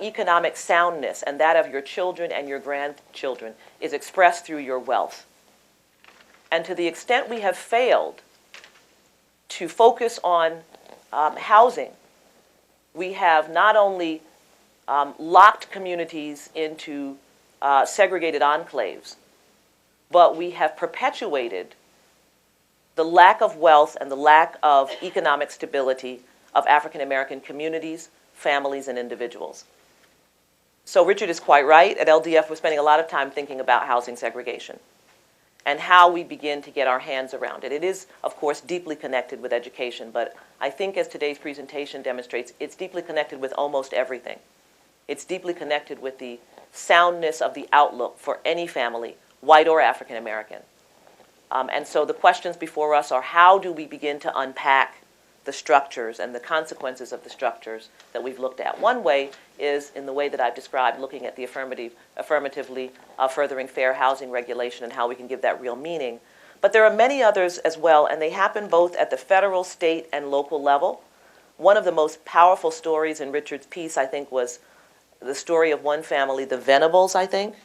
economic soundness and that of your children and your grandchildren is expressed through your wealth. And to the extent we have failed to focus on housing, we have not only locked communities into segregated enclaves, but we have perpetuated the lack of wealth and the lack of economic stability of African American communities, families, and individuals. So Richard is quite right. At LDF, we're spending a lot of time thinking about housing segregation and how we begin to get our hands around it. It is, of course, deeply connected with education, but I think as today's presentation demonstrates, it's deeply connected with almost everything. It's deeply connected with the soundness of the outlook for any family, white or African American. And so the questions before us are, how do we begin to unpack the structures and the consequences of the structures that we've looked at? One way is in the way that I've described, looking at the affirmatively furthering fair housing regulation and how we can give that real meaning. But there are many others as well, and they happen both at the federal, state, and local level. One of the most powerful stories in Richard's piece, I think, was the story of one family, the Venables, I think,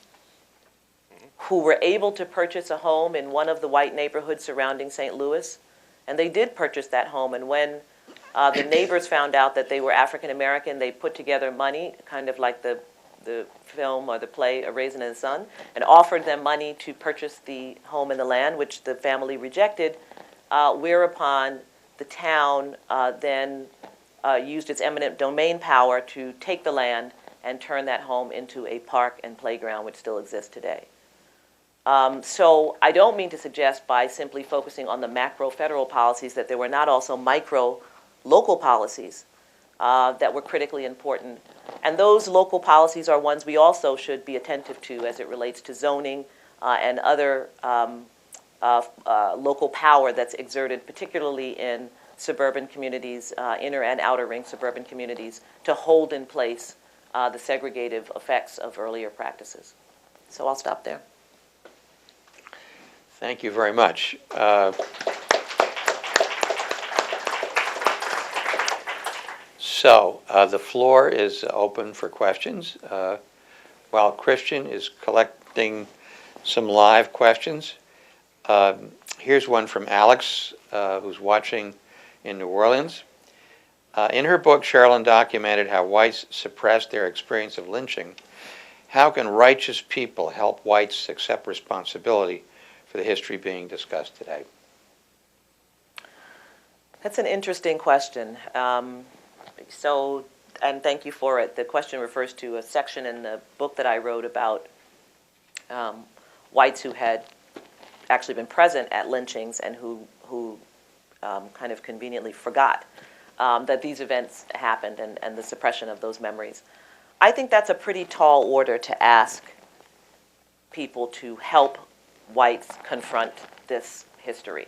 who were able to purchase a home in one of the white neighborhoods surrounding St. Louis. And they did purchase that home. And when the neighbors found out that they were African American, they put together money, kind of like the film or the play, A Raisin in the Sun, and offered them money to purchase the home and the land, which the family rejected, whereupon the town then used its eminent domain power to take the land and turn that home into a park and playground, which still exists today. So I don't mean to suggest by simply focusing on the macro federal policies that there were not also micro local policies that were critically important. And those local policies are ones we also should be attentive to as it relates to zoning and other local power that's exerted, particularly in suburban communities, inner and outer ring suburban communities, to hold in place the segregative effects of earlier practices. So I'll stop there. Thank you very much. So the floor is open for questions. While Christian is collecting some live questions, here's one from Alex, who's watching in New Orleans. In her book, Sherilyn documented how whites suppressed their experience of lynching. How can righteous people help whites accept responsibility for the history being discussed today? That's an interesting question. And thank you for it. The question refers to a section in the book that I wrote about whites who had actually been present at lynchings and who kind of conveniently forgot that these events happened and the suppression of those memories. I think that's a pretty tall order to ask people to help whites confront this history.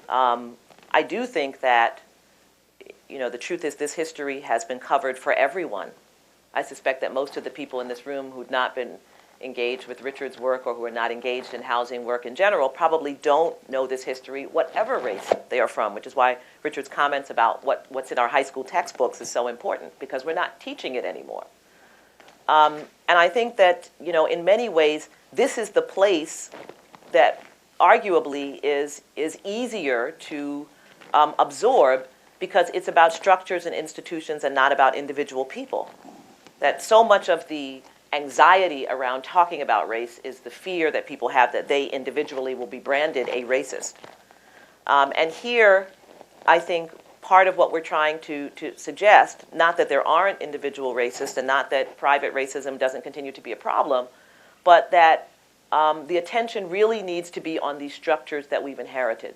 I do think that, the truth is this history has been covered for everyone. I suspect that most of the people in this room who've not been engaged with Richard's work or who are not engaged in housing work in general probably don't know this history, whatever race they are from, which is why Richard's comments about what's in our high school textbooks is so important, because we're not teaching it anymore. And I think that, you know, in many ways, this is the place that arguably is easier to absorb, because it's about structures and institutions and not about individual people. That so much of the anxiety around talking about race is the fear that people have that they individually will be branded a racist. And here, I think part of what we're trying to suggest, not that there aren't individual racists and not that private racism doesn't continue to be a problem, but that the attention really needs to be on these structures that we've inherited.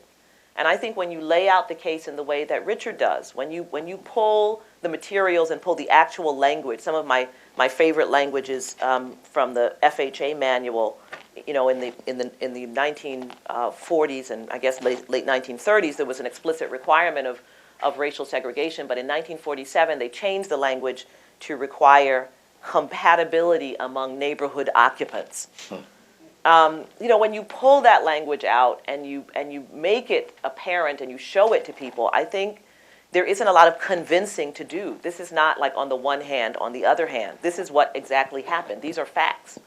And I think when you lay out the case in the way that Richard does, when you pull the materials and pull the actual language, some of my favorite languages from the FHA manual, you know, in the 1940s and I guess late 1930s, there was an explicit requirement of racial segregation, but in 1947 they changed the language to require compatibility among neighborhood occupants. You know, when you pull that language out and you make it apparent and you show it to people, I think there isn't a lot of convincing to do. This is not like on the one hand, on the other hand. This is what exactly happened. These are facts.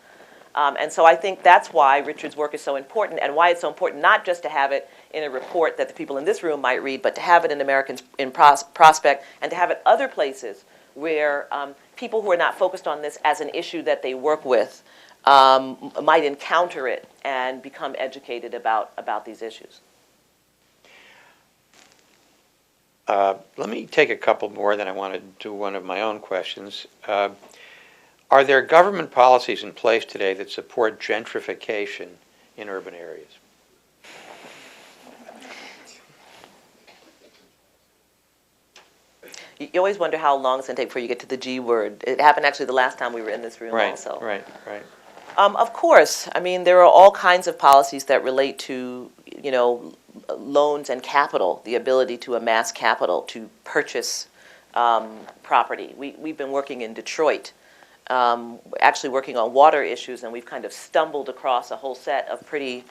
And so I think that's why Richard's work is so important, and why it's so important not just to have it in a report that the people in this room might read, but to have it in Americans in Prospect, and to have it other places where people who are not focused on this as an issue that they work with might encounter it and become educated about these issues. Let me take a couple more, then I want to do one of my own questions. Are there government policies in place today that support gentrification in urban areas? You always wonder how long it's going to take before you get to the G word. It happened actually the last time we were in this room also. Right. Of course. I mean, there are all kinds of policies that relate to, you know, loans and capital, the ability to amass capital, to purchase property. We've been working in Detroit, actually working on water issues, and we've kind of stumbled across a whole set of pretty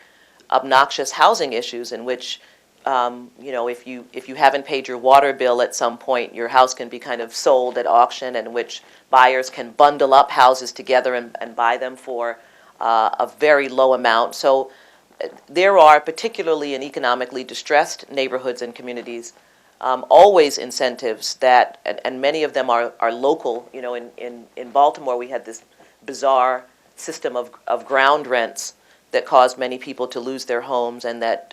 obnoxious housing issues in which, you know, if you haven't paid your water bill at some point, your house can be kind of sold at auction, and in which buyers can bundle up houses together and buy them for a very low amount. So there are, particularly in economically distressed neighborhoods and communities, always incentives that, and many of them are local. You know, in Baltimore, we had this bizarre system of ground rents that caused many people to lose their homes, and that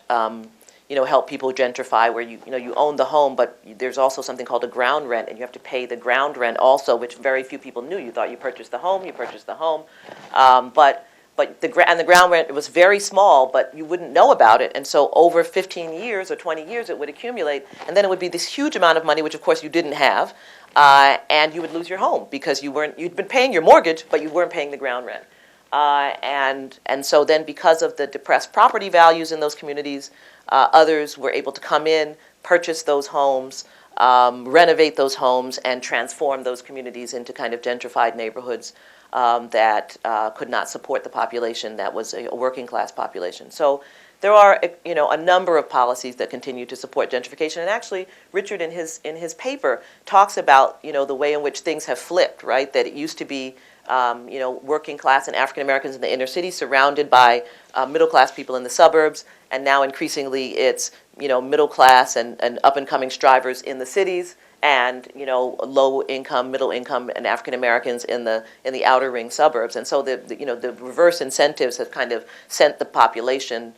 you know, help people gentrify, where you own the home, but there's also something called a ground rent, and you have to pay the ground rent also, which very few people knew. You thought you purchased the home, but the ground rent was very small, but you wouldn't know about it, and so over 15 years or 20 years it would accumulate, and then it would be this huge amount of money, which of course you didn't have, and you would lose your home because you'd been paying your mortgage, but you weren't paying the ground rent. And so then, because of the depressed property values in those communities, others were able to come in, purchase those homes, renovate those homes, and transform those communities into kind of gentrified neighborhoods that could not support the population that was a working class population. So there are, you know, a number of policies that continue to support gentrification. And actually, Richard in his paper talks about, you know, the way in which things have flipped, right? That it used to be you know, working class and African Americans in the inner city surrounded by middle class people in the suburbs, and now increasingly it's, you know, middle class and up and coming strivers in the cities, and, you know, low income, middle income, and African Americans in the outer ring suburbs. And so the you know, the reverse incentives have kind of sent the population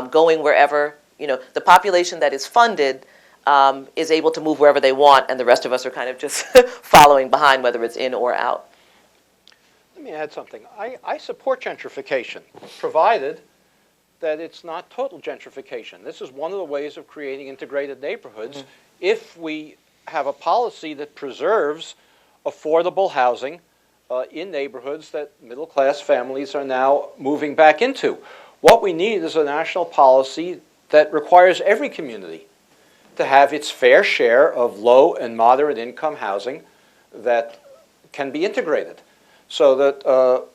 going wherever, you know, the population that is funded is able to move wherever they want, and the rest of us are kind of just following behind, whether it's in or out. Let me add something. I support gentrification, provided that it's not total gentrification. This is one of the ways of creating integrated neighborhoods if we have a policy that preserves affordable housing in neighborhoods that middle-class families are now moving back into. What we need is a national policy that requires every community to have its fair share of low and moderate income housing that can be integrated, so that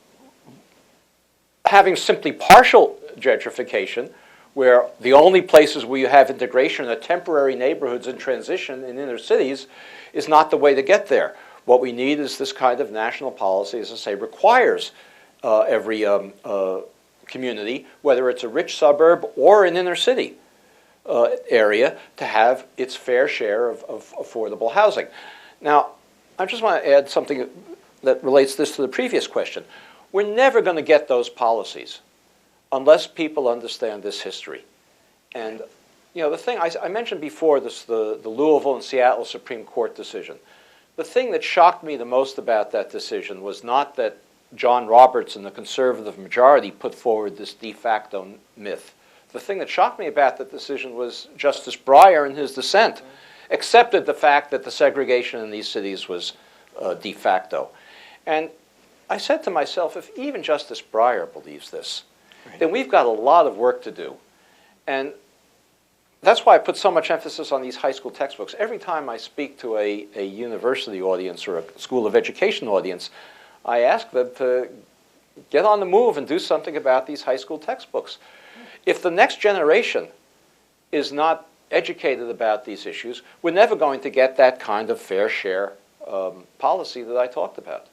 having simply partial gentrification, where the only places where you have integration are temporary neighborhoods in transition in inner cities, is not the way to get there. What we need is this kind of national policy, as I say, requires every community, whether it's a rich suburb or an inner city area, to have its fair share of affordable housing. Now, I just want to add something that relates this to the previous question. We're never going to get those policies unless people understand this history. And you know, the thing I mentioned before, the Louisville and Seattle Supreme Court decision. The thing that shocked me the most about that decision was not that John Roberts and the conservative majority put forward this de facto myth. The thing that shocked me about that decision was Justice Breyer, in his dissent, accepted the fact that the segregation in these cities was de facto. And I said to myself, if even Justice Breyer believes this, then we've got a lot of work to do. And that's why I put so much emphasis on these high school textbooks. Every time I speak to a university audience or a school of education audience, I ask them to get on the move and do something about these high school textbooks. If the next generation is not educated about these issues, we're never going to get that kind of fair share policy that I talked about.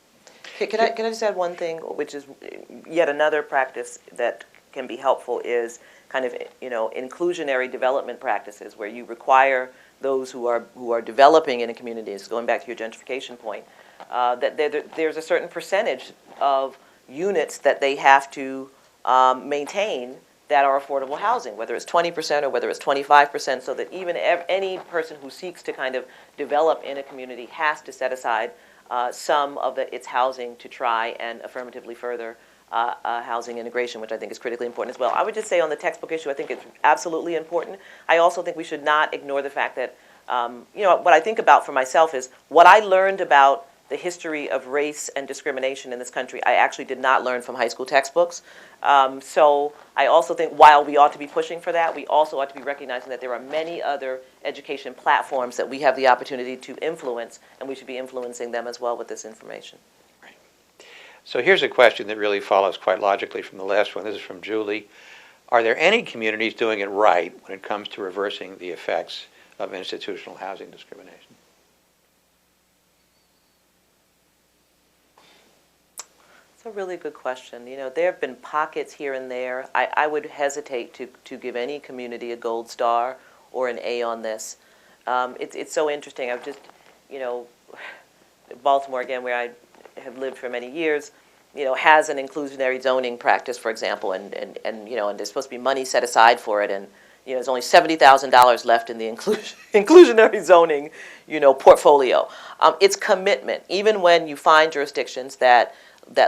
Can I just add one thing, which is yet another practice that can be helpful is kind of, you know, inclusionary development practices, where you require those who are developing in a community, so going back to your gentrification point, that there's a certain percentage of units that they have to maintain that are affordable housing, whether it's 20% or whether it's 25%, so that even any person who seeks to kind of develop in a community has to set aside some of its housing to try and affirmatively further housing integration, which I think is critically important as well. I would just say on the textbook issue, I think it's absolutely important. I also think we should not ignore the fact that, you know, what I think about for myself is what I learned about the history of race and discrimination in this country, I actually did not learn from high school textbooks. So I also think while we ought to be pushing for that, we also ought to be recognizing that there are many other education platforms that we have the opportunity to influence, and we should be influencing them as well with this information. Right. So here's a question that really follows quite logically from the last one. This is from Julie. Are there any communities doing it right when it comes to reversing the effects of institutional housing discrimination? It's a really good question. You know, there have been pockets here and there. I would hesitate to give any community a gold star or an A on this. It's so interesting. I've just, you know, Baltimore again, where I have lived for many years, you know, has an inclusionary zoning practice, for example, and you know, and there's supposed to be money set aside for it, and you know, there's only $70,000 left in the inclusionary zoning, you know, portfolio. It's commitment. Even when you find jurisdictions that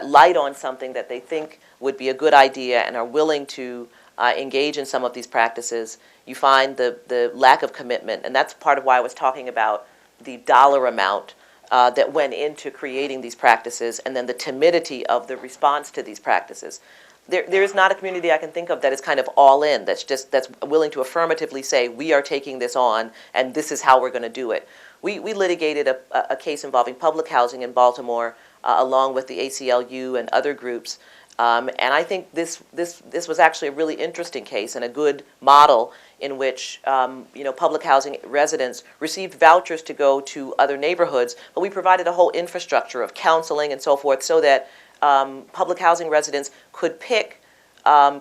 light on something that they think would be a good idea and are willing to engage in some of these practices, you find the lack of commitment. And that's part of why I was talking about the dollar amount that went into creating these practices, and then the timidity of the response to these practices. There is not a community I can think of that is kind of all in, that's willing to affirmatively say, we are taking this on and this is how we're going to do it. We litigated a case involving public housing in Baltimore along with the ACLU and other groups. And I think this was actually a really interesting case and a good model in which you know, public housing residents received vouchers to go to other neighborhoods, but we provided a whole infrastructure of counseling and so forth so that public housing residents could pick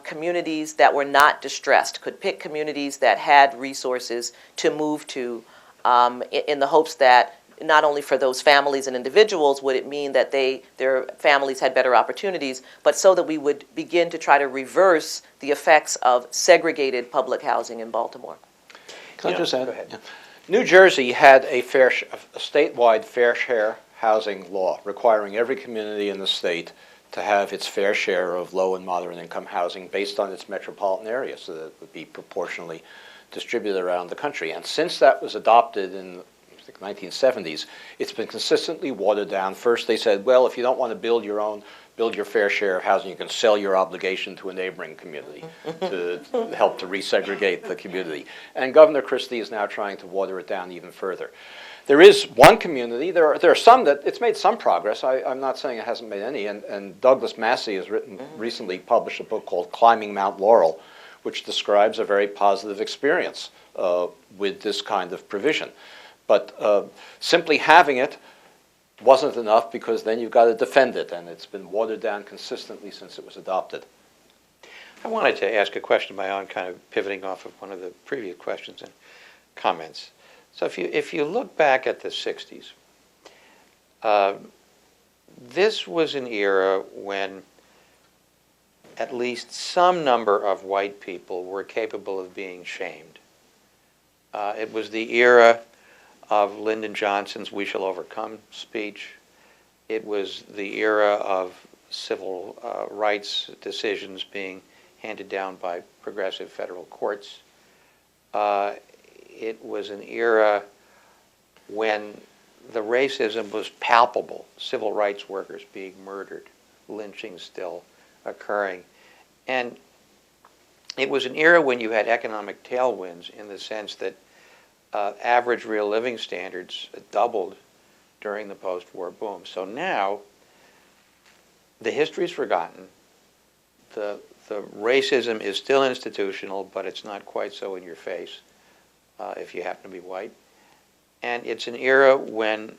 communities that were not distressed, could pick communities that had resources to move to in the hopes that not only for those families and individuals would it mean that their families had better opportunities, but so that we would begin to try to reverse the effects of segregated public housing in Baltimore. Can I just add? Go ahead. New Jersey had a statewide fair share housing law requiring every community in the state to have its fair share of low and moderate income housing based on its metropolitan area, so that it would be proportionally distributed around the country. And since that was adopted in the 1970s, it's been consistently watered down. First they said, well, if you don't want to build your own build your fair share of housing, you can sell your obligation to a neighboring community to help to resegregate the community. And Governor Christie is now trying to water it down even further. There is one community, there are some that, it's made some progress, I'm not saying it hasn't made any, and Douglas Massey has recently published a book called Climbing Mount Laurel, which describes a very positive experience with this kind of provision. But simply having it wasn't enough, because then you've got to defend it, and it's been watered down consistently since it was adopted. I wanted to ask a question of my own, kind of pivoting off of one of the previous questions and comments. So if you look back at the 60s, this was an era when at least some number of white people were capable of being shamed. It was the era of Lyndon Johnson's "We Shall Overcome" speech. It was the era of civil rights decisions being handed down by progressive federal courts. It was an era when the racism was palpable, civil rights workers being murdered, lynching still occurring. And it was an era when you had economic tailwinds, in the sense that average real living standards doubled during the post-war boom. So now, the history's forgotten. The racism is still institutional, but it's not quite so in your face if you happen to be white. And it's an era when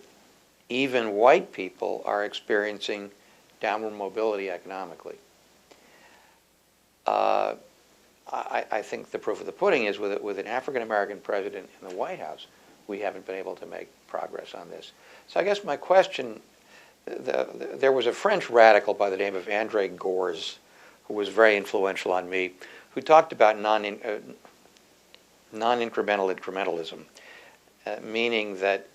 even white people are experiencing downward mobility economically. I think the proof of the pudding is with an African-American president in the White House, we haven't been able to make progress on this. So I guess my question, there was a French radical by the name of André Gorz, who was very influential on me, who talked about non-incremental incrementalism, meaning that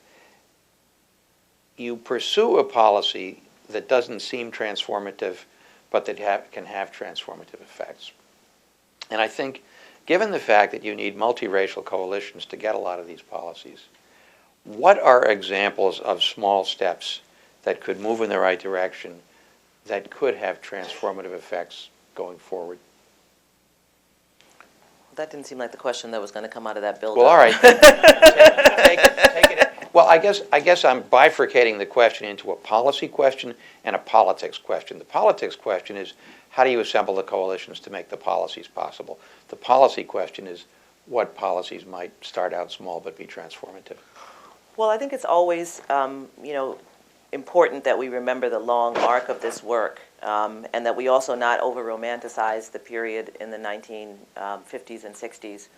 you pursue a policy that doesn't seem transformative, but that can have transformative effects. And I think, given the fact that you need multiracial coalitions to get a lot of these policies, what are examples of small steps that could move in the right direction, that could have transformative effects going forward? That didn't seem like the question that was going to come out of that bill. Well, all right. Take it. Well, I guess I'm bifurcating the question into a policy question and a politics question. The politics question is, how do you assemble the coalitions to make the policies possible? The policy question is, what policies might start out small but be transformative? Well, I think it's always, important that we remember the long arc of this work, and that we also not over-romanticize the period in the 1950s and 60s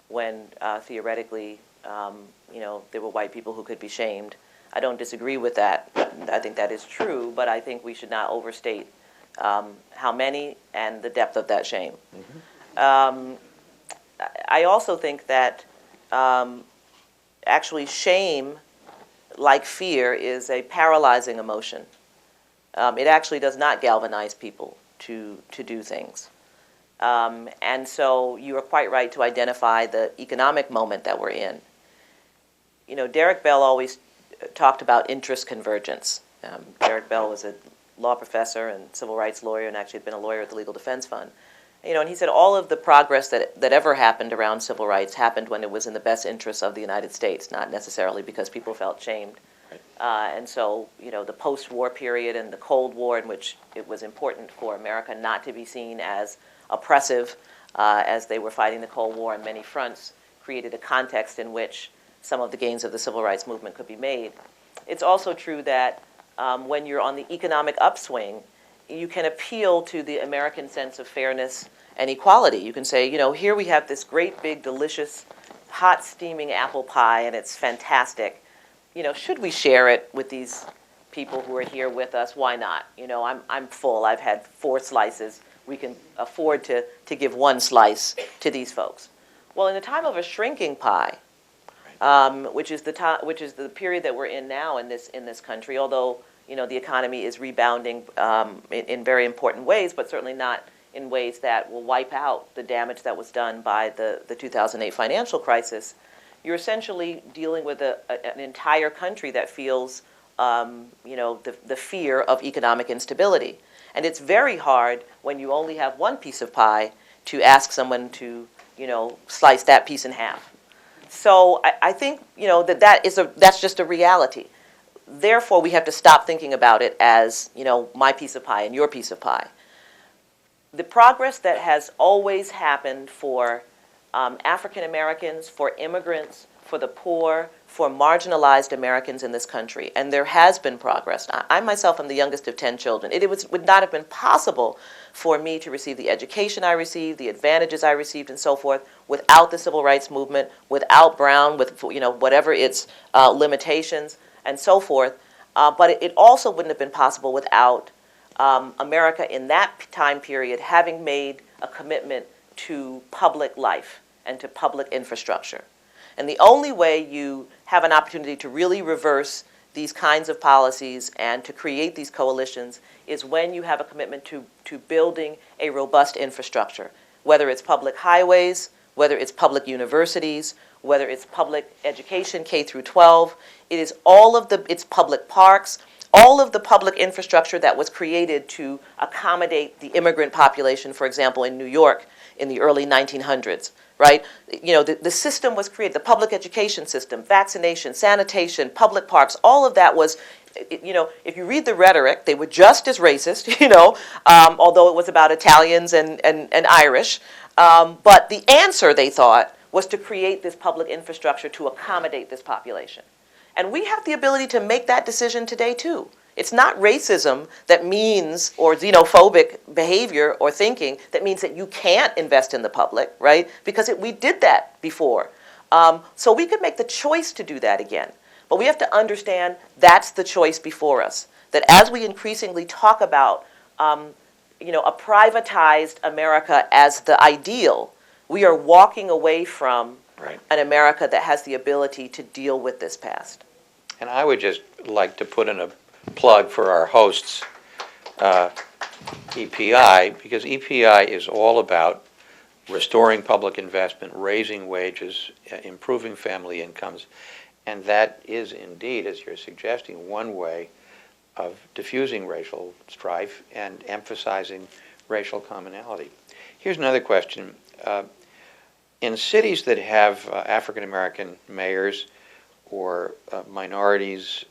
when theoretically, there were white people who could be shamed. I don't disagree with that. I think that is true, but I think we should not overstate how many and the depth of that shame. Mm-hmm. I also think that actually shame, like fear, is a paralyzing emotion. It actually does not galvanize people to do things. And so you are quite right to identify the economic moment that we're in. Derek Bell always talked about interest convergence. Derek Bell was a law professor and civil rights lawyer, and actually had been a lawyer at the Legal Defense Fund. And he said all of the progress that ever happened around civil rights happened when it was in the best interests of the United States, not necessarily because people felt shamed. Right. And so, the post-war period and the Cold War, in which it was important for America not to be seen as oppressive as they were fighting the Cold War on many fronts, created a context in which some of the gains of the civil rights movement could be made. It's also true that when you're on the economic upswing, you can appeal to the American sense of fairness and equality. You can say, here we have this great, big, delicious, hot, steaming apple pie, and it's fantastic. Should we share it with these people who are here with us? Why not? I'm full. I've had 4 slices. We can afford to give 1 slice to these folks. Well, in a time of a shrinking pie, which is the period that we're in now in this country, although the economy is rebounding in very important ways, but certainly not in ways that will wipe out the damage that was done by the 2008 financial crisis. You're essentially dealing with an entire country that feels the fear of economic instability. And it's very hard when you only have one piece of pie to ask someone to, slice that piece in half. So I think, that's just a reality. Therefore, we have to stop thinking about it as, my piece of pie and your piece of pie. The progress that has always happened for African Americans, for immigrants, for the poor, for marginalized Americans in this country, and there has been progress. I myself am the youngest of 10 children. It would not have been possible for me to receive the education I received, the advantages I received, and so forth, without the civil rights movement, without Brown, with whatever its limitations, and so forth. But it also wouldn't have been possible without America in that time period having made a commitment to public life and to public infrastructure. And the only way you have an opportunity to really reverse these kinds of policies and to create these coalitions is when you have a commitment to building a robust infrastructure, whether it's public highways, whether it's public universities, whether it's public education, K through 12. It is it's public parks, all of the public infrastructure that was created to accommodate the immigrant population, for example, in New York in the early 1900s. Right? The system was created, the public education system, vaccination, sanitation, public parks, all of that was, if you read the rhetoric, they were just as racist, although it was about Italians and Irish. But the answer, they thought, was to create this public infrastructure to accommodate this population. And we have the ability to make that decision today, too. It's not racism that means, or xenophobic behavior or thinking that means that you can't invest in the public, right? Because we did that before. So we could make the choice to do that again. But we have to understand that's the choice before us. That as we increasingly talk about, a privatized America as the ideal, we are walking away from an America that has the ability to deal with this past. And I would just like to put in a plug for our hosts, EPI, because EPI is all about restoring public investment, raising wages, improving family incomes, and that is indeed, as you're suggesting, one way of diffusing racial strife and emphasizing racial commonality. Here's another question. In cities that have African American mayors or minorities,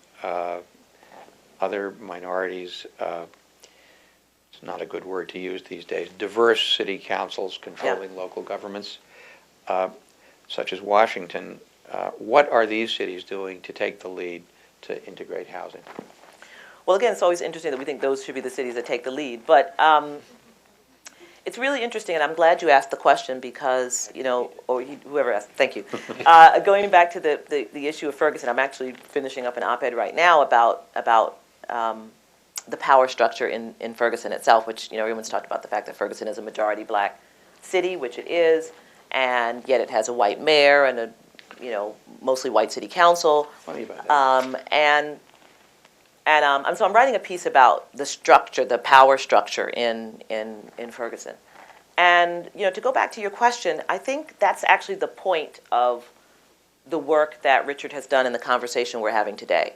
other minorities, it's not a good word to use these days, diverse city councils controlling local governments, such as Washington, what are these cities doing to take the lead to integrate housing? Well, again, it's always interesting that we think those should be the cities that take the lead, but it's really interesting, and I'm glad you asked the question because, or whoever asked, thank you. Going back to the issue of Ferguson, I'm actually finishing up an op-ed right now about the power structure in Ferguson itself, which, everyone's talked about the fact that Ferguson is a majority black city, which it is, and yet it has a white mayor and a, mostly white city council. Funny about that. So I'm writing a piece about the structure, the power structure in Ferguson. And, to go back to your question, I think that's actually the point of the work that Richard has done in the conversation we're having today.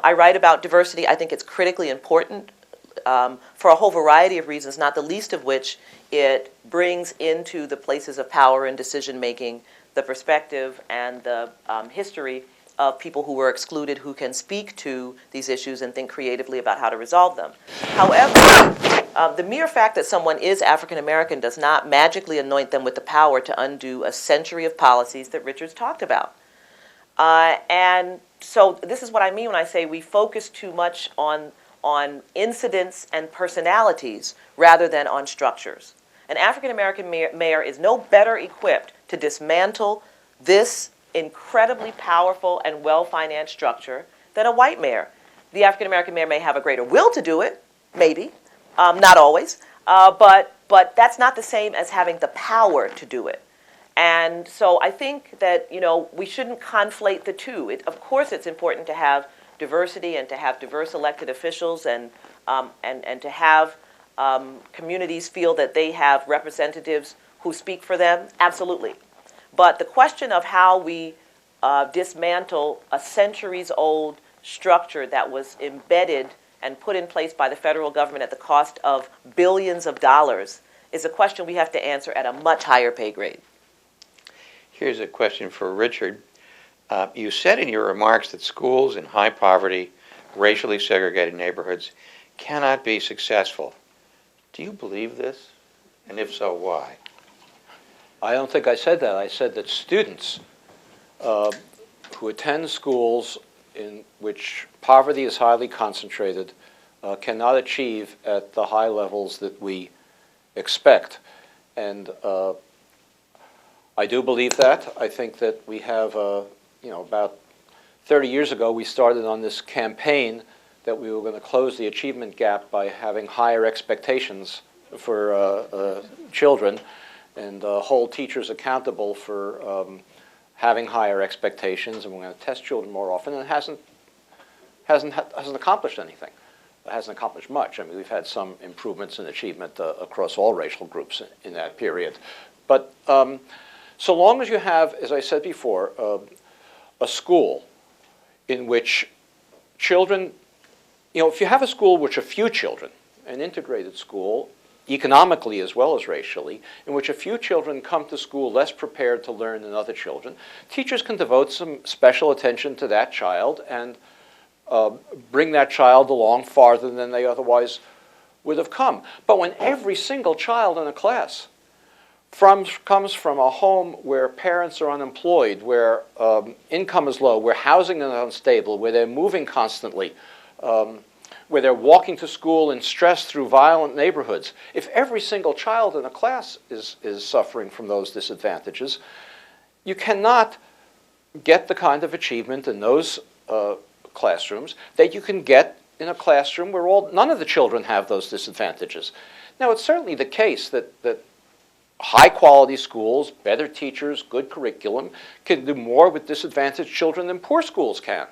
I write about diversity. I think it's critically important for a whole variety of reasons, not the least of which it brings into the places of power and decision-making the perspective and the history of people who were excluded who can speak to these issues and think creatively about how to resolve them. However, the mere fact that someone is African American does not magically anoint them with the power to undo a century of policies that Richard's talked about. And so this is what I mean when I say we focus too much on incidents and personalities rather than on structures. An African American mayor is no better equipped to dismantle this incredibly powerful and well-financed structure than a white mayor. The African American mayor may have a greater will to do it, maybe, not always, but that's not the same as having the power to do it. And so I think that, we shouldn't conflate the two. Of course it's important to have diversity and to have diverse elected officials and to have communities feel that they have representatives who speak for them, absolutely. But the question of how we dismantle a centuries-old structure that was embedded and put in place by the federal government at the cost of billions of dollars is a question we have to answer at a much higher pay grade. Here's a question for Richard. You said in your remarks that schools in high poverty, racially segregated neighborhoods cannot be successful. Do you believe this? And if so, why? I don't think I said that. I said that students who attend schools in which poverty is highly concentrated cannot achieve at the high levels that we expect. And I do believe that. I think that we have, about 30 years ago, we started on this campaign that we were going to close the achievement gap by having higher expectations for children and hold teachers accountable for having higher expectations, and we're going to test children more often, and it hasn't accomplished anything. It hasn't accomplished much. I mean, we've had some improvements in achievement across all racial groups in that period. But so long as you have, as I said before, a school in which children, if you have a school which a few children, an integrated school, economically as well as racially, in which a few children come to school less prepared to learn than other children, teachers can devote some special attention to that child and bring that child along farther than they otherwise would have come. But when every single child in a class comes from a home where parents are unemployed, where income is low, where housing is unstable, where they're moving constantly, where they're walking to school in stress through violent neighborhoods, if every single child in a class is suffering from those disadvantages, you cannot get the kind of achievement in those classrooms that you can get in a classroom where none of the children have those disadvantages. Now, it's certainly the case that high-quality schools, better teachers, good curriculum, can do more with disadvantaged children than poor schools can.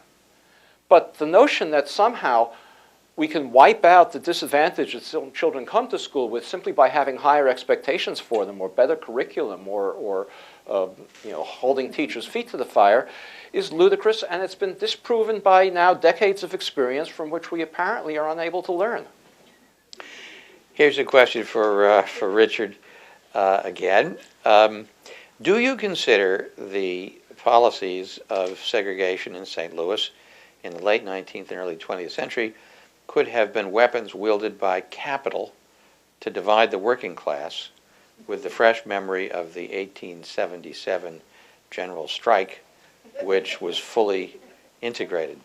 But the notion that somehow we can wipe out the disadvantage that children come to school with simply by having higher expectations for them, or better curriculum, or holding teachers' feet to the fire, is ludicrous, and it's been disproven by now decades of experience from which we apparently are unable to learn. Here's a question for Richard again. Do you consider the policies of segregation in St. Louis in the late 19th and early 20th century could have been weapons wielded by capital to divide the working class, with the fresh memory of the 1877 general strike, which was fully integrated?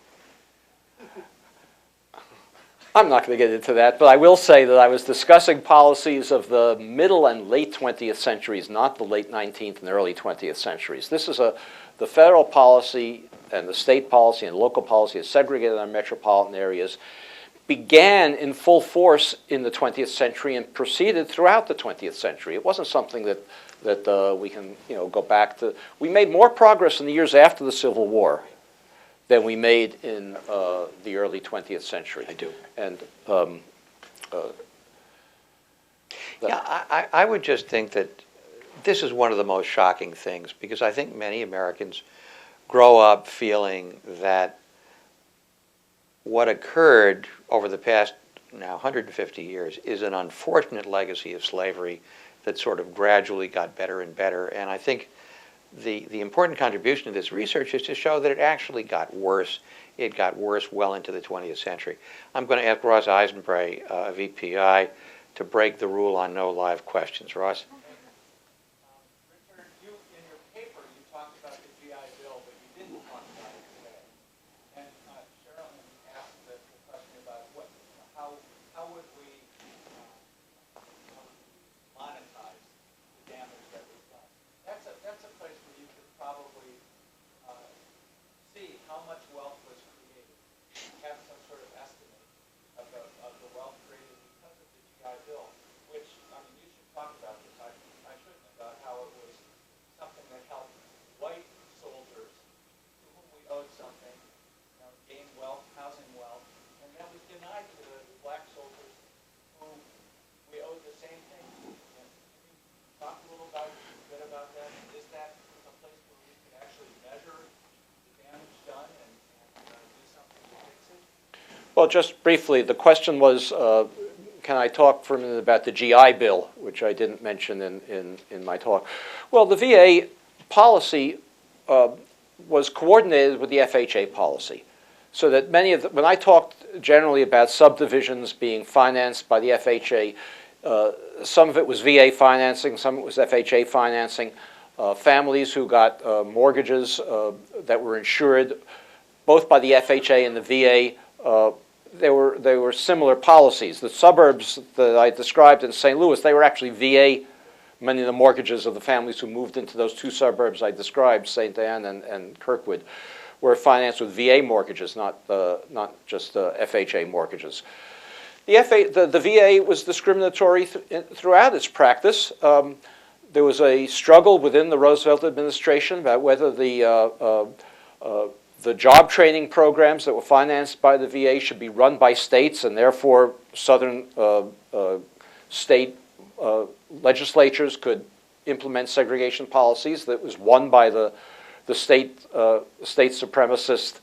I'm not going to get into that, but I will say that I was discussing policies of the middle and late 20th centuries, not the late 19th and early 20th centuries. This is the federal policy and the state policy and local policy is segregated on metropolitan areas, began in full force in the 20th century and proceeded throughout the 20th century. It wasn't something that we can go back to. We made more progress in the years after the Civil War than we made in the early 20th century. I do. And I would just think that this is one of the most shocking things, because I think many Americans grow up feeling that what occurred over the past now 150 years is an unfortunate legacy of slavery that sort of gradually got better and better. And I think the important contribution to this research is to show that it actually got worse. It got worse well into the 20th century. I'm going to ask Ross Eisenbray of EPI to break the rule on no live questions. Ross? Richard, in your paper, you talked about the GI Bill, but you didn't talk about it today. And Sherilyn asked the question about how would we monetize the damage that we've done. That's a place where you could probably see how much wealth was created, have some sort of estimate of the wealth created because of the GI Bill, which, I mean, you should talk about this. Well, just briefly, the question was, can I talk for a minute about the GI Bill, which I didn't mention in my talk. Well, the VA policy was coordinated with the FHA policy. So that when I talked generally about subdivisions being financed by the FHA, some of it was VA financing, some of it was FHA financing. Families who got mortgages that were insured both by the FHA and the VA, they were similar policies. The suburbs that I described in St. Louis, they were actually VA. Many of the mortgages of the families who moved into those two suburbs I described, St. Anne and Kirkwood, were financed with VA mortgages, not just FHA mortgages. The VA was discriminatory throughout its practice. There was a struggle within the Roosevelt administration about whether the job training programs that were financed by the VA should be run by states, and therefore southern state legislatures could implement segregation policies. That was won by the state supremacist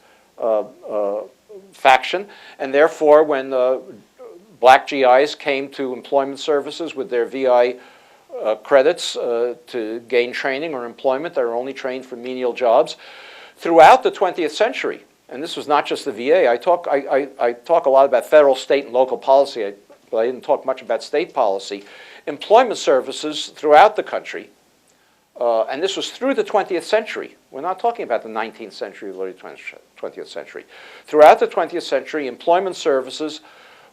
faction, and therefore when black GIs came to employment services with their VI credits to gain training or employment, they were only trained for menial jobs. Throughout the 20th century, and this was not just the VA, I talk a lot about federal, state, and local policy, but I didn't talk much about state policy. Employment services throughout the country, and this was through the 20th century. We're not talking about the 19th century or early 20th century. Throughout the 20th century, employment services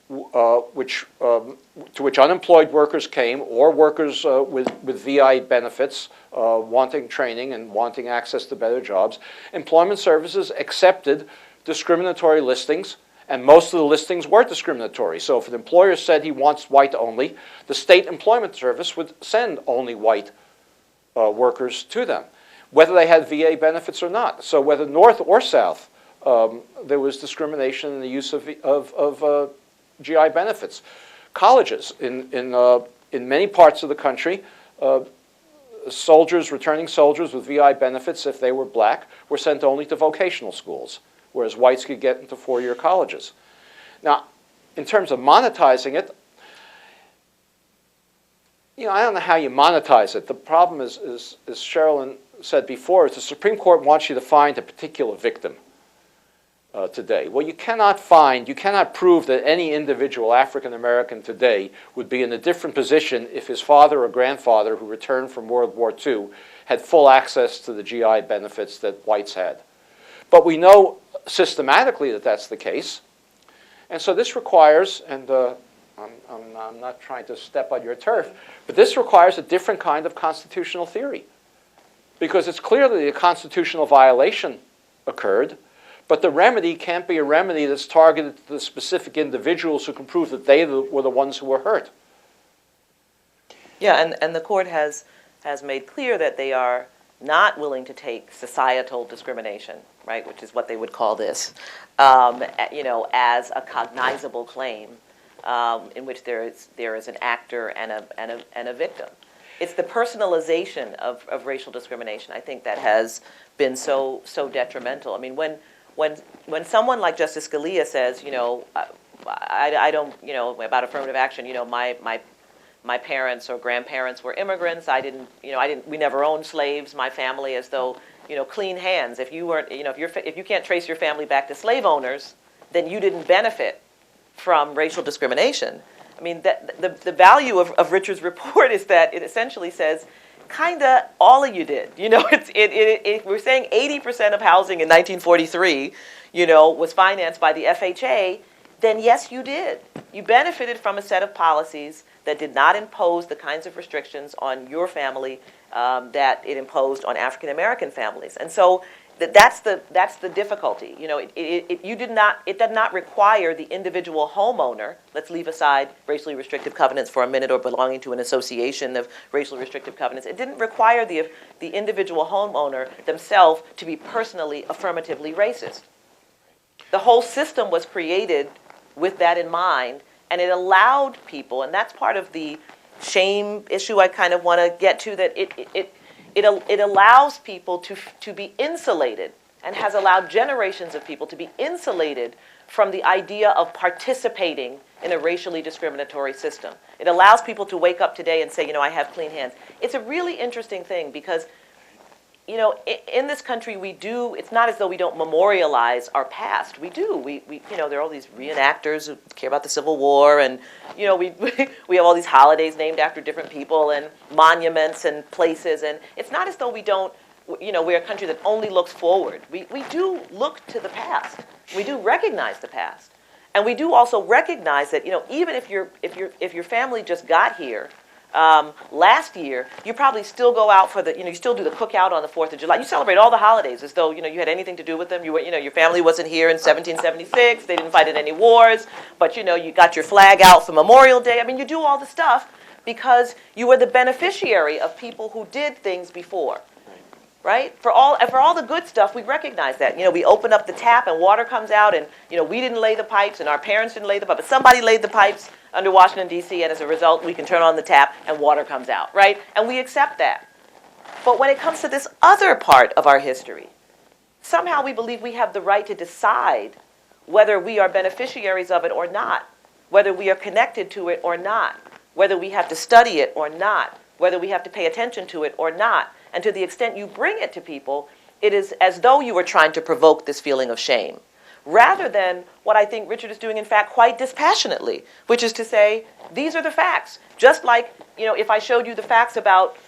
to which unemployed workers came, or workers with VI benefits, wanting training and wanting access to better jobs, employment services accepted discriminatory listings, and most of the listings were discriminatory. So if an employer said he wants white only, the state employment service would send only white workers to them, whether they had VA benefits or not. So whether north or south, there was discrimination in the use of GI benefits. Colleges in many parts of the country, returning soldiers with VI benefits, if they were black, were sent only to vocational schools, whereas whites could get into four-year colleges. Now, in terms of monetizing it, I don't know how you monetize it. The problem is, as Sherilyn said before, is the Supreme Court wants you to find a particular victim today. Well, you cannot prove that any individual African American today would be in a different position if his father or grandfather, who returned from World War II, had full access to the GI benefits that whites had. But we know systematically that that's the case. And so this requires, and I'm not trying to step on your turf, but this requires a different kind of constitutional theory. Because it's clear that a constitutional violation occurred, but the remedy can't be a remedy that's targeted to the specific individuals who can prove that they were the ones who were hurt. Yeah, and the court has made clear that they are not willing to take societal discrimination, right, which is what they would call this, as a cognizable claim in which there is an actor and a victim. It's the personalization of racial discrimination, I think, that has been so detrimental. I mean, when someone like Justice Scalia says, I don't, about affirmative action, my parents or grandparents were immigrants. We never owned slaves. My family, as though, clean hands. If you weren't, if you can't trace your family back to slave owners, then you didn't benefit from racial discrimination. I mean, the value of Richard's report is that it essentially says, kinda all of you did. We're saying 80% of housing in 1943, was financed by the FHA, then yes, you did. You benefited from a set of policies that did not impose the kinds of restrictions on your family that it imposed on African American families. And so that's the difficulty. It did not require the individual homeowner. Let's leave aside racially restrictive covenants for a minute, or belonging to an association of racially restrictive covenants. It didn't require the individual homeowner themselves to be personally, affirmatively racist. The whole system was created with that in mind, and it allowed people, and that's part of the shame issue I kind of want to get to, that it allows people to be insulated, and has allowed generations of people to be insulated from the idea of participating in a racially discriminatory system. It allows people to wake up today and say, you know, I have clean hands. It's a really interesting thing because, you know, in this country we do, it's not as though we don't memorialize our past. We do. We you know, there are all these reenactors who care about the Civil War, and, you know, we have all these holidays named after different people and monuments and places, and it's not as though we don't, you know, we're a country that only looks forward. We do look to the past. We do recognize the past. And we do also recognize that, you know, even if your family just got here last year, you probably still go out for the, you know, you still do the cookout on the 4th of July. You celebrate all the holidays as though, you know, you had anything to do with them. You were, you know, your family wasn't here in 1776. They didn't fight in any wars. But, you know, you got your flag out for Memorial Day. I mean, you do all the stuff because you were the beneficiary of people who did things before. Right? For all the good stuff, we recognize that. You know, we open up the tap and water comes out, and, you know, we didn't lay the pipes and our parents didn't lay the pipes, but somebody laid the pipes under Washington, D.C., and as a result, we can turn on the tap and water comes out, right? And we accept that. But when it comes to this other part of our history, somehow we believe we have the right to decide whether we are beneficiaries of it or not, whether we are connected to it or not, whether we have to study it or not, whether we have to pay attention to it or not. And to the extent you bring it to people, it is as though you were trying to provoke this feeling of shame, rather than what I think Richard is doing, in fact, quite dispassionately, which is to say, these are the facts. Just like, you know, if I showed you the facts about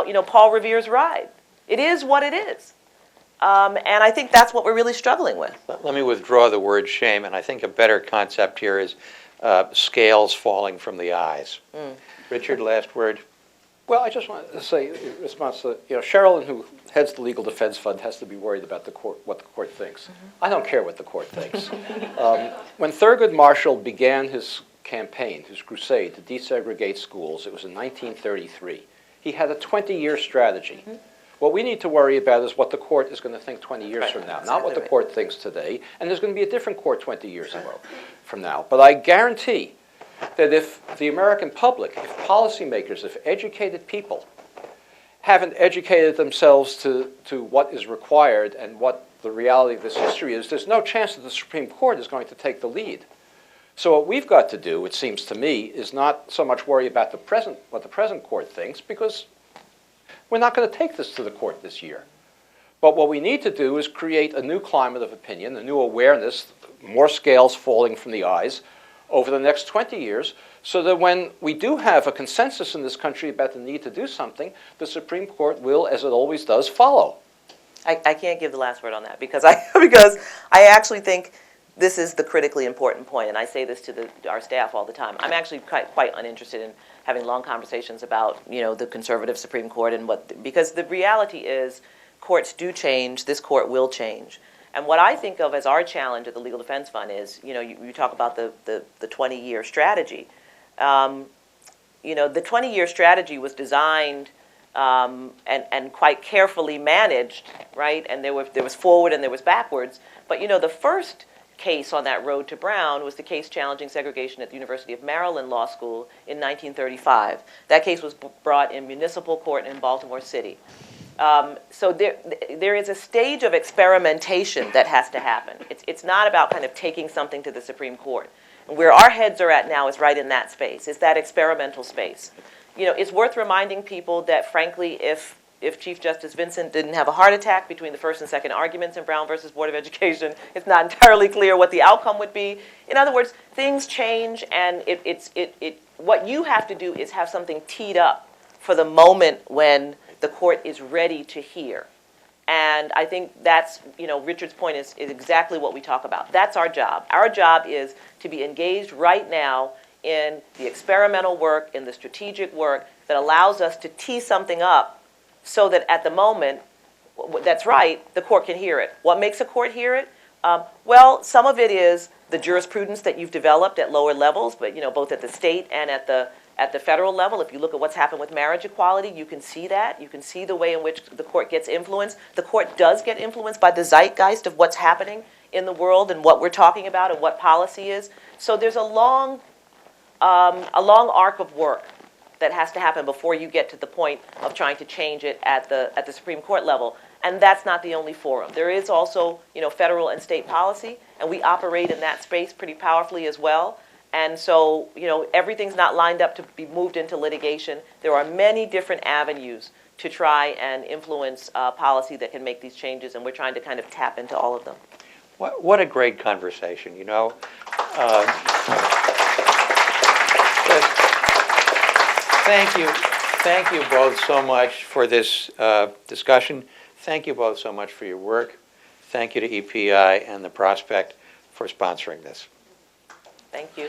you know, Paul Revere's ride. It is what it is. And I think that's what we're really struggling with. Let me withdraw the word shame, and I think a better concept here is scales falling from the eyes. Richard, last word. Well, I just want to say, in response to, you know, Sherilyn, who heads the Legal Defense Fund, has to be worried about the court, what the court thinks. I don't care what the court thinks. When Thurgood Marshall began his campaign, his crusade to desegregate schools, it was in 1933. He had a 20-year strategy. What we need to worry about is what the court is going to think 20 years from now, not what the court thinks today. And there's going to be a different court 20 years from now. But I guarantee that if the American public, if policymakers, if educated people haven't educated themselves to what is required and what the reality of this history is, there's no chance that the Supreme Court is going to take the lead. So what we've got to do, it seems to me, is not so much worry about what the present court thinks, because we're not going to take this to the court this year. But what we need to do is create a new climate of opinion, a new awareness, more scales falling from the eyes, over the next 20 years, so that when we do have a consensus in this country about the need to do something, the Supreme Court will, as it always does, follow. I can't give the last word on that because I actually think this is the critically important point, and I say this to our staff all the time. I'm actually quite uninterested in having long conversations about, you know, the conservative Supreme Court and because the reality is courts do change, this court will change. And what I think of as our challenge at the Legal Defense Fund is, you know, you talk about the 20-year strategy. You know, the 20-year strategy was designed and quite carefully managed, right? And there was forward and there was backwards. But, you know, the first case on that road to Brown was the case challenging segregation at the University of Maryland Law School in 1935. That case was brought in municipal court in Baltimore City. So there is a stage of experimentation that has to happen. It's not about kind of taking something to the Supreme Court. And where our heads are at now is right in that space. It's that experimental space. You know, it's worth reminding people that, frankly, if Chief Justice Vincent didn't have a heart attack between the first and second arguments in Brown versus Board of Education, it's not entirely clear what the outcome would be. In other words, things change, and what you have to do is have something teed up for the moment when the court is ready to hear. And I think that's, you know, Richard's point is exactly what we talk about. That's our job. Our job is to be engaged right now in the experimental work, in the strategic work that allows us to tee something up so that at the moment, that's right, the court can hear it. What makes a court hear it? Well, some of it is the jurisprudence that you've developed at lower levels, but, you know, both at the state and at the federal level. If you look at what's happened with marriage equality, you can see that. You can see the way in which the court gets influenced. The court does get influenced by the zeitgeist of what's happening in the world and what we're talking about and what policy is. So there's a long arc of work that has to happen before you get to the point of trying to change it at the Supreme Court level. And that's not the only forum. There is also, you know, federal and state policy, and we operate in that space pretty powerfully as well. And so, everything's not lined up to be moved into litigation. There are many different avenues to try and influence policy that can make these changes, and we're trying to kind of tap into all of them. What a great conversation, Thank you both so much for this discussion. Thank you both so much for your work. Thank you to EPI and the Prospect for sponsoring this. Thank you.